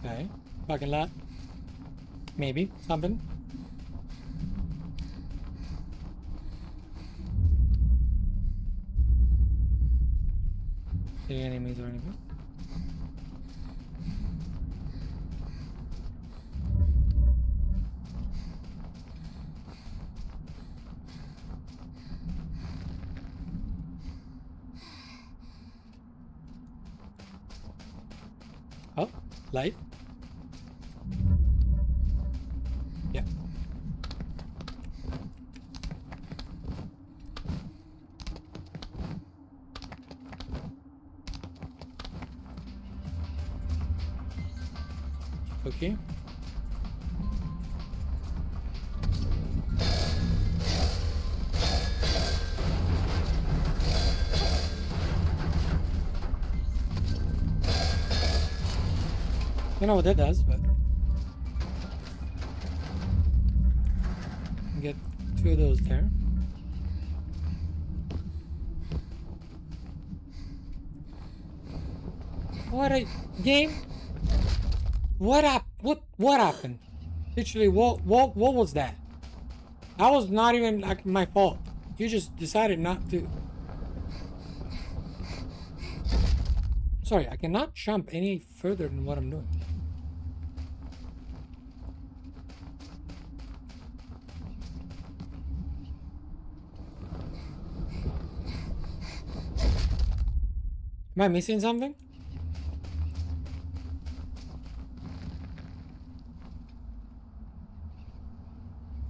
Speaker 1: Okay. Parking lot. Maybe. Something. Any enemies or anything? Oh, light. Yeah. Okay. I don't know what that does, but get 2 of those there. What a game! What happened? Literally, what was that? That was not even like my fault. You just decided not to. Sorry, I cannot jump any further than what I'm doing. Am I missing something?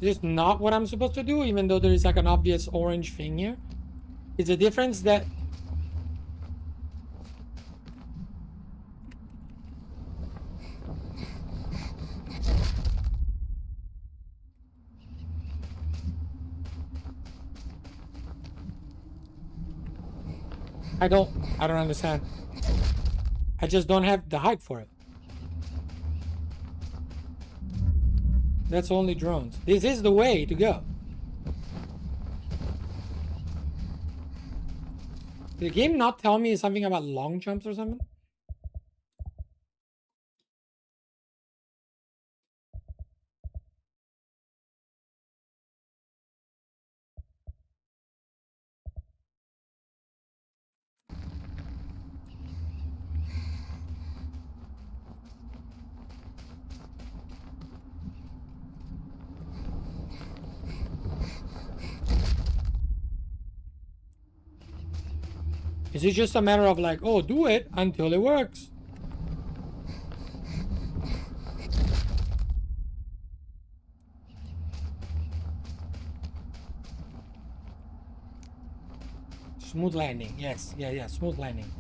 Speaker 1: Is this not what I'm supposed to do, even though there is like an obvious orange thing here? It's a difference that... I don't understand. I just don't have the height for it. That's only drones. This is the way to go. Did the game not tell me something about long jumps or something? Is it just a matter of like, oh, do it until it works? Smooth landing. Yes. Yeah. Smooth landing.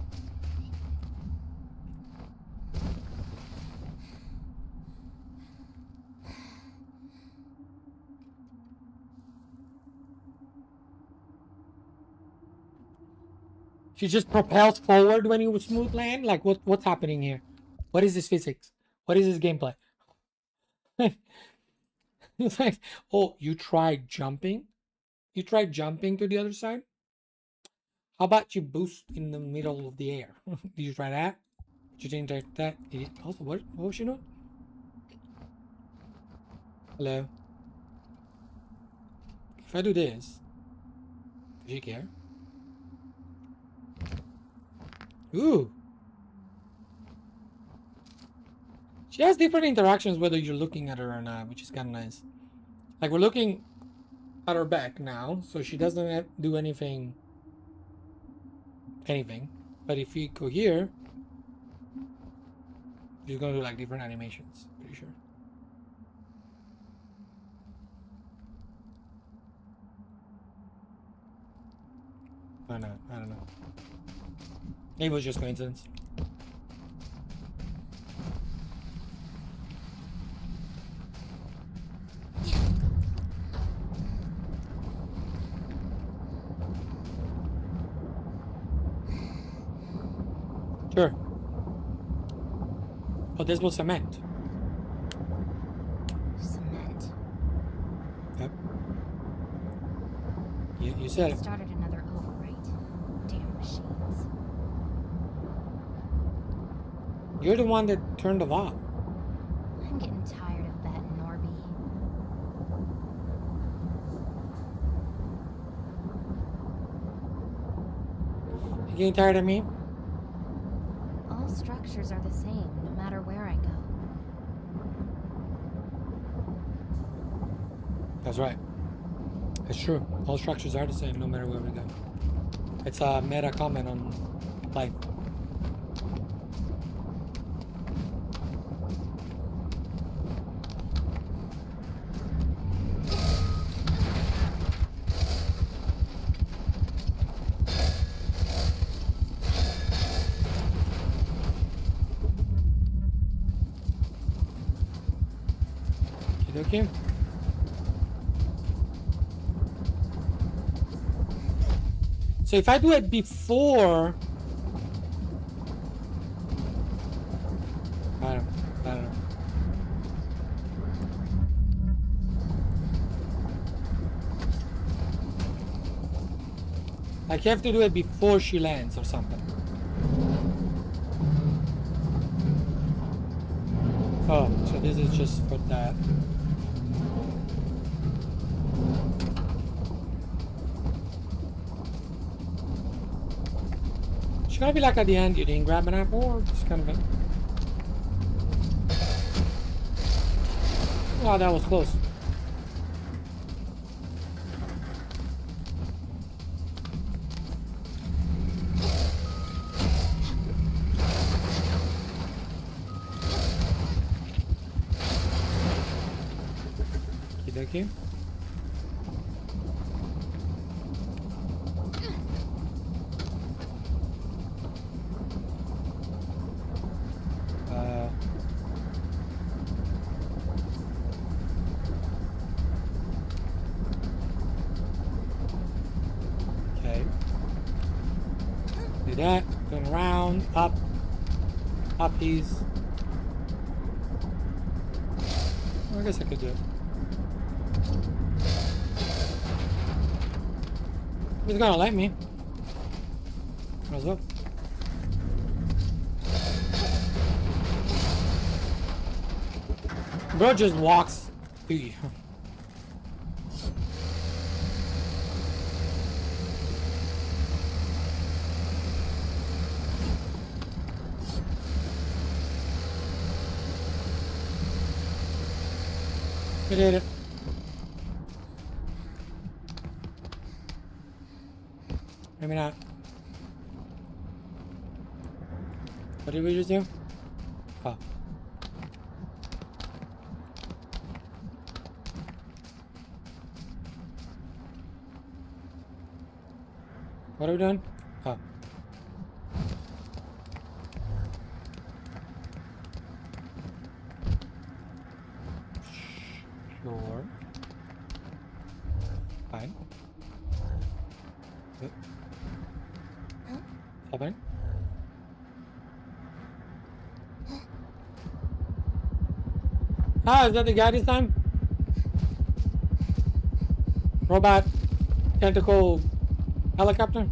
Speaker 1: She just propels forward when you smooth land? Like, what's happening here? What is this physics? What is this gameplay? It's like, oh, you tried jumping? You tried jumping to the other side? How about you boost in the middle of the air? Did you try that? Did you didn't try that? Also, what was she doing? Hello? If I do this, does she care? Ooh. She has different interactions whether you're looking at her or not, which is kind of nice. Like, we're looking at her back now, so she doesn't do anything. But if we go here, she's gonna do like different animations, pretty sure. I don't know. Maybe it was just coincidence. Sure. Oh, this was cement.
Speaker 2: Cement.
Speaker 1: Yep. You said
Speaker 2: It
Speaker 1: it.
Speaker 2: started another overwrite. Damn machines.
Speaker 1: You're the one that turned them off.
Speaker 2: I'm getting tired of betting, Norby.
Speaker 1: You getting tired of me?
Speaker 2: All structures are the same, no matter where I go.
Speaker 1: That's right. It's true. All structures are the same, no matter where we go. It's a meta comment on life. Okay. So if I do it before, I don't know. Like you have to do it before she lands or something. Oh, so this is just for that. It's gonna be like at the end, you didn't grab an apple, or just kind of a... Wow, that was close. Okay. Okay. Do that. Turn around. Up. Uppies. Well, I guess I could do it. He's gonna let me. Might as well. Bro just walks to you. We did it. Maybe not. What did we just do? Oh. What are we doing? Oh. Sure. Fine. Good. Happening? Ah, is that the guy this time? Robot tentacle helicopter?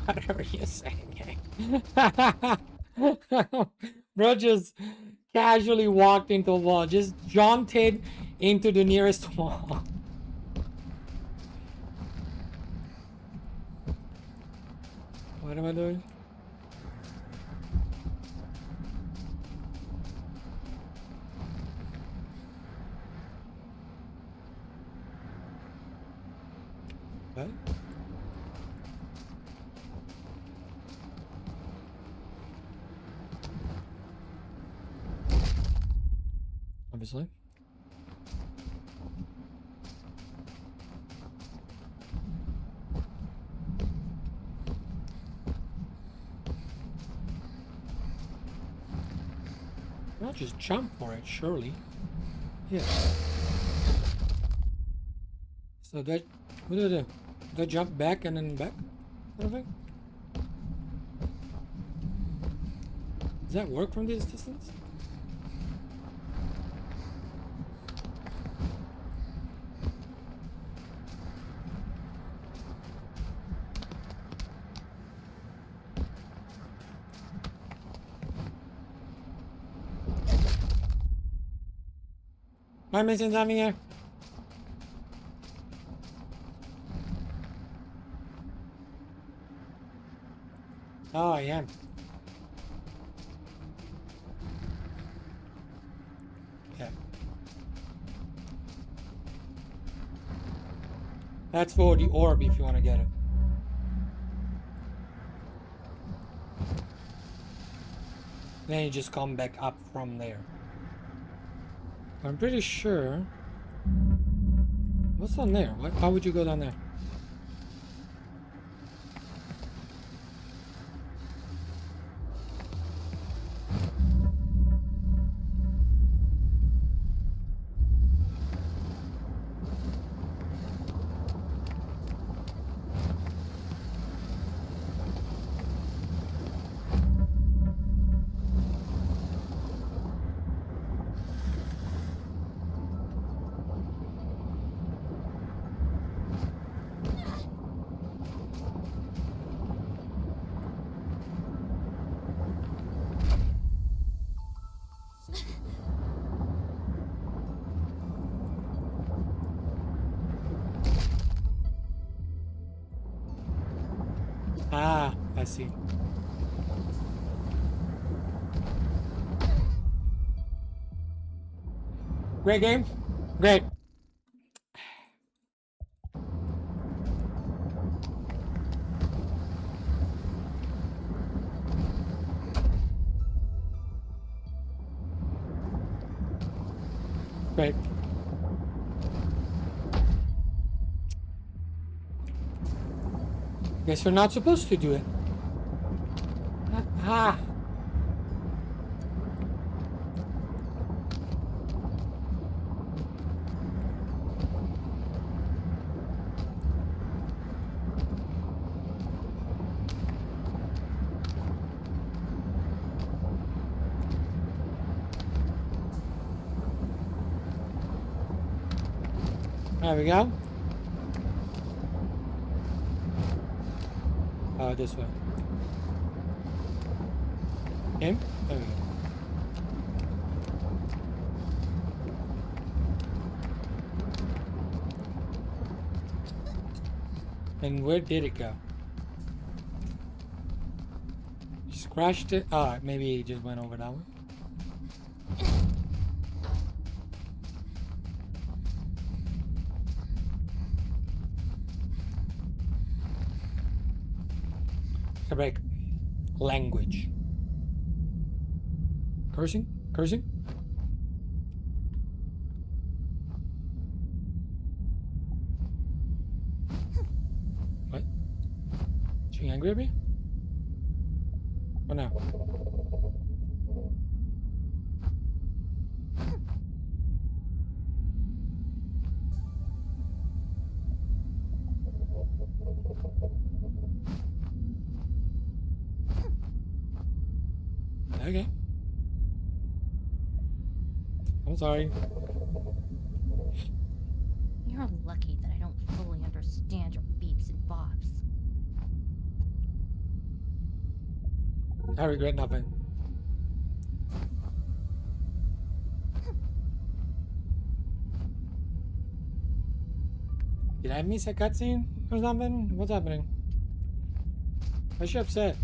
Speaker 1: Whatever you say, gang. Bro just casually walked into a wall, just jaunted into the nearest wall. What am I doing? What? Obviously. I'll just jump for it, surely. Yeah. So do I, what do I do? Do I jump back and then back? Sort of thing? Does that work from this distance? Am I missing something here? Oh, I am. Yeah. That's for the orb if you want to get it. Then you just come back up from there. I'm pretty sure. What's on there? Why would you go down there? Ah, I see. Great game. Great. Great. Guess we're not supposed to do it. Ah. There we go. Oh, this way. Him? There we go. And where did it go? Just crashed it. Oh, maybe he just went over that one. Break. Language. Cursing? Cursing? What? She angry at me? What now? Okay. I'm sorry.
Speaker 2: You're lucky that I don't fully understand your beeps and bops.
Speaker 1: I regret nothing. Did I miss a cutscene or something? What's happening? Why is she upset?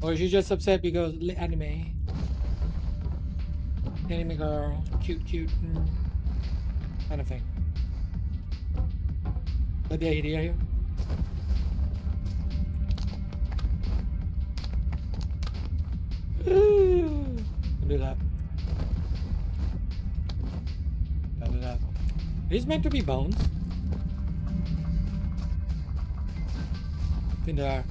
Speaker 1: Or is she just upset because anime? Anime girl, cute, kind of thing. Let the idea here. Do that. Don't do that. It is meant to be bones. I think they are.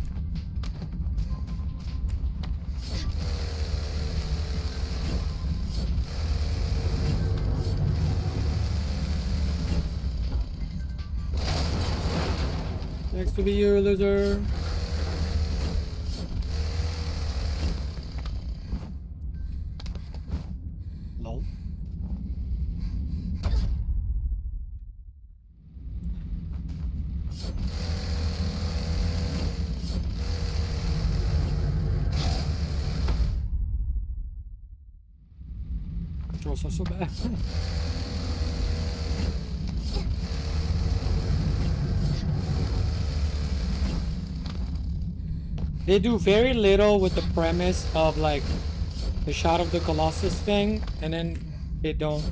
Speaker 1: Next to be you, loser. controls are so bad. They do very little with the premise of like the shot of the Colossus thing, and then they don't.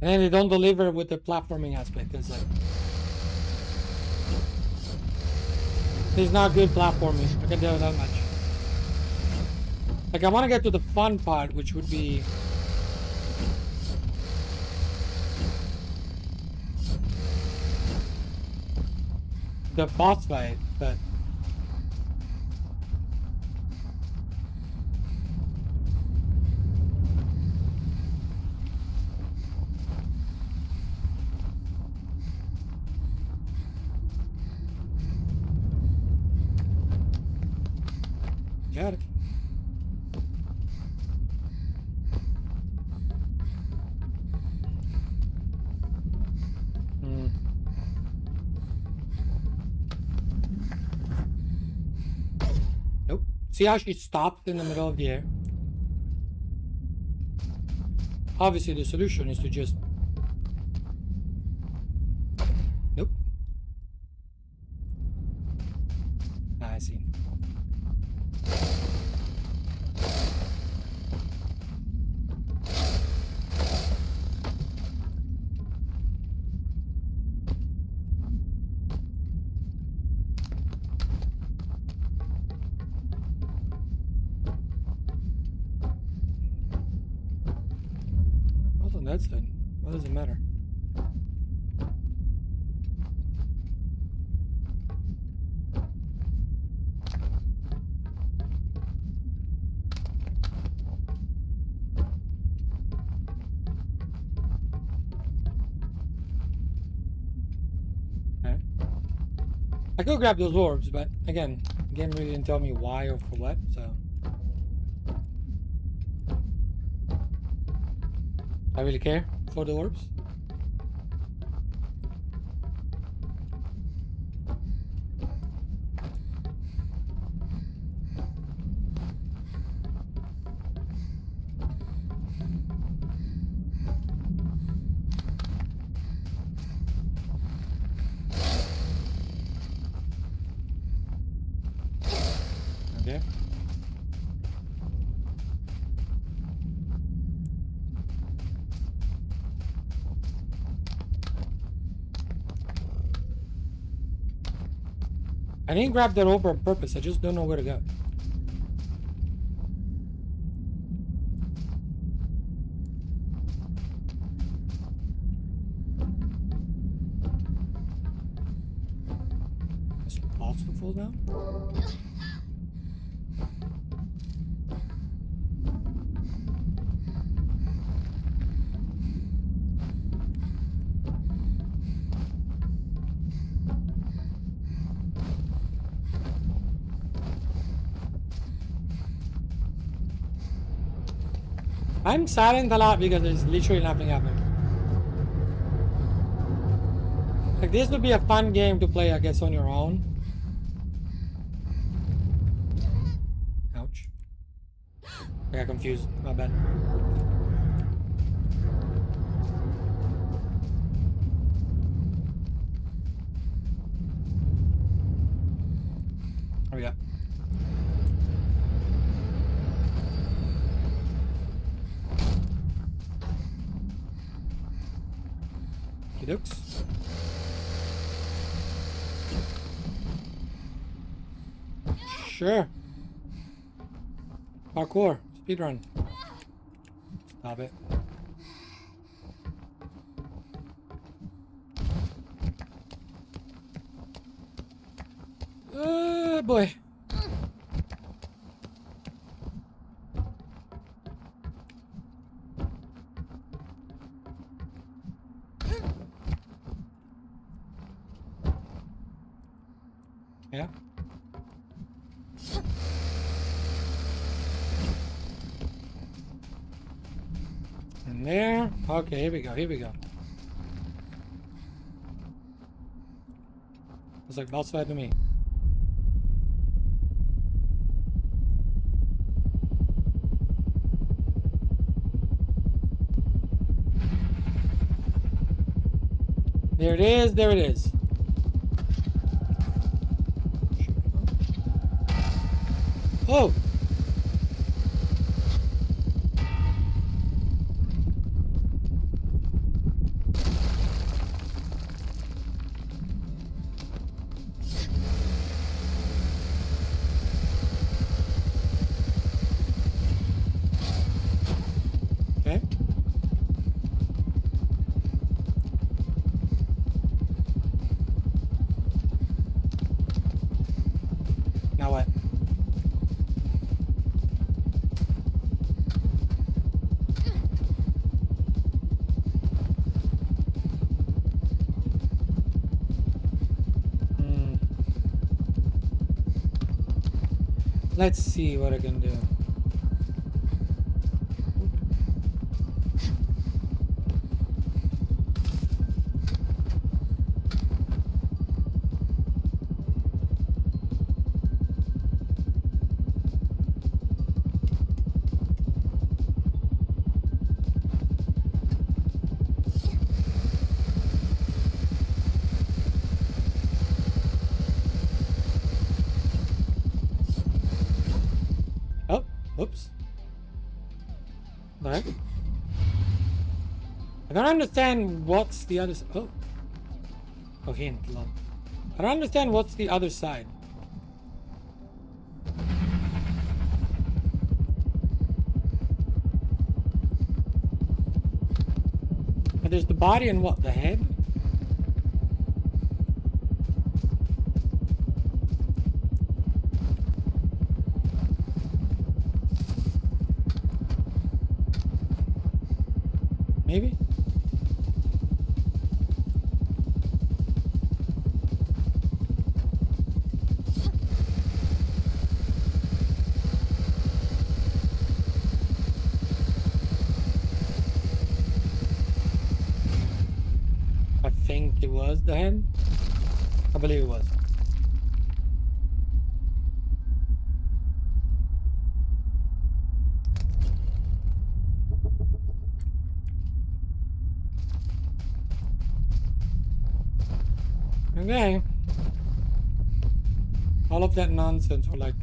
Speaker 1: And then they don't deliver with the platforming aspect. It's like, it's not good platforming. I can tell you that much. Like, I want to get to the fun part, which would be the boss fight, but got it. Nope. See how she stopped in the middle of the air? Obviously, the solution is to just... Nope. Ah, I see. That's it. What does it matter? Okay. I could grab those orbs, but again, the game really didn't tell me why or for what, so. I really care for the orbs. Okay. I didn't grab that orb on purpose, I just don't know where to go. Is it possible to fall down? I'm silent a lot because there's literally nothing happening. Like, this would be a fun game to play, I guess, on your own. Ouch. I got confused. My bad. Oh, yeah. Looks. Sure. Parkour. Speedrun. Stop it. Boy. Yeah. And there. Okay, here we go. Here we go. It's like boss fight to me. There it is. There it is. Oh. Okay. Now what? Let's see what I can do. Oh, oops. There. I don't understand what's the other side. Oh. Oh, hint, lol. I don't understand what's the other side. But there's the body and what? The head? Maybe? I think it was the head. I believe it was. Okay. All of that nonsense for like...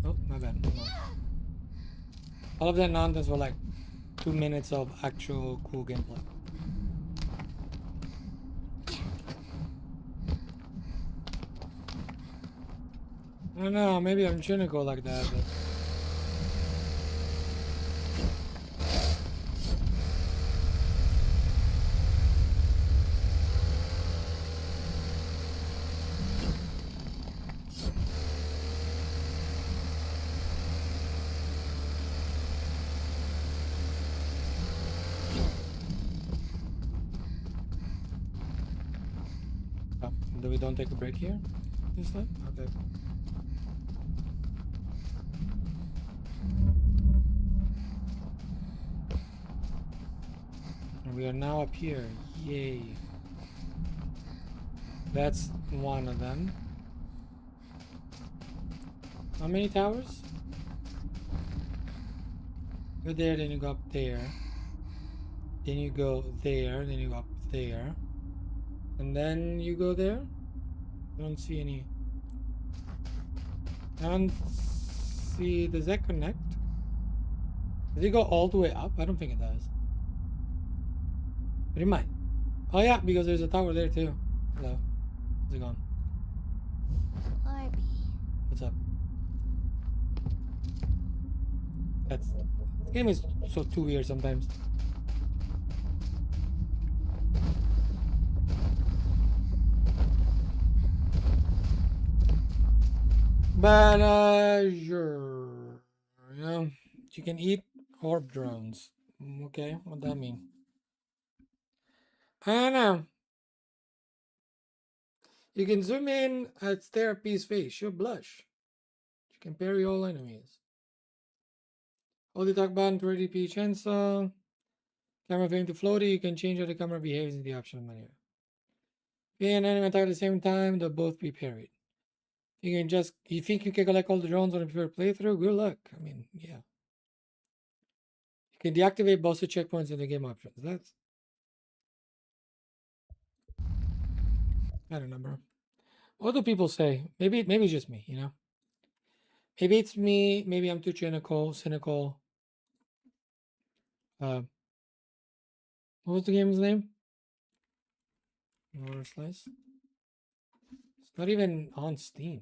Speaker 1: Oh, my bad. All of that nonsense for like 2 minutes of actual cool gameplay. I don't know, maybe I'm shouldn't go like that, but... Oh, we don't take a break here this time? Okay. And we are now up here. Yay. That's one of them. How many towers? Go there, then you go up there. Then you go there, then you go up there. And then you go there? I don't see any. I don't see. Does that connect? Does it go all the way up? I don't think it does. But it might. Oh yeah, because there's a tower there too. Hello. How's it going?
Speaker 2: Arby.
Speaker 1: What's up? This game is so too weird sometimes. But sure. Yeah. You can eat orb drones. Okay, what that mean? I don't know. You can zoom in at Therapy's face. She'll blush. You can parry all enemies. Hold the talk button to 30p chainsaw. Camera failing to floaty. You can change how the camera behaves in the optional menu. If an enemy attack at the same time, they'll both be parried. You can just, you think you can collect all the drones on a pure playthrough? Good luck. I mean, yeah. You can deactivate boss checkpoints in the game options. I don't know, bro. What do people say? Maybe it's just me, you know? Maybe it's me. Maybe I'm too cynical. What was the game's name? MOTORSLICE. It's not even on Steam.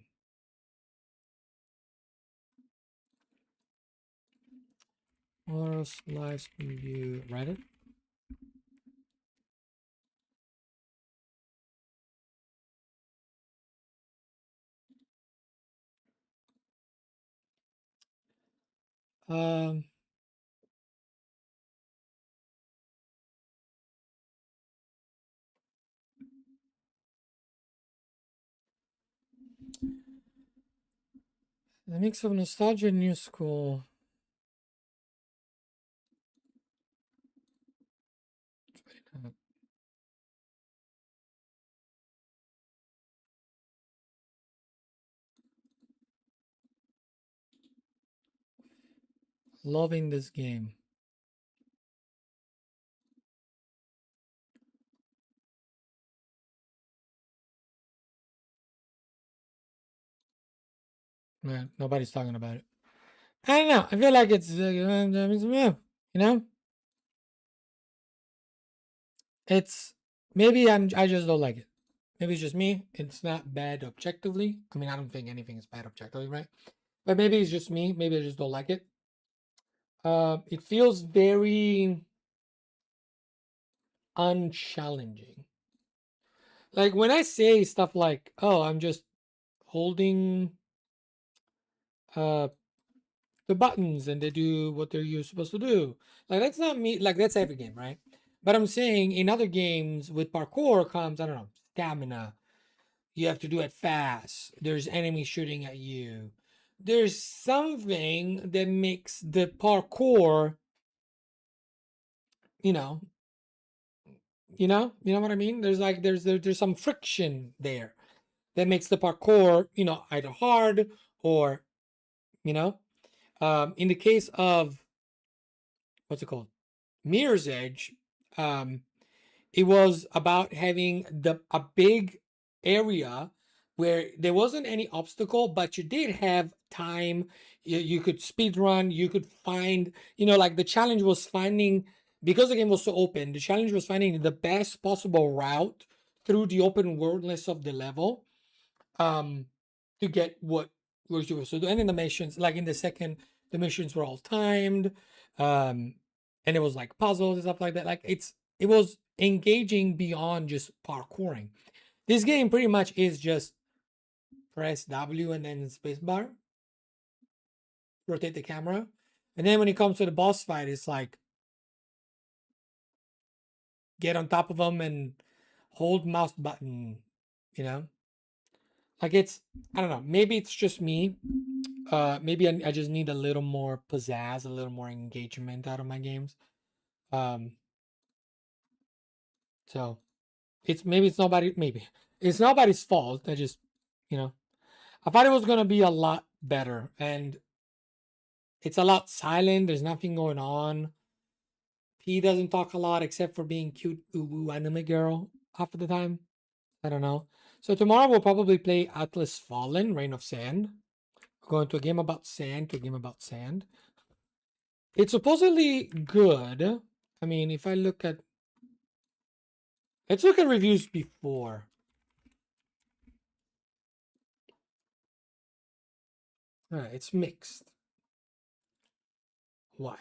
Speaker 1: MOTORSLICE review. Reddit. Um. The mix of nostalgia and new school. Loving this game. Man, nobody's talking about it. I don't know. I feel like it's you know, it's maybe I just don't like it. Maybe it's just me. It's not bad objectively. I mean, I don't think anything is bad objectively, right? But maybe it's just me. Maybe I just don't like it. It feels very unchallenging. Like when I say stuff like, "Oh, I'm just holding uh the buttons and they do what they're supposed to do." Like that's not me. Like that's every game, right? But I'm saying in other games with parkour comes, I don't know, stamina. You have to do it fast. There's enemies shooting at you. There's something that makes the parkour, you know, you know what I mean? There's like there's some friction there that makes the parkour, either hard or, you know, in the case of what's it called? Mirror's Edge, um, it was about having a big area where there wasn't any obstacle, but you did have time. You could speed run. You could find, like the challenge was finding, because the game was so open, the challenge was finding the best possible route through the open worldness of the level, um, to get what we're supposed to do. And in the missions, like in the second, the missions were all timed, um, and it was like puzzles and stuff like that. Like it was engaging beyond just parkouring. This game pretty much is just press W and then spacebar, rotate the camera, and then when it comes to the boss fight, it's like get on top of them and hold mouse button. You know, like I don't know. Maybe it's just me. Maybe I just need a little more pizzazz, a little more engagement out of my games. Um, so maybe it's nobody's fault. I just, you know, I thought it was gonna be a lot better, and it's a lot silent. There's nothing going on. He doesn't talk a lot except for being cute ooh anime girl half of the time. I don't know. So tomorrow we'll probably play Atlas Fallen, Reign of Sand. We're going to a game about sand, to a game about sand. It's supposedly good. I mean, if I look at, let's look at reviews before. It's mixed. Why?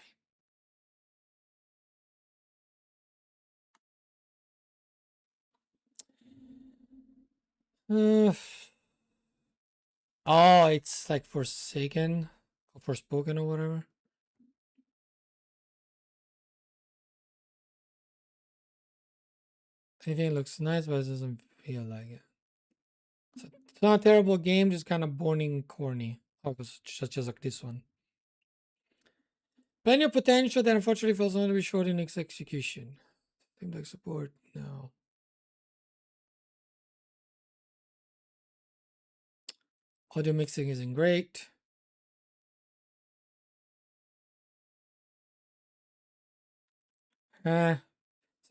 Speaker 1: Uh, oh, it's like Forsaken, or Forspoken, or whatever. I think it looks nice, but it doesn't feel like it. It's not a terrible game, just kind of boring and corny. Oh, just like this one. Plenty of potential that unfortunately falls only to be short in its execution. Things like support, no. Audio mixing isn't great. Some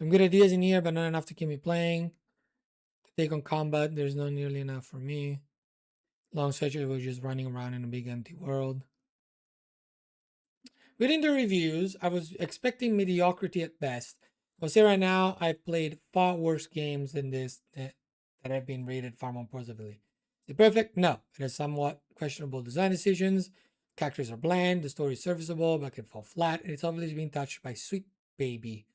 Speaker 1: good ideas in here, but not enough to keep me playing. take on combat. There's not nearly enough for me. Long stretches we're just running around in a big empty world. Reading the reviews, I was expecting mediocrity at best. I'll say right now, I've played far worse games than this that have been rated far more positively. Is it perfect? No. It has somewhat questionable design decisions. Characters are bland, the story is serviceable, but can fall flat, and it's obviously being touched by Sweet Baby.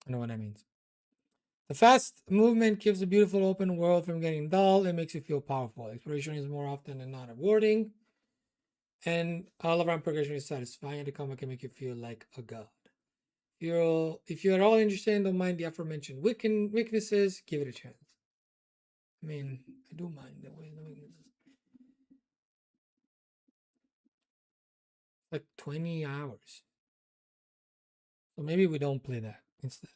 Speaker 1: I know what that means. The fast movement keeps the beautiful open world from getting dull and makes you feel powerful. Exploration is more often than not rewarding, and all around progression is satisfying, and the combat can make you feel like a god. If you're at all interested and don't mind the aforementioned weaknesses, give it a chance. I mean, I do mind the weaknesses. Like 20 hours. So maybe we don't play that instead.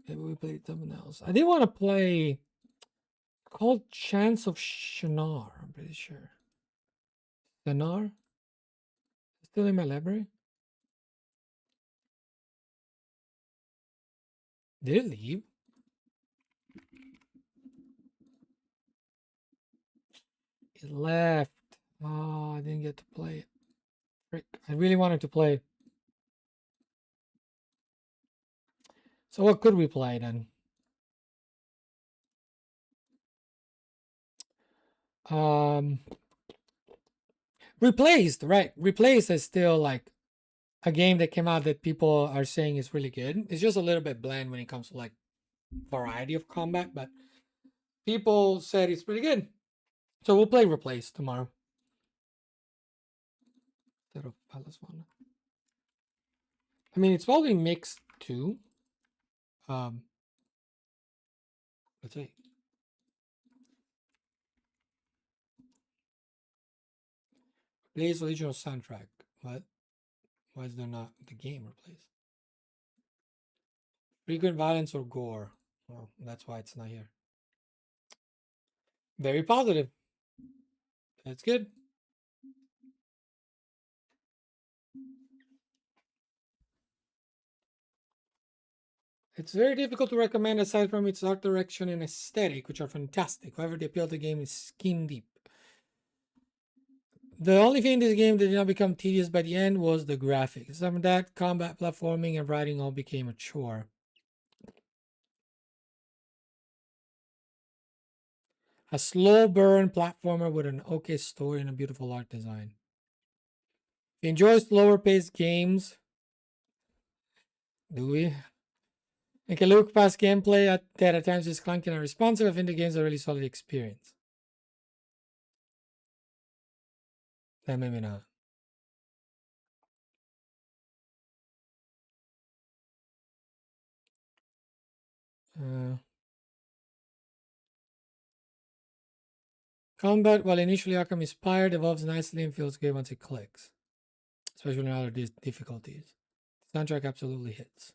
Speaker 1: Maybe we play something else. I did want to play called Chance of Shinar, I'm pretty sure. Shinar? Still in my library? Did it leave? It left. Oh, I didn't get to play it. Frick. I really wanted to play. So what could we play then? Replaced, right? Replaced is still like a game that came out that people are saying is really good. It's just a little bit bland when it comes to like variety of combat, but people said it's pretty good. So we'll play Replaced tomorrow. Instead of Palace one. I mean, it's probably mixed too. Let's see. Replace original soundtrack. What? Why is there not the game replaced? Frequent violence or gore. Well, that's why it's not here. Very positive. That's good. It's very difficult to recommend aside from its art direction and aesthetic, which are fantastic. However, the appeal of the game is skin deep. The only thing in this game that did not become tedious by the end was the graphics. Aside from that, combat, platforming, and writing all became a chore. A slow burn platformer with an okay story and a beautiful art design. If you enjoy slower paced games, do we? And can look past gameplay that at times is clunky and unresponsive, I think the game's a really solid experience. Then maybe not. Combat, while initially Arkham inspired, evolves nicely and feels good once it clicks, especially in other difficulties. The soundtrack absolutely hits.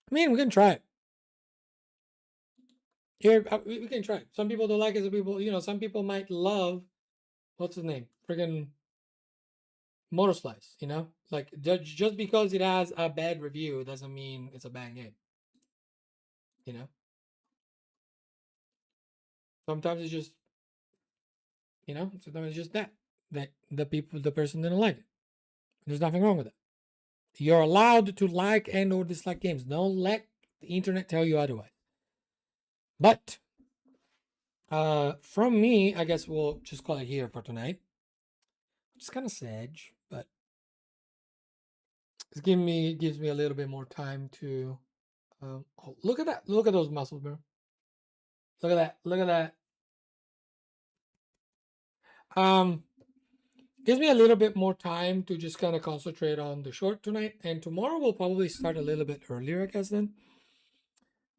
Speaker 1: I mean, we can try it. Here, we can try it. Some people don't like it. Some people, some people might love, what's his name? Friggin' MOTORSLICE, Like, just because it has a bad review doesn't mean it's a bad game. Sometimes it's just, sometimes it's just that the person didn't like it. There's nothing wrong with it. You're allowed to like and or dislike games. Don't let the internet tell you otherwise. But from me, I guess we'll just call it here for tonight. It's kind of sad, but it's gives me a little bit more time to oh, look at that. Look at those muscles, bro. Look at that. Look at that. Gives me a little bit more time to just kind of concentrate on the short tonight. And tomorrow we'll probably start a little bit earlier, I guess then.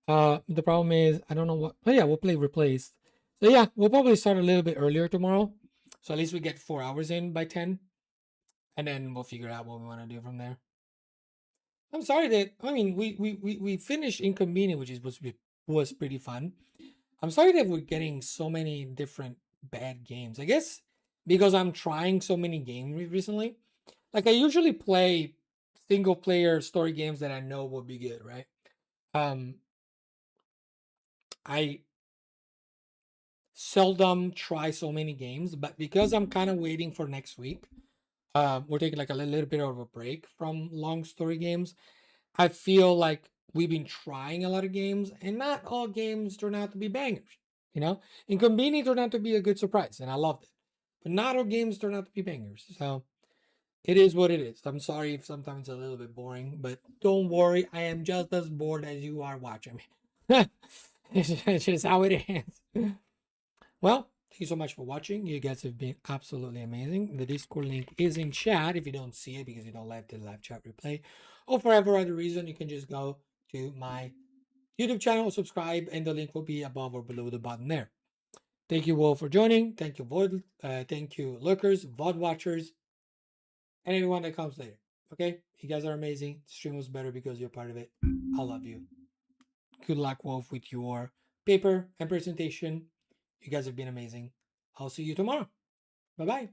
Speaker 1: The problem is I don't know what. Oh yeah, we'll play Replaced. So yeah, we'll probably start a little bit earlier tomorrow. So at least we get 4 hours in by 10. And then we'll figure out what we want to do from there. I'm sorry that we finished inKONBINI, which was pretty fun. I'm sorry that we're getting so many different bad games. I guess because I'm trying so many games recently. Like I usually play single player story games that I know will be good, right? I seldom try so many games, but because I'm kind of waiting for next week, we're taking like a little bit of a break from long story games. I feel like we've been trying a lot of games, and not all games turn out to be bangers. You know, inKONBINI turned out to be a good surprise, and I loved it. But not all games turn out to be bangers. So it is what it is. I'm sorry if sometimes it's a little bit boring, but don't worry, I am just as bored as you are watching me. It's just how it is. Well, thank you so much for watching. You guys have been absolutely amazing. The Discord link is in chat if you don't see it because you don't like the live chat replay. Or for whatever other reason, you can just go to my YouTube channel, subscribe, and the link will be above or below the button there. Thank you all for joining. Thank you, thank you, lurkers, VOD watchers, and everyone that comes later. Okay? You guys are amazing. The stream was better because you're part of it. I love you. Good luck, Wolf, with your paper and presentation. You guys have been amazing. I'll see you tomorrow. Bye bye.